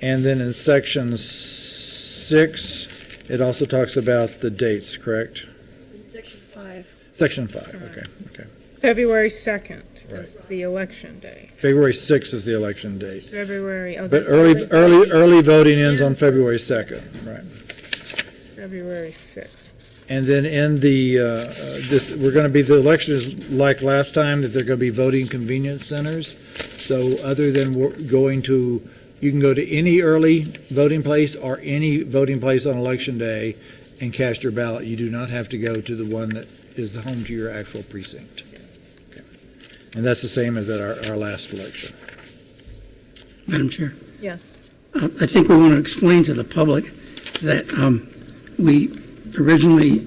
And then in section 6, it also talks about the dates, correct? Section 5. Section 5, okay. February 2nd is Right. the election day. February 6th is the election date. February, oh, But that's early voting ends on February 2nd, right? February 6th. And then in the, we're going to be, the election is like last time, that they're going to be voting convenience centers. So other than going to, you can go to any early voting place or any voting place on election day and cast your ballot. You do not have to go to the one that is the home to your actual precinct. Okay. And that's the same as at our last election. Madam Chair, Yes. I think we want to explain to the public that we originally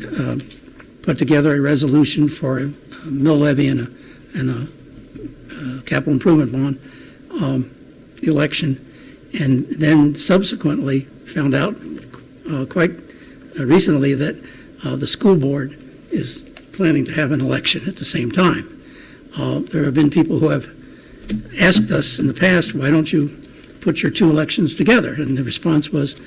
put together a resolution for a mill levy and a capital improvement bond election, and then subsequently found out quite recently that the school board is planning to have an election at the same time. There have been people who have asked us in the past, why don't you put your two elections together? And the response was,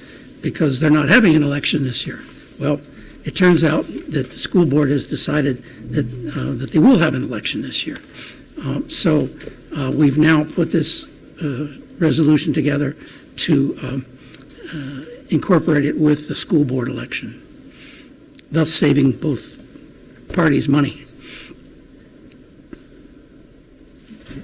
because they're not having an election this year. Well, it turns out that the school board has decided that they will have an election this year. So we've now put this resolution together to incorporate it with the school board election, thus saving both parties money.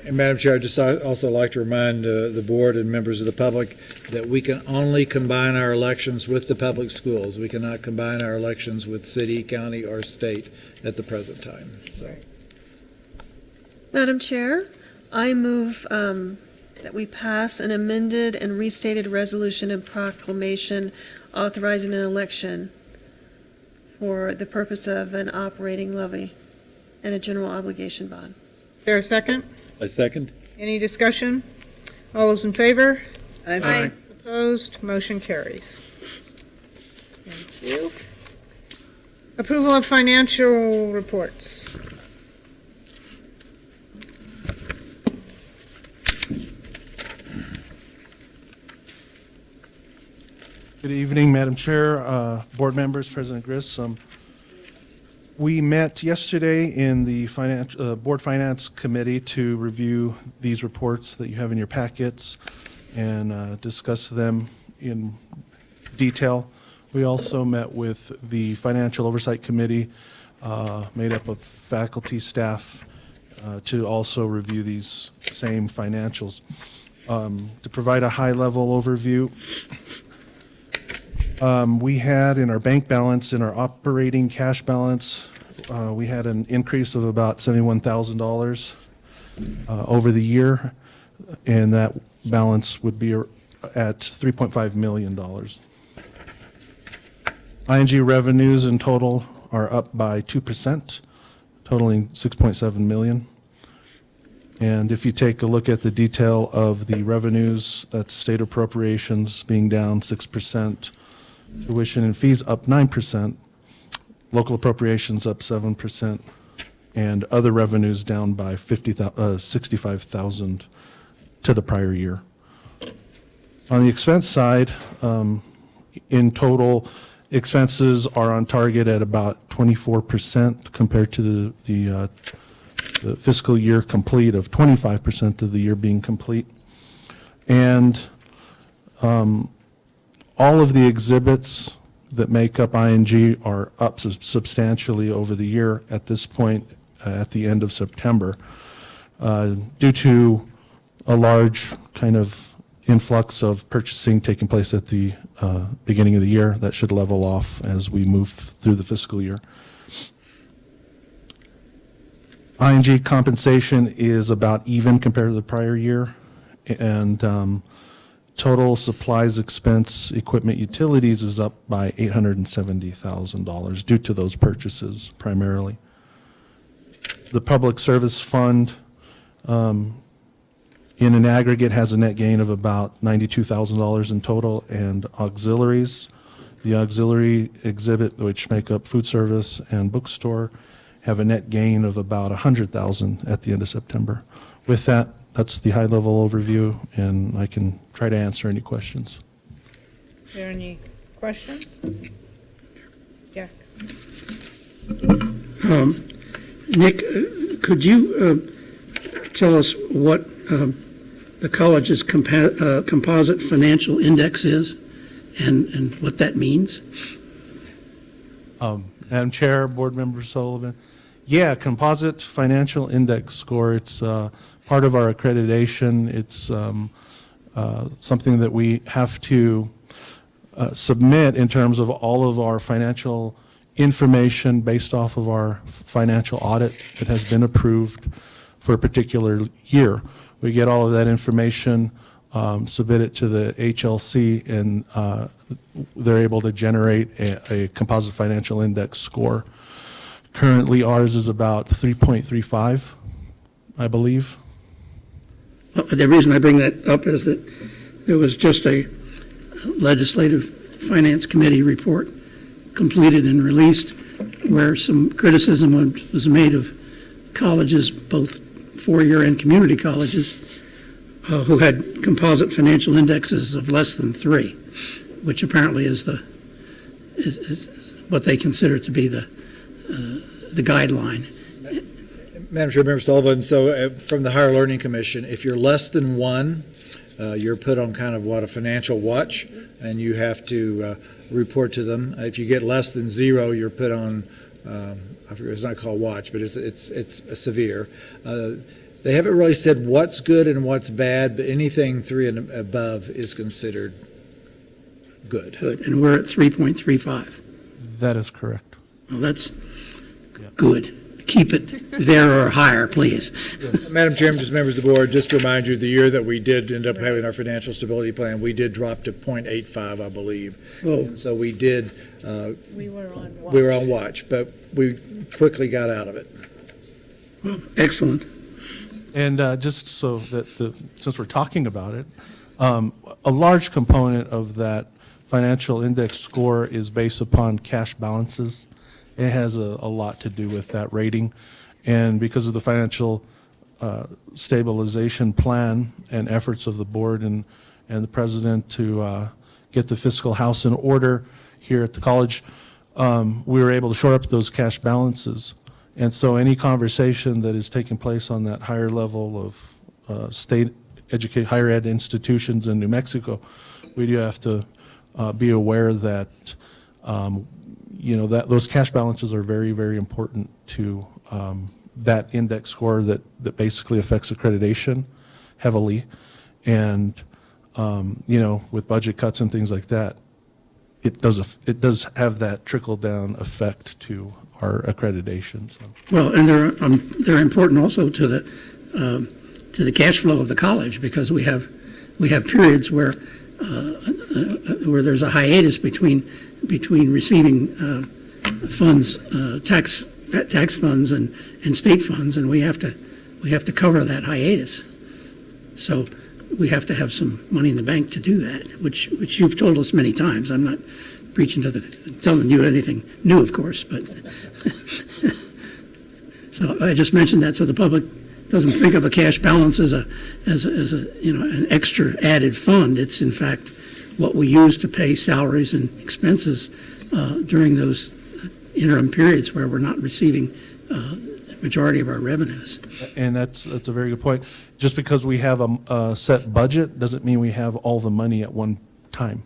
And Madam Chair, I'd just also like to remind the board and members of the public that we can only combine our elections with the public schools. We cannot combine our elections with city, county, or state at the present time. So, Madam Chair, I move that we pass an amended and restated resolution and proclamation authorizing an election for the purpose of an operating levy and a general obligation bond. Is there a second? I second. Any discussion? All those in favor? Aye. Opposed? Motion carries. Thank you. Approval of financial reports. Good evening, Madam Chair, board members, President Grissom. We met yesterday in the Board Finance Committee to review these reports that you have in your packets and discuss them in detail. We also met with the Financial Oversight Committee, made up of faculty, staff, to also review these same financials. To provide a high-level overview, we had in our bank balance, in our operating cash balance, we had an increase of about $71,000 over the year, and that balance would be at $3.5 million. ING revenues in total are up by 2%, totaling $6.7 million. And if you take a look at the detail of the revenues, that's state appropriations being down 6%, tuition and fees up 9%, local appropriations up 7%, and other revenues down by $65,000 to the prior year. On the expense side, in total, expenses are on target at about 24% compared to the fiscal year complete of 25% of the year being complete. And all of the exhibits that make up ING are up substantially over the year at this point, at the end of September, due to a large kind of influx of purchasing taking place at the beginning of the year that should level off as we move through the fiscal year. ING compensation is about even compared to the prior year, and total supplies expense, equipment, utilities is up by $870,000 due to those purchases primarily. The Public Service Fund in an aggregate has a net gain of about $92,000 in total, and auxiliaries, the auxiliary exhibit, which make up food service and bookstore, have a net gain of about $100,000 at the end of September. With that, that's the high-level overview, and I can try to answer any questions. Are there any questions? Jack? Nick, could you tell us what the college's composite financial index is and what that means? Madam Chair, Board Member Sullivan. Yeah, Composite Financial Index Score. It's part of our accreditation. It's something that we have to submit in terms of all of our financial information based off of our financial audit that has been approved for a particular year. We get all of that information, submit it to the HLC, and they're able to generate a composite financial index score. Currently, ours is about 3.35, I believe. The reason I bring that up is that there was just a legislative finance committee report completed and released where some criticism was made of colleges, both four-year and community colleges, who had composite financial indexes of less than 3, which apparently is what they consider to be the guideline. Madam Chair, Member Sullivan, so from the Higher Learning Commission, if you're less than 1, you're put on kind of what, a financial watch, and you have to report to them. If you get less than 0, you're put on, I forget, it's not called watch, but it's severe. They haven't really said what's good and what's bad, but anything 3 and above is considered good. Good, and we're at 3.35. That is correct. Well, that's good. Keep it there or higher, please. Madam Chairman, just members of the board, just to remind you, the year that we did end up having our financial stability plan, we did drop to 0.85, I believe. Oh. And so we did. We were on watch. We were on watch, but we quickly got out of it. Well, excellent. And just so that since we're talking about it, a large component of that financial index score is based upon cash balances. It has a lot to do with that rating. And because of the financial stabilization plan and efforts of the board and the president to get the fiscal house in order here at the college, we were able to shore up those cash balances. And so any conversation that is taking place on that higher level of higher ed institutions in New Mexico, we do have to be aware that that those cash balances are very, very important to that index score that basically affects accreditation heavily. And with budget cuts and things like that, it does have that trickle down effect to our accreditation. So. Well, and they're important also to the cash flow of the college, because we have periods where there's a hiatus between receiving funds, tax funds and state funds, and we have to cover that hiatus. So we have to have some money in the bank to do that, which you've told us many times. I'm not preaching telling you anything new, of course, but so I just mentioned that so the public doesn't think of a cash balance as an extra added fund. It's in fact what we use to pay salaries and expenses during those interim periods where we're not receiving the majority of our revenues. And that's a very good point. Just because we have a set budget doesn't mean we have all the money at one time.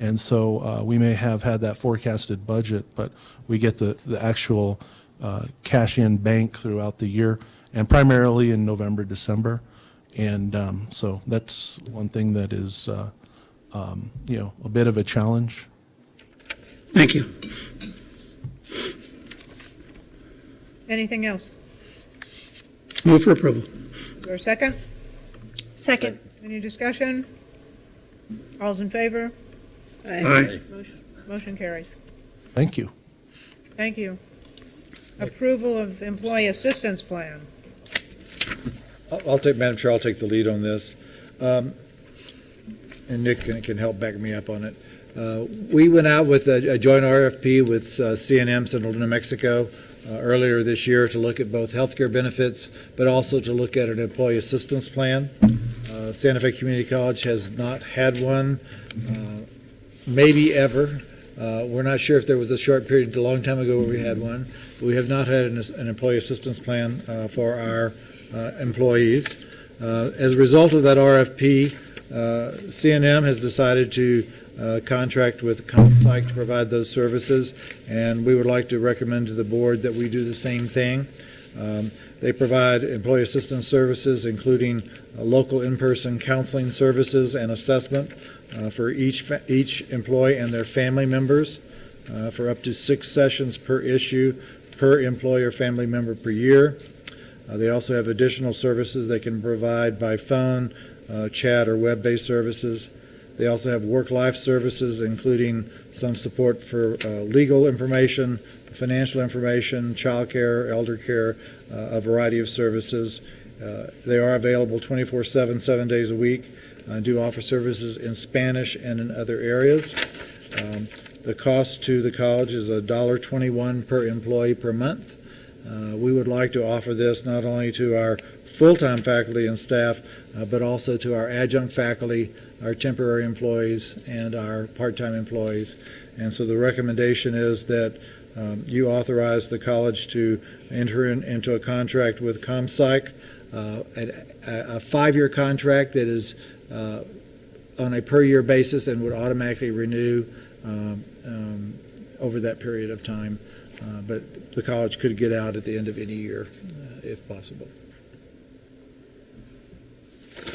And so we may have had that forecasted budget, but we get the actual cash in bank throughout the year, and primarily in November, December. And so that's one thing that is a bit of a challenge. Thank you. Anything else? Move for approval. Is there a second? Second. Any discussion? All's in favor? Aye. Motion carries. Thank you. Thank you. Approval of employee assistance plan. Madam Chair, I'll take the lead on this. And Nick can help back me up on it. We went out with a joint RFP with CNM, Central New Mexico, earlier this year to look at both healthcare benefits, but also to look at an employee assistance plan. Santa Fe Community College has not had one, maybe ever. We're not sure if there was a short period a long time ago where we had one. But we have not had an employee assistance plan for our employees. As a result of that RFP, CNM has decided to contract with Composite to provide those services, and we would like to recommend to the board that we do the same thing. They provide employee assistance services, including local in-person counseling services and assessment for each employee and their family members for up to 6 sessions per issue per employee or family member per year. They also have additional services they can provide by phone, chat, or web-based services. They also have work-life services, including some support for legal information, financial information, child care, elder care, a variety of services. They are available 24/7, 7 days a week, do offer services in Spanish and in other areas. The cost to the college is $1.21 per employee per month. We would like to offer this not only to our full-time faculty and staff, but also to our adjunct faculty, our temporary employees, and our part-time employees. And so the recommendation is that you authorize the college to enter into a contract with ComPsych, a 5-year contract that is on a per-year basis and would automatically renew over that period of time. But the college could get out at the end of any year, if possible.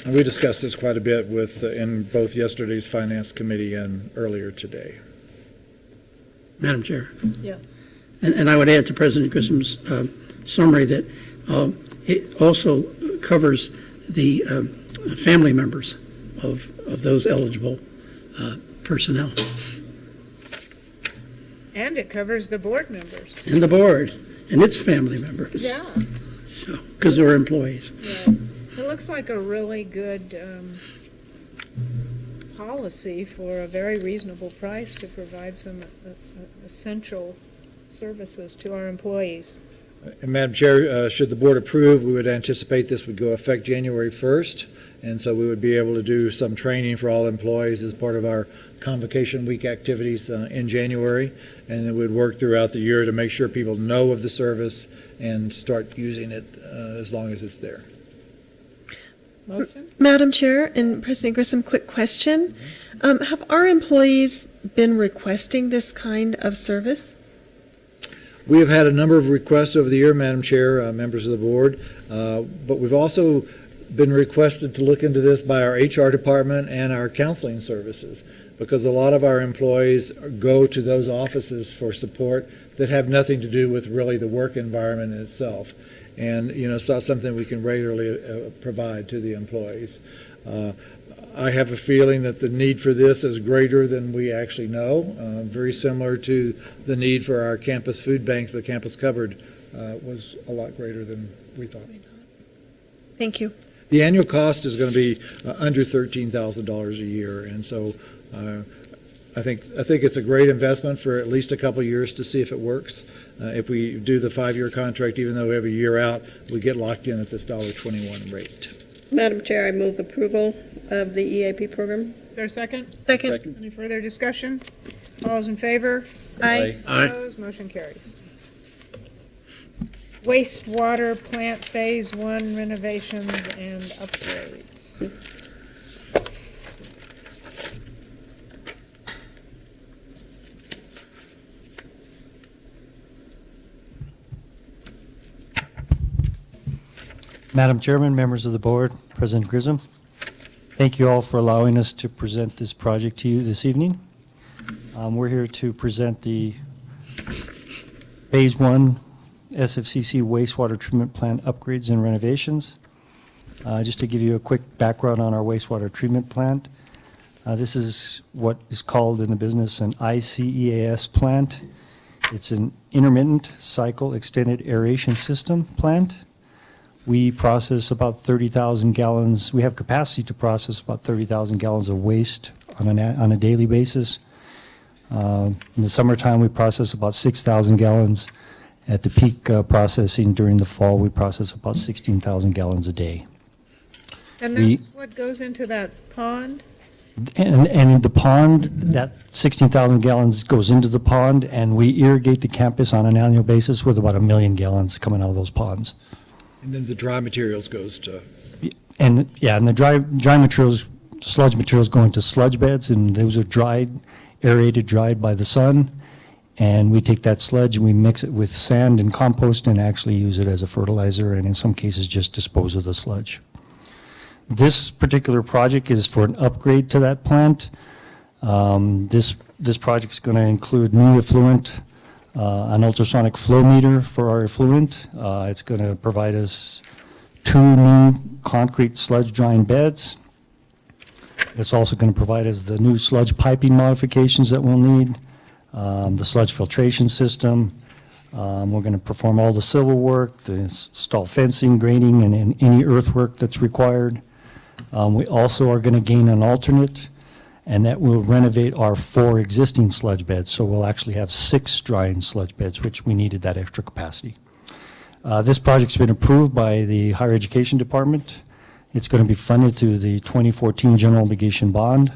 And we discussed this quite a bit in both yesterday's Finance Committee and earlier today. Madam Chair. Yes. And I would add to President Grissom's summary that it also covers the family members of those eligible personnel. And it covers the board members. And the board and its family members. Yeah. So, because they're employees. Yeah. It looks like a really good policy for a very reasonable price to provide some essential services to our employees. And Madam Chair, should the board approve, we would anticipate this would go effect January 1st, and so we would be able to do some training for all employees as part of our Convocation Week activities in January, and it would work throughout the year to make sure people know of the service and start using it as long as it's there. Motion? Madam Chair and President Grissom, quick question. Have our employees been requesting this kind of service? We have had a number of requests over the year, Madam Chair, members of the board, but we've also been requested to look into this by our HR department and our counseling services, because a lot of our employees go to those offices for support that have nothing to do with really the work environment in itself. And, you know, it's not something we can regularly provide to the employees. I have a feeling that the need for this is greater than we actually know, very similar to the need for our campus food bank. The campus cupboard was a lot greater than we thought. Thank you. The annual cost is going to be under $13,000 a year, and so I think it's a great investment for at least a couple of years to see if it works. If we do the 5-year contract, even though we have a year out, we get locked in at this $1.21 rate. Madam Chair, I move approval of the EAP program. Is there a second? Second. Any further discussion? All those in favor? Aye. Opposed? Motion carries. Wastewater plant Phase 1 renovations and upgrades. Madam Chairman, members of the board, President Grissom, thank you all for allowing us to present this project to you this evening. We're here to present the Phase 1 SFCC wastewater treatment plant upgrades and renovations. Just to give you a quick background on our wastewater treatment plant, this is what is called in the business an ICEAS plant. It's an intermittent cycle extended aeration system plant. We process about 30,000 gallons. We have capacity to process about 30,000 gallons of waste on a daily basis. In the summertime, we process about 6,000 gallons. At the peak processing during the fall, we process about 16,000 gallons a day. And that's what goes into that pond? And in the pond, that 16,000 gallons goes into the pond, and we irrigate the campus on an annual basis with about 1 million gallons coming out of those ponds. And then the dry materials goes to... And the dry materials sludge materials go into sludge beds, and those are dried, aerated, dried by the sun. And we take that sludge and we mix it with sand and compost and actually use it as a fertilizer, and in some cases just dispose of the sludge. This particular project is for an upgrade to that plant. This project is going to include new effluent, an ultrasonic flow meter for our effluent. It's going to provide us 2 new concrete sludge drying beds. It's also going to provide us the new sludge piping modifications that we'll need, the sludge filtration system. We're going to perform all the civil work, the install fencing, grading, and any earthwork that's required. We also are going to gain an alternate, and that will renovate our 4 existing sludge beds. So we'll actually have 6 drying sludge beds, which we needed that extra capacity. This project's been approved by the Higher Education Department. It's going to be funded through the 2014 General Obligation Bond.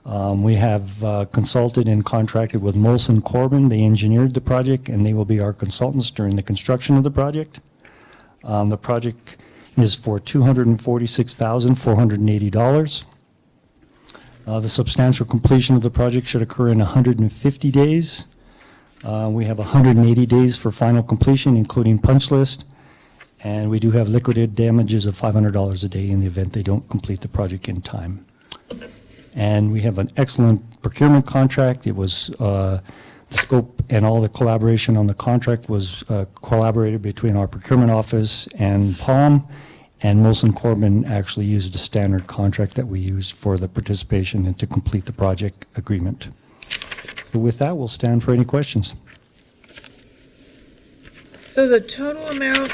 We have consulted and contracted with Molson Corbin. They engineered the project, and they will be our consultants during the construction of the project. The project is for $246,480. The substantial completion of the project should occur in 150 days. We have 180 days for final completion, including punch list, and we do have liquidated damages of $500 a day in the event they don't complete the project in time. And we have an excellent procurement contract. It was the scope and all the collaboration on the contract was collaborated between our procurement office and Palm, and Molson Corbin actually used a standard contract that we used for the participation and to complete the project agreement. So with that, we'll stand for any questions. So the total amount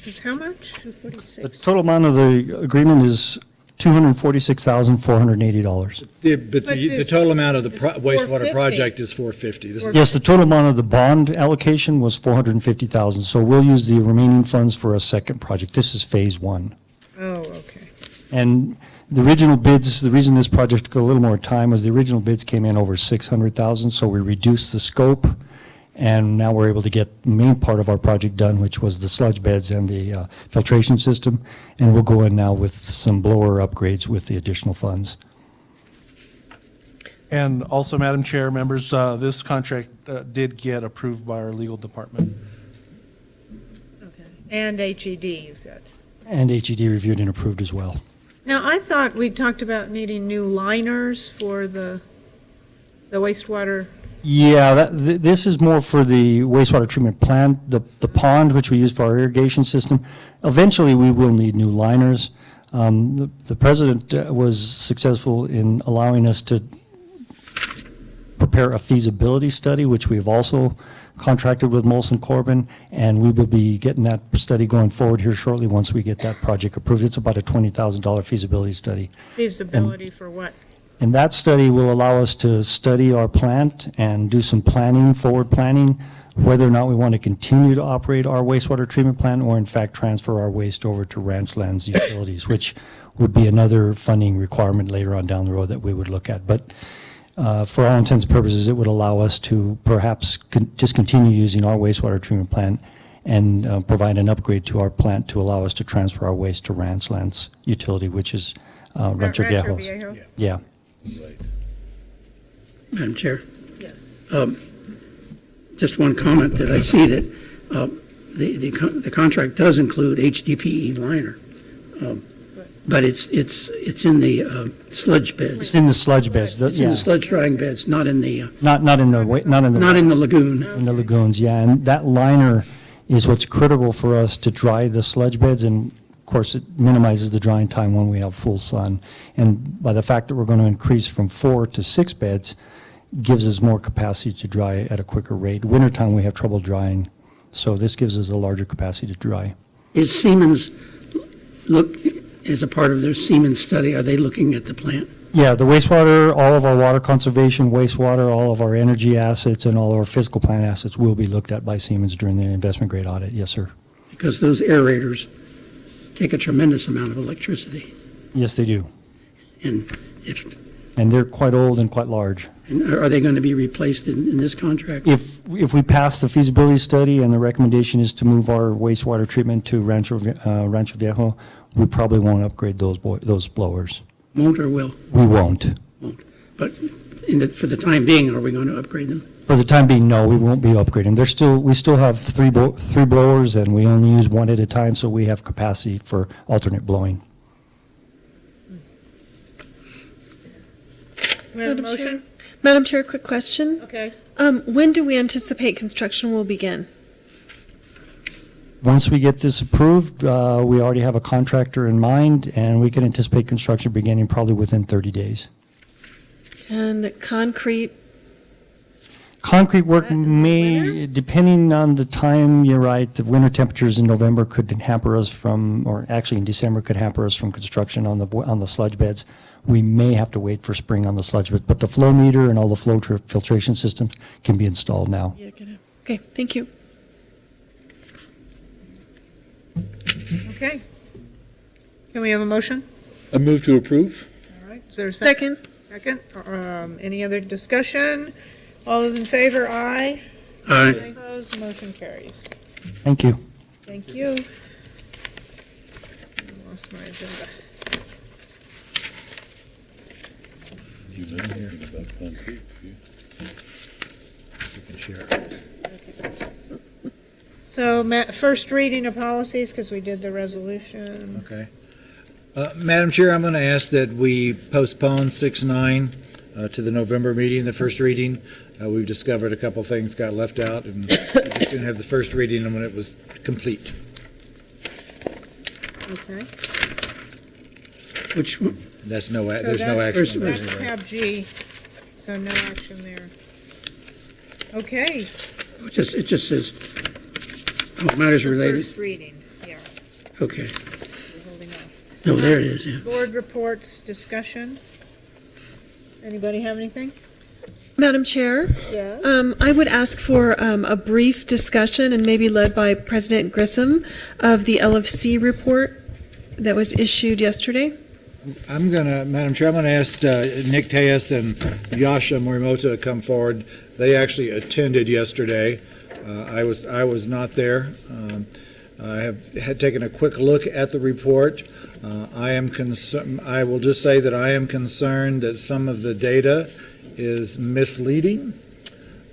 is how much? 246. The total amount of the agreement is $246,480. But the total amount of the wastewater project is $450. This is Yes, the total amount of the bond allocation was $450,000, so we'll use the remaining funds for a second project. This is phase 1. Oh, okay. And the original bids, the reason this project took a little more time was the original bids came in over $600,000, so we reduced the scope, and now we're able to get the main part of our project done, which was the sludge beds and the filtration system, and we'll go in now with some blower upgrades with the additional funds. And also, Madam Chair, members, this contract did get approved by our legal department. Okay. And HED, you said. And HED reviewed and approved as well. Now, I thought we talked about needing new liners for the wastewater. Yeah, this is more for the wastewater treatment plant, the pond, which we use for our irrigation system. Eventually, we will need new liners. The president was successful in allowing us to prepare a feasibility study, which we have also contracted with Molson Corbin, and we will be getting that study going forward here shortly once we get that project approved. It's about a $20,000 feasibility study. Feasibility for what? And that study will allow us to study our plant and do some planning, forward planning, whether or not we want to continue to operate our wastewater treatment plant or in fact transfer our waste over to ranch lands utilities, which would be another funding requirement later on down the road that we would look at. But for all intents and purposes, it would allow us to perhaps just continue using our wastewater treatment plant and provide an upgrade to our plant to allow us to transfer our waste to ranch lands utility, which is Rancho Viejo. Yeah. Right. Madam Chair? Yes. Just one comment that I see that the contract does include HDPE liner, but it's in the sludge beds. It's in the sludge beds. It's in the sludge drying beds, not in the not in the lagoon. In the lagoons, yeah, and that liner is what's critical for us to dry the sludge beds, and of course it minimizes the drying time when we have full sun. And by the fact that we're going to increase from 4 to 6 beds, gives us more capacity to dry at a quicker rate. Wintertime we have trouble drying, so this gives us a larger capacity to dry. Is Siemens as a part of their Siemens study? Are they looking at the plant? Yeah, the wastewater, all of our water conservation, wastewater, all of our energy assets, and all of our physical plant assets will be looked at by Siemens during the investment grade audit. Yes, sir. Because those aerators take a tremendous amount of electricity. Yes, they do. And they're quite old and quite large. And are they going to be replaced in this contract? If we pass the feasibility study and the recommendation is to move our wastewater treatment to Rancho Viejo, we probably won't upgrade those blowers. Won't or will? We won't. Won't. But for the time being, are we going to upgrade them? For the time being, no, we won't be upgrading. We still have three blowers, and we only use one at a time, so we have capacity for alternate We have a motion? Madam Chair, quick question. Okay. When do we anticipate construction will begin? Once we get this approved, we already have a contractor in mind, and we can anticipate construction beginning probably within 30 days. And concrete? Concrete work may, depending on the time, you're right, the winter temperatures in November could hamper us from, or actually in December could hamper us from construction on the sludge beds. We may have to wait for spring on the sludge beds, but the flow meter and all the filtration systems can be installed now. Yeah, okay, thank you. Okay. Can we have a motion? A move to approve? All right, is there a second? Second. Any other discussion? All those in favor, aye. Aye. Opposed, motion carries. Thank you. Thank you. I lost my agenda. You know anything about concrete? You can share. So, first reading of policies, because we did the resolution. Okay. Madam Chair, I'm going to ask that we postpone 6-9 to the November meeting, the first reading. We've discovered a couple things got left out, and we just didn't have the first reading when it was complete. Okay. Which one? There's no action. That's tab G, so no action there. Okay. It just says, matters related. First reading, yeah. Okay. We're holding off. No, there it is, yeah. Board reports, discussion. Anybody have anything? Madam Chair? Yes. I would ask for a brief discussion, and maybe led by President Grissom, of the LFC report that was issued yesterday. Madam Chair, I'm going to ask Nick Tejas and Yasha Morimoto to come forward. They actually attended yesterday. I was not there. I had taken a quick look at the report. I will just say that I am concerned that some of the data is misleading,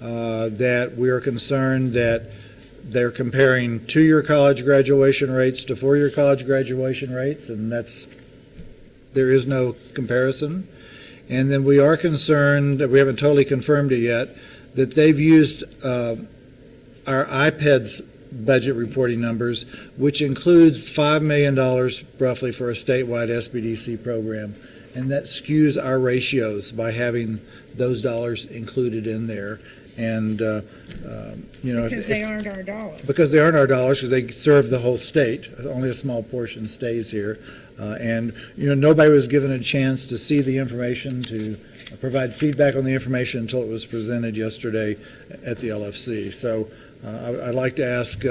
that we are concerned that they're comparing 2-year college graduation rates to 4-year college graduation rates, and there is no comparison. And then we are concerned, that we haven't totally confirmed it yet, that they've used our IPEDS budget reporting numbers, which includes $5 million roughly for a statewide SBDC program. And that skews our ratios by having those dollars included in there. And, Because they aren't our dollars. Because they aren't our dollars, because they serve the whole state. Only a small portion stays here. Nobody was given a chance to see the information, to provide feedback on the information until it was presented yesterday at the LFC. So I'd like to ask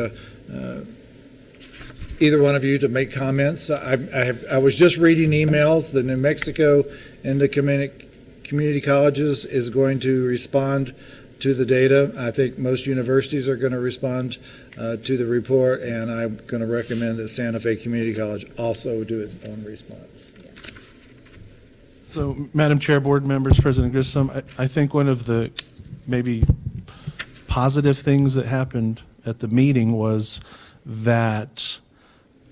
either one of you to make comments. I was just reading emails. The New Mexico and the community colleges is going to respond to the data. I think most universities are going to respond to the report, and I'm going to recommend that Santa Fe Community College also do its own response. So, Madam Chair, board members, President Grissom, I think one of the maybe positive things that happened at the meeting was that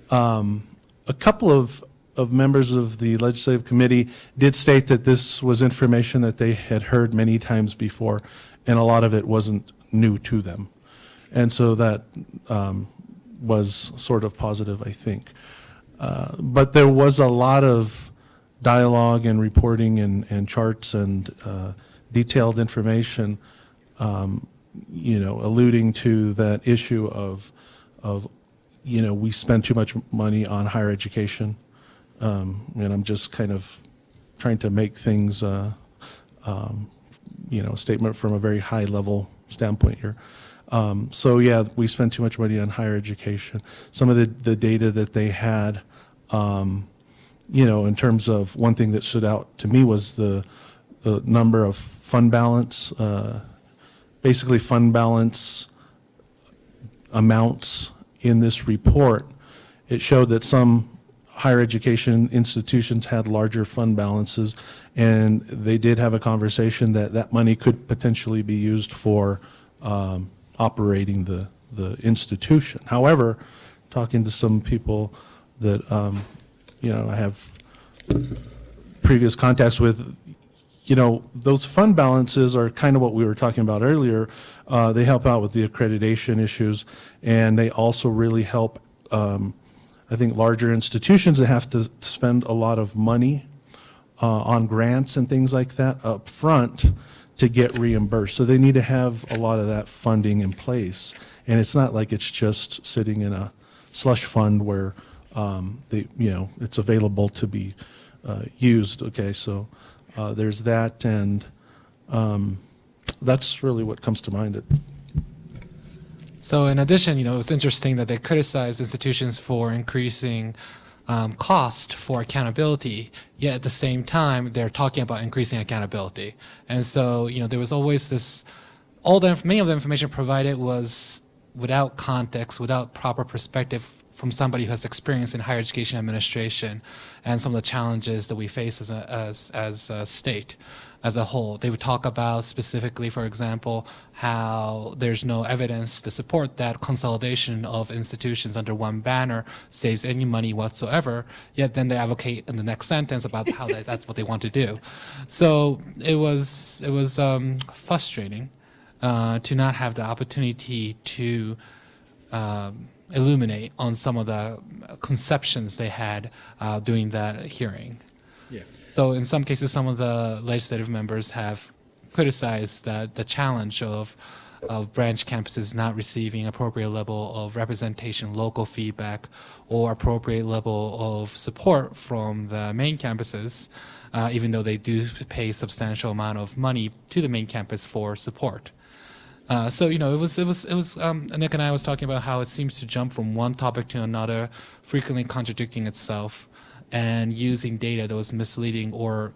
a couple of members of the legislative committee did state that this was information that they had heard many times before, and a lot of it wasn't new to them. And so that was sort of positive, I think. But there was a lot of dialogue and reporting and charts and detailed information, alluding to that issue of we spend too much money on higher education. And I'm just kind of trying to make things, a statement from a very high level standpoint here. So yeah, we spend too much money on higher education. Some of the data that they had, in terms of one thing that stood out to me was the number of fund balance, basically fund balance amounts in this report. It showed that some higher education institutions had larger fund balances, and they did have a conversation that that money could potentially be used for operating the institution. However, talking to some people that I have previous contacts with, those fund balances are kind of what we were talking about earlier. They help out with the accreditation issues, and they also really help, I think, larger institutions that have to spend a lot of money on grants and things like that up front to get reimbursed. So they need to have a lot of that funding in place. And it's not like it's just sitting in a slush fund where it's available to be used. Okay, so there's that, and that's really what comes to mind. So in addition, it's interesting that they criticize institutions for increasing cost for accountability, yet at the same time, they're talking about increasing accountability. And so, there was always this, many of the information provided was without context, without proper perspective from somebody who has experience in higher education administration and some of the challenges that we face as a state as a whole. They would talk about specifically, for example, how there's no evidence to support that consolidation of institutions under one banner saves any money whatsoever, yet then they advocate in the next sentence about how that's what they want to do. So it was frustrating to not have the opportunity to illuminate on some of the conceptions they had during that hearing. Yeah. So in some cases, some of the legislative members have criticized the challenge of branch campuses not receiving appropriate level of representation, local feedback, or appropriate level of support from the main campuses, even though they do pay substantial amount of money to the main campus for support. So it was Nick and I was talking about how it seems to jump from one topic to another, frequently contradicting itself, and using data that was misleading or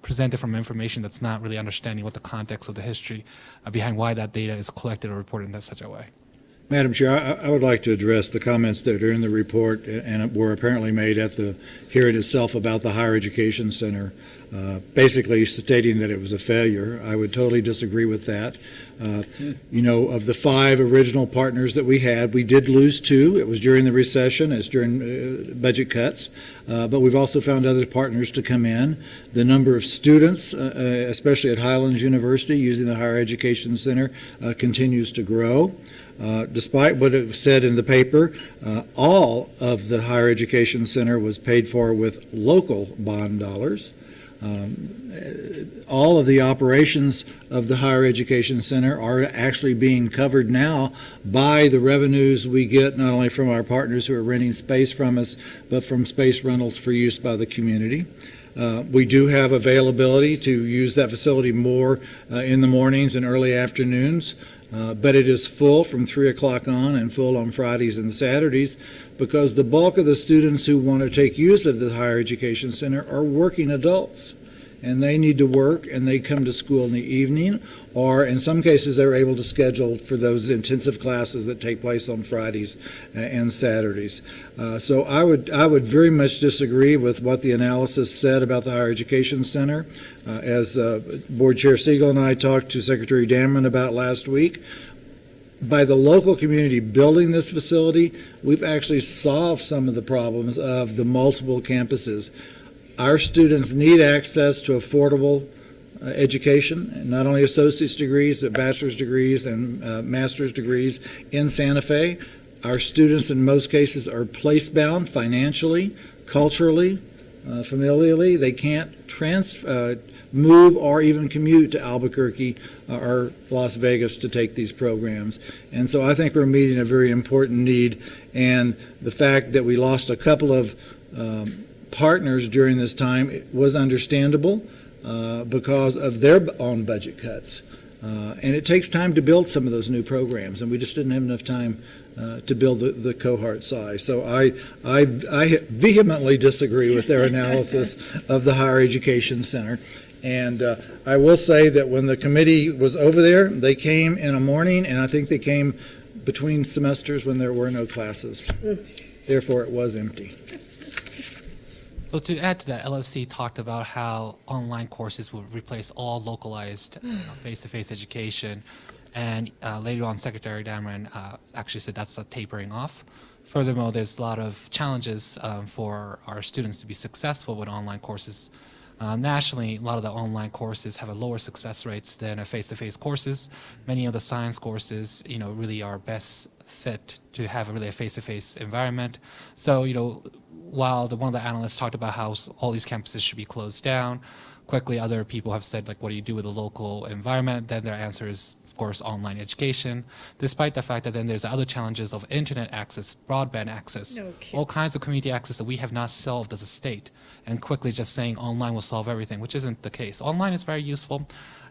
presented from information that's not really understanding what the context of the history behind why that data is collected or reported in such a way. Madam Chair, I would like to address the comments that are in the report and were apparently made at the hearing itself about the Higher Education Center, basically stating that it was a failure. I would totally disagree with that. Of the 5 original partners that we had, we did lose 2. It was during the recession, it's during budget cuts, but we've also found other partners to come in. The number of students, especially at Highlands University, using the Higher Education Center continues to grow. Despite what it said in the paper, all of the Higher Education Center was paid for with local bond dollars. All of the operations of the Higher Education Center are actually being covered now by the revenues we get not only from our partners who are renting space from us, but from space rentals for use by the community. We do have availability to use that facility more in the mornings and early afternoons. But it is full from 3 o'clock on and full on Fridays and Saturdays because the bulk of the students who want to take use of the Higher Education Center are working adults. And they need to work and they come to school in the evening, or in some cases they're able to schedule for those intensive classes that take place on Fridays and Saturdays. So I would very much disagree with what the analysis said about the Higher Education Center. As Board Chair Siegel and I talked to Secretary Damron about last week, by the local community building this facility, we've actually solved some of the problems of the multiple campuses. Our students need access to affordable education, not only associate's degrees, but bachelor's degrees and master's degrees in Santa Fe. Our students in most cases are place-bound financially, culturally, familially. They can't move or even commute to Albuquerque or Las Vegas to take these programs. And so I think we're meeting a very important need. And the fact that we lost a couple of partners during this time was understandable because of their own budget cuts. And it takes time to build some of those new programs, and we just didn't have enough time to build the cohort size. So I vehemently disagree with their analysis of the Higher Education Center. And I will say that when the committee was over there, they came in a morning, and I think they came between semesters when there were no classes. Therefore, it was empty. So to add to that, LFC talked about how online courses will replace all localized face-to-face education. And later on, Secretary Dameron actually said that's tapering off. Furthermore, there's a lot of challenges for our students to be successful with online courses. Nationally, a lot of the online courses have a lower success rates than face-to-face courses. Many of the science courses, really are best fit to have a face-to-face environment. So, while one of the analysts talked about how all these campuses should be closed down, quickly other people have said, what do you do with the local environment? Then their answer is, of course, online education, despite the fact that then there's other challenges of internet access, broadband access, all kinds of community access that we have not solved as a state, and quickly just saying online will solve everything, which isn't the case. Online is very useful,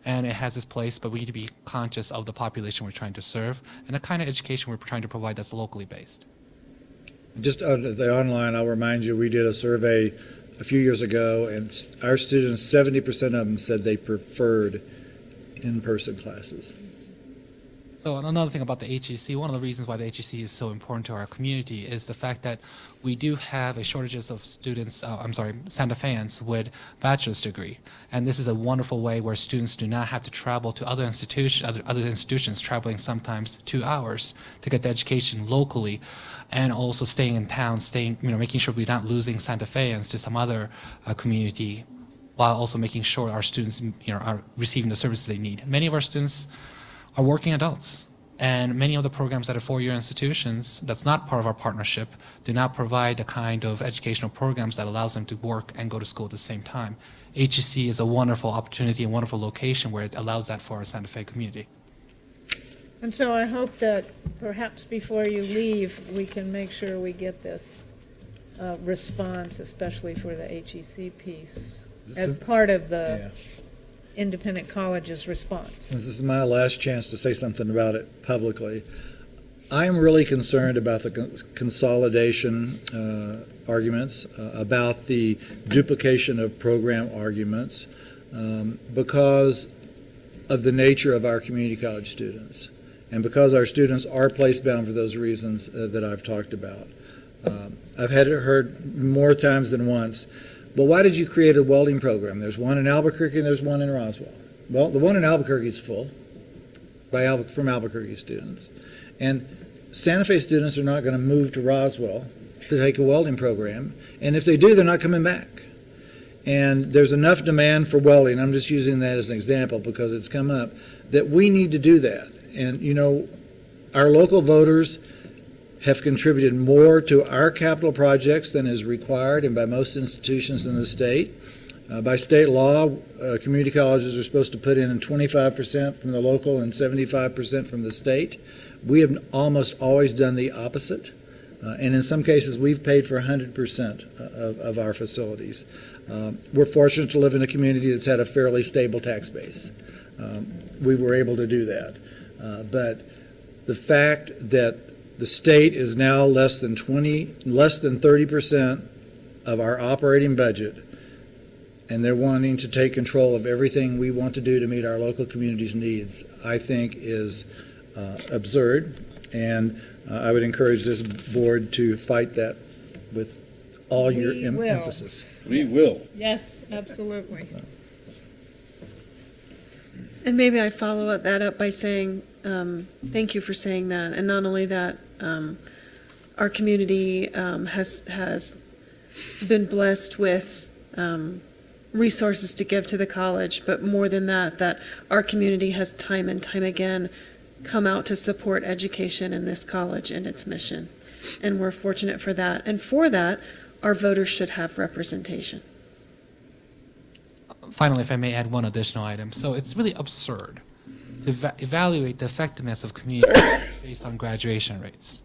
and it has its place, but we need to be conscious of the population we're trying to serve and the kind of education we're trying to provide that's locally based. Just on the online, I'll remind you, we did a survey a few years ago, and our students, 70% of them said they preferred in-person classes. So another thing about the HEC, one of the reasons why the HEC is so important to our community is the fact that we do have a shortages of students, Santa Feans with bachelor's degree. And this is a wonderful way where students do not have to travel to other institutions, traveling sometimes 2 hours to get the education locally, and also staying in town, making sure we're not losing Santa Feans to some other community, while also making sure our students, are receiving the services they need. Many of our students are working adults, and many of the programs at 4-year institutions that's not part of our partnership do not provide the kind of educational programs that allows them to work and go to school at the same time. HEC is a wonderful opportunity and wonderful location where it allows that for our Santa Fe community. And so I hope that perhaps before you leave, we can make sure we get this response, especially for the HEC piece, as part of the independent college's response. This is my last chance to say something about it publicly. I'm really concerned about the consolidation arguments, about the duplication of program arguments, because of the nature of our community college students, and because our students are place-bound for those reasons that I've talked about. I've heard more times than once, well, why did you create a welding program? There's one in Albuquerque and there's one in Roswell. Well, the one in Albuquerque is full from Albuquerque students. And Santa Fe students are not going to move to Roswell to take a welding program. And if they do, they're not coming back. And there's enough demand for welding, I'm just using that as an example because it's come up, that we need to do that. And, our local voters have contributed more to our capital projects than is required and by most institutions in the state. By state law, community colleges are supposed to put in 25% from the local and 75% from the state. We have almost always done the opposite. And in some cases, we've paid for 100% of our facilities. We're fortunate to live in a community that's had a fairly stable tax base. We were able to do that. But the fact that the state is now less than 30% of our operating budget, and they're wanting to take control of everything we want to do to meet our local community's needs, I think is absurd. And I would encourage this board to fight that with all your emphasis. We will. Yes, absolutely. And maybe I follow that up by saying, thank you for saying that. And not only that, our community has been blessed with resources to give to the college, but more than that, that our community has time and time again come out to support education in this college and its mission. And we're fortunate for that. And for that, our voters should have representation. Finally, if I may add one additional item. So it's really absurd to evaluate the effectiveness of community based on graduation rates.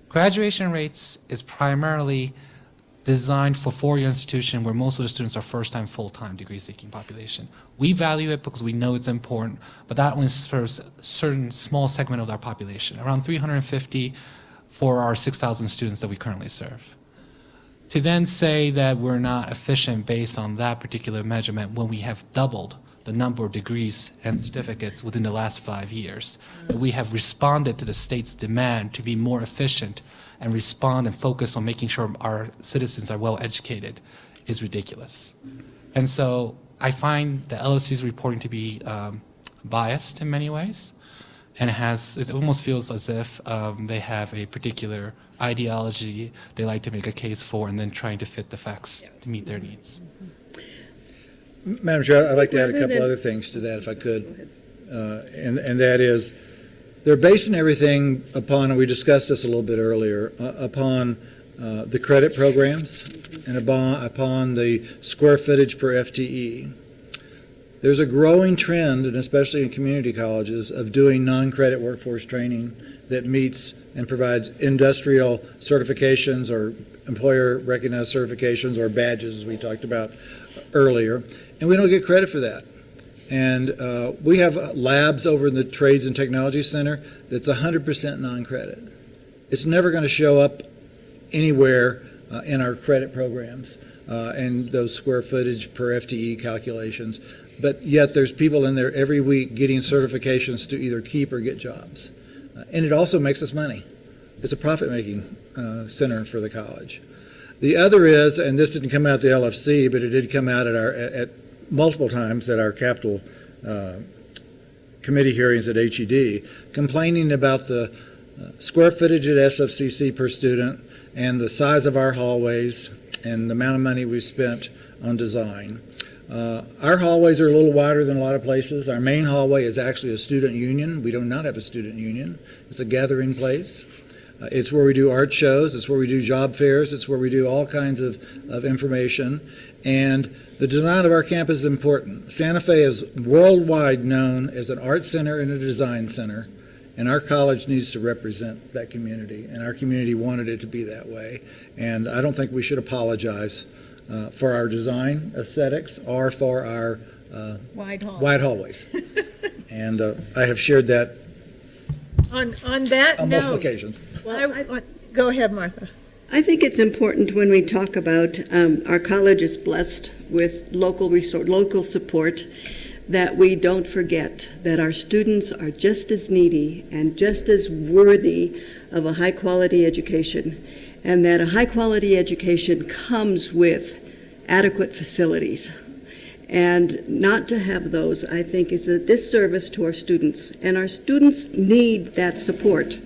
Graduation rates is primarily designed for 4-year institution where most of the students are first-time, full-time degree-seeking population. We value it because we know it's important, but that only serves a certain small segment of our population, around 350 for our 6,000 students that we currently serve. To then say that we're not efficient based on that particular measurement when we have doubled the number of degrees and certificates within the last 5 years, that we have responded to the state's demand to be more efficient and respond and focus on making sure our citizens are well educated, is ridiculous. And so I find the LOC's reporting to be biased in many ways, and it almost feels as if they have a particular ideology they like to make a case for, and then trying to fit the facts to meet their needs. Madam Chair, I'd like to add a couple other things to that, if I could. And that is, they're basing everything upon, and we discussed this a little bit earlier, upon the credit programs and upon the square footage per FTE. There's a growing trend, and especially in community colleges, of doing non-credit workforce training that meets and provides industrial certifications or employer-recognized certifications or badges, as we talked about earlier, and we don't get credit for that. And we have labs over in the Trades and Technology Center that's 100% non-credit. It's never going to show up anywhere in our credit programs and those square footage per FTE calculations. But yet there's people in there every week getting certifications to either keep or get jobs. And it also makes us money. It's a profit-making center for the college. The other is, and this didn't come out at the LFC, but it did come out at multiple times at our capital committee hearings at HED, complaining about the square footage at SFCC per student and the size of our hallways and the amount of money we've spent on design. Our hallways are a little wider than a lot of places. Our main hallway is actually a student union. We do not have a student union. It's a gathering place. It's where we do art shows. It's where we do job fairs. It's where we do all kinds of information. And the design of our campus is important. Santa Fe is worldwide known as an art center and a design center, and our college needs to represent that community, and our community wanted it to be that way. And I don't think we should apologize for our design aesthetics or for our wide hallways. And I have shared that on that on note, multiple occasions. Go ahead, Martha. I think it's important when we talk about our college is blessed with local support, that we don't forget that our students are just as needy and just as worthy of a high-quality education, and that a high-quality education comes with adequate facilities. And not to have those, I think, is a disservice to our students, and our students need that support.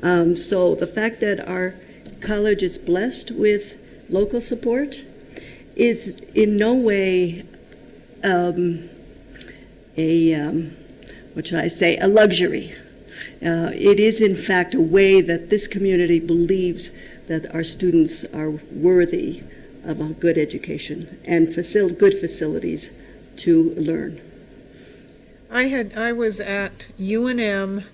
So the fact that our college is blessed with local support is in no way a luxury. It is in fact a way that this community believes that our students are worthy of a good education and good facilities to learn. I was at UNM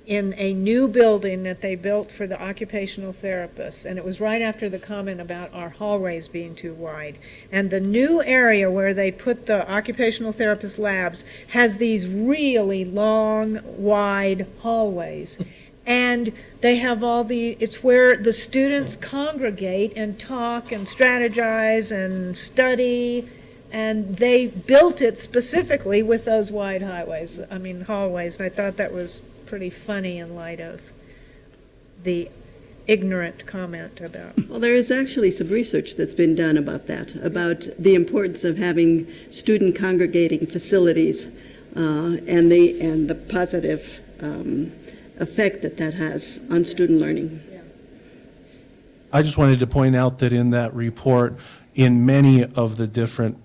in a new building that they built for the occupational therapists, and it was right after the comment about our hallways being too wide. And the new area where they put the occupational therapist labs has these really long, wide hallways. And they have it's where the students congregate and talk and strategize and study, and they built it specifically with those wide hallways. I thought that was pretty funny in light of the ignorant comment about. Well, there is actually some research that's been done about that, about the importance of having student congregating facilities and the positive effect that has on student learning. I just wanted to point out that in that report, in many of the different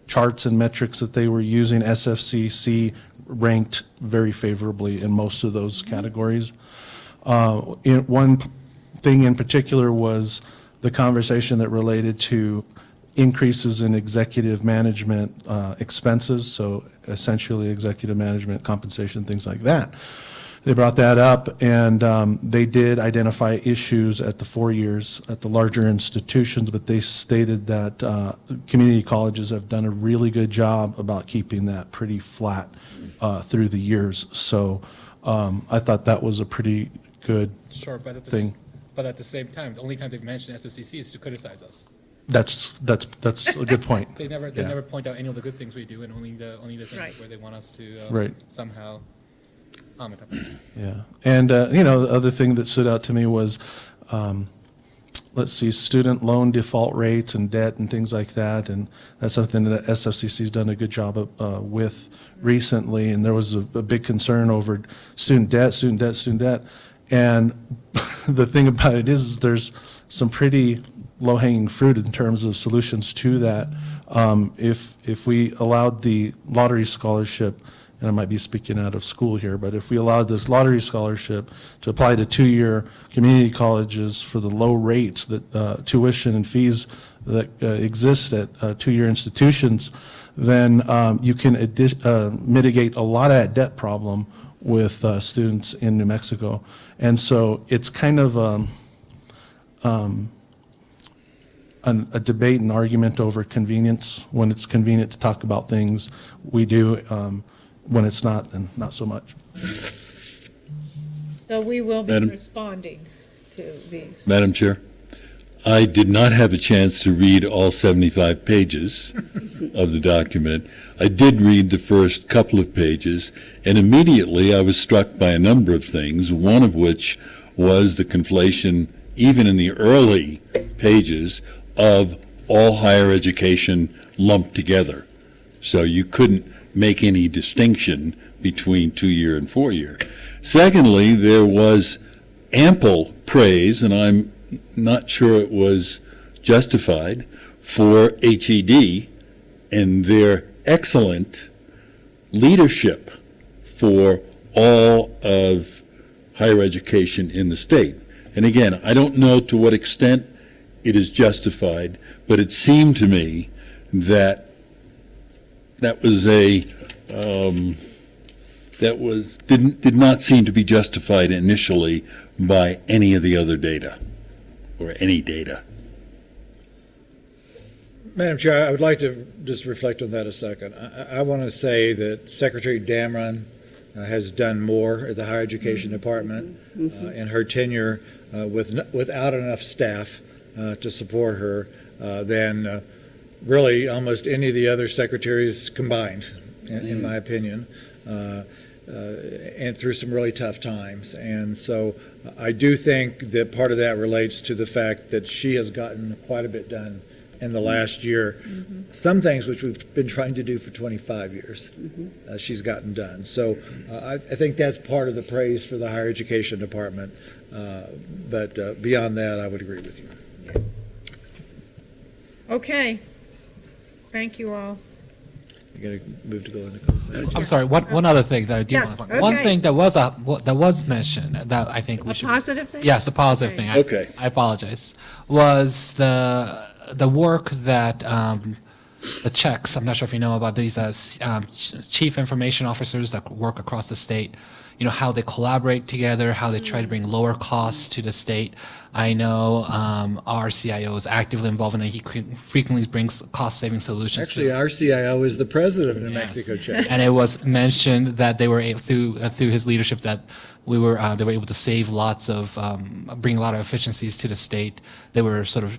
charts and metrics that they were using, SFCC ranked very favorably in most of those categories. One thing in particular was the conversation that related to increases in executive management expenses, so essentially executive management compensation, things like that. They brought that up, and they did identify issues at the 4 years at the larger institutions, but they stated that community colleges have done a really good job about keeping that pretty flat through the years. So I thought that was a pretty good thing. But at the same time, the only time they've mentioned SFCC is to criticize us. That's a good point. They never point out any of the good things we do, and only the things where they want us to somehow comment on. Yeah, and the other thing that stood out to me was let's see, student loan default rates and debt and things like that. And that's something that SFCC's done a good job of, with recently. And there was a big concern over student debt. And the thing about it is there's some pretty low-hanging fruit in terms of solutions to that. If we allowed the lottery scholarship, and I might be speaking out of school here, but if we allowed this lottery scholarship to apply to two-year community colleges for the low rates that tuition and fees that exist at two-year institutions, then you can mitigate a lot of that debt problem with students in New Mexico. And so it's kind of a debate and argument over convenience. When it's convenient to talk about things, we do. When it's not, then not so much. So we will be responding to these. Madam Chair, I did not have a chance to read all 75 pages of the document. I did read the first couple of pages, and immediately I was struck by a number of things, one of which was the conflation, even in the early pages, of all higher education lumped together. So you couldn't make any distinction between two-year and four-year. Secondly, there was ample praise, and I'm not sure it was justified, for HED and their excellent leadership for all of higher education in the state. And again, I don't know to what extent it is justified, but it seemed to me that that was did not seem to be justified initially by any of the other data or any data. Madam Chair, I would like to just reflect on that a second. I want to say that Secretary Damron has done more at the Higher Education Department in her tenure without enough staff to support her than really almost any of the other secretaries combined, in my opinion, and through some really tough times. And so I do think that part of that relates to the fact that she has gotten quite a bit done in the last year. Some things which we've been trying to do for 25 years, she's gotten done. So I think that's part of the praise for the Higher Education Department. But beyond that, I would agree with you. Okay. Thank you all. You got to move to go into closed session. I'm sorry. One other thing that I do Yes, want to point. One okay. thing that was mentioned that I think we should. A positive thing? Yes, a positive Okay. thing. Okay. I apologize. Was the work that the checks? I'm not sure if you know about these chief information officers that work across the state. You know, how they collaborate together, how they try to bring lower costs to the state. I know our CIO is actively involved in it. He frequently brings cost-saving solutions. Actually, our CIO is the president of New Yes. Mexico Chapter. And it was mentioned that they were able, through his leadership, that they were able to save lots of, bring a lot of efficiencies to the state. They were sort of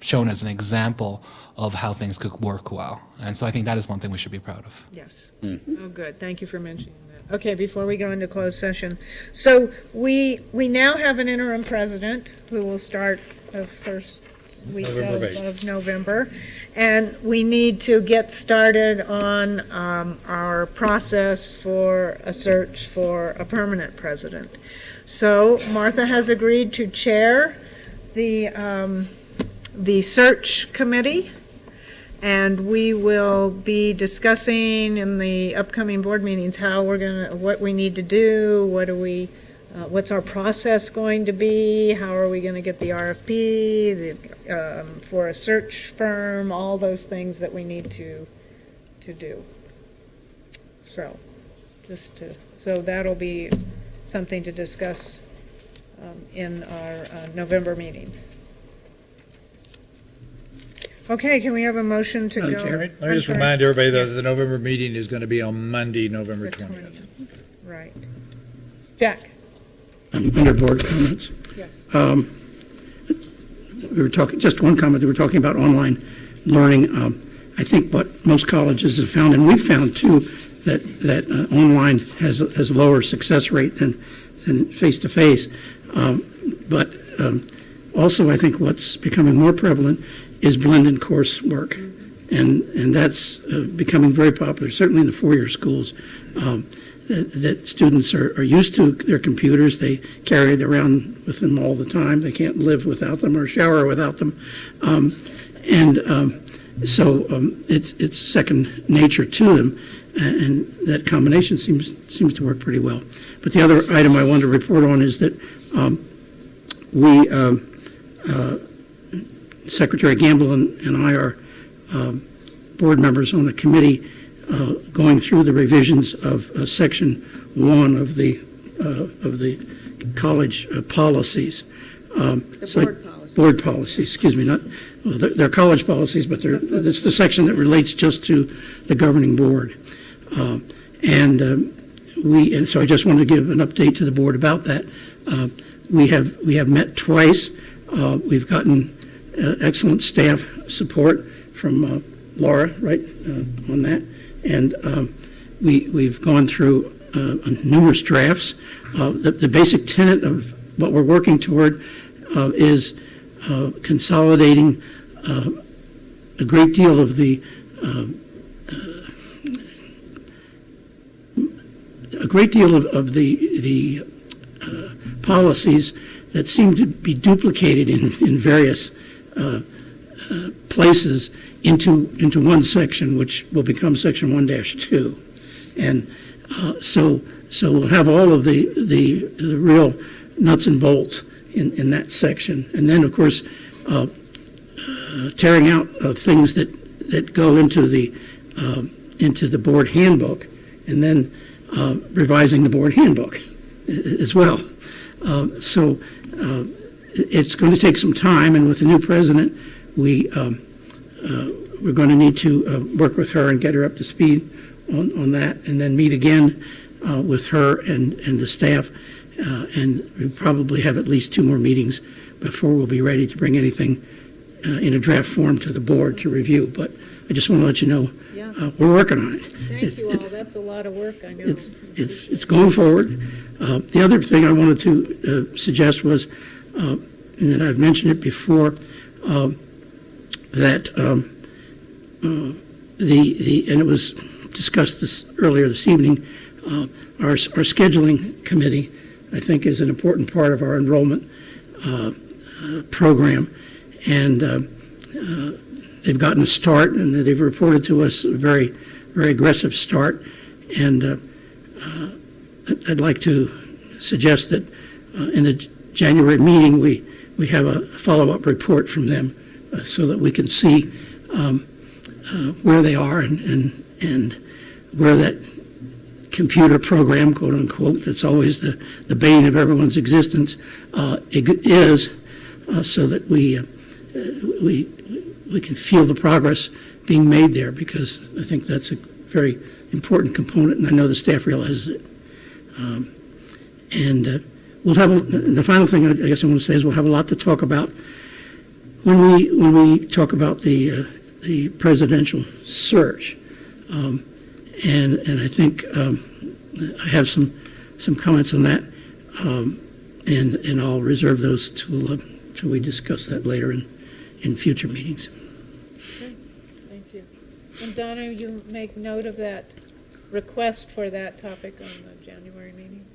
shown as an example of how things could work well. And so I think that is one thing we should be proud of. Yes. Oh, good. Thank you for mentioning that. Okay, before we go into closed session. So we now have an interim president who will start the first week of November. And we need to get started on our process for a search for a permanent president. So Martha has agreed to chair the search committee, and we will be discussing in the upcoming board meetings how what we need to do, what's our process going to be, how are we going to get the RFP for a search firm, all those things that we need to do. So that'll be something to discuss in our November meeting. Okay, can we have a motion to go? Let me just remind everybody that the November meeting is going to be on Monday, November 20th. Right. Jack? Under board comments. Yes. We were talking, just one comment, we were talking about online learning. I think what most colleges have found, and we found too, that online has a lower success rate than face-to-face. But Also, I think what's becoming more prevalent is blended coursework, and that's becoming very popular, certainly in the four-year schools. That students are used to their computers. They carry it around with them all the time. They can't live without them or shower without them. So it's second nature to them, and that combination seems to work pretty well. But the other item I wanted to report on is that Secretary Gamble and I are board members on a committee going through the revisions of Section 1 of the college policies. Board policies, excuse me, not, well, they're college policies, but it's the section that relates just to the governing board. And so I just wanted to give an update to the board about that. We have met twice. We've gotten excellent staff support from Laura, right, on that. And we've gone through numerous drafts. The basic tenet of what we're working toward is consolidating a great deal of the policies that seem to be duplicated in various places into one section, which will become Section 1-2. And so we'll have all of the real nuts and bolts in that section. And then, of course, tearing out things that go into the board handbook, and then revising the board handbook as well. So it's going to take some time, and with the new president, we're going to need to work with her and get her up to speed on that, and then meet again with her and the staff, and we probably have at least 2 more meetings before we'll be ready to bring anything in a draft form to the board to review. But I just want to let you know we're working on it. Thank you all. That's a lot of work, I know. It's going forward. The other thing I wanted to suggest was, and I've mentioned it before, that and it was discussed earlier this evening, our scheduling committee, I think, is an important part of our enrollment program, and they've gotten a start, and they've reported to us a very, very aggressive start, and I'd like to suggest that in the January meeting we have a follow-up report from them so that we can see where they are and where that computer program, quote unquote, that's always the bane of everyone's existence, is, so that we can feel the progress being made there, because I think that's a very important component, and I know the staff realizes it. And we'll have the final thing I guess I want to say is we'll have a lot to talk about when we talk about the presidential search, and I think I have some comments on that, and I'll reserve those till we discuss that later in future meetings. Okay, thank you. And Donna, you make note of that request for that topic on the January meeting.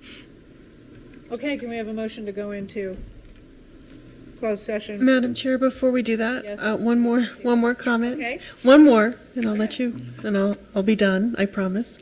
Okay, can we have a motion to go into closed session? Madam Chair, before we do that, Yes. one more comment. Okay. One more, and I'll let you, and I'll be done, I promise.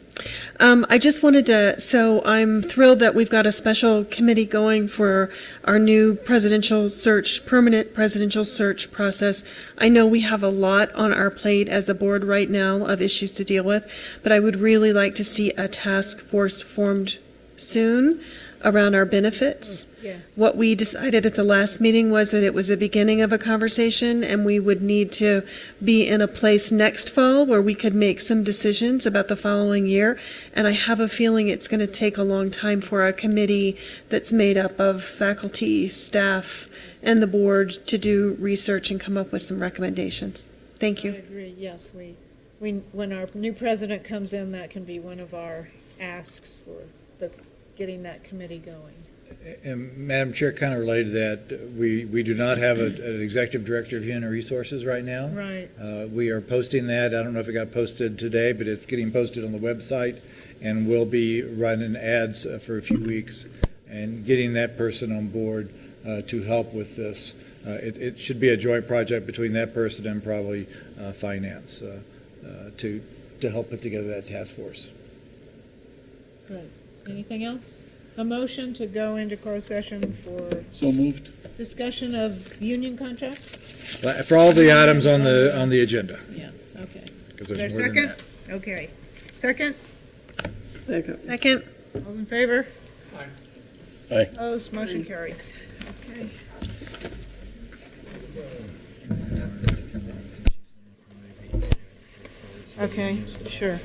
I just wanted to, so I'm thrilled that we've got a special committee going for our new presidential search, permanent presidential search process. I know we have a lot on our plate as a board right now of issues to deal with, but I would really like to see a task force formed soon around our benefits. Yes. What we decided at the last meeting was that it was the beginning of a conversation, and we would need to be in a place next fall where we could make some decisions about the following year. And I have a feeling it's going to take a long time for a committee that's made up of faculty, staff, and the board to do research and come up with some recommendations. Thank you. I agree, yes. When our new president comes in, that can be one of our asks for getting that committee going. And Madam Chair, kind of related to that, we do not have an Executive Director of Human Resources right now. Right. We are posting that. I don't know if it got posted today, but it's getting posted on the website, and we'll be running ads for a few weeks and getting that person on board to help with this. It should be a joint project between that person and probably finance to help put together that task force. Good. Anything else? A motion to go into closed session for So moved. discussion of union contracts? For all the items on the agenda. Yeah, okay. Because Is there there's a more than second? Okay. Second? Second. Those in favor? Aye. Opposed, motion carries. Okay. Okay, sure.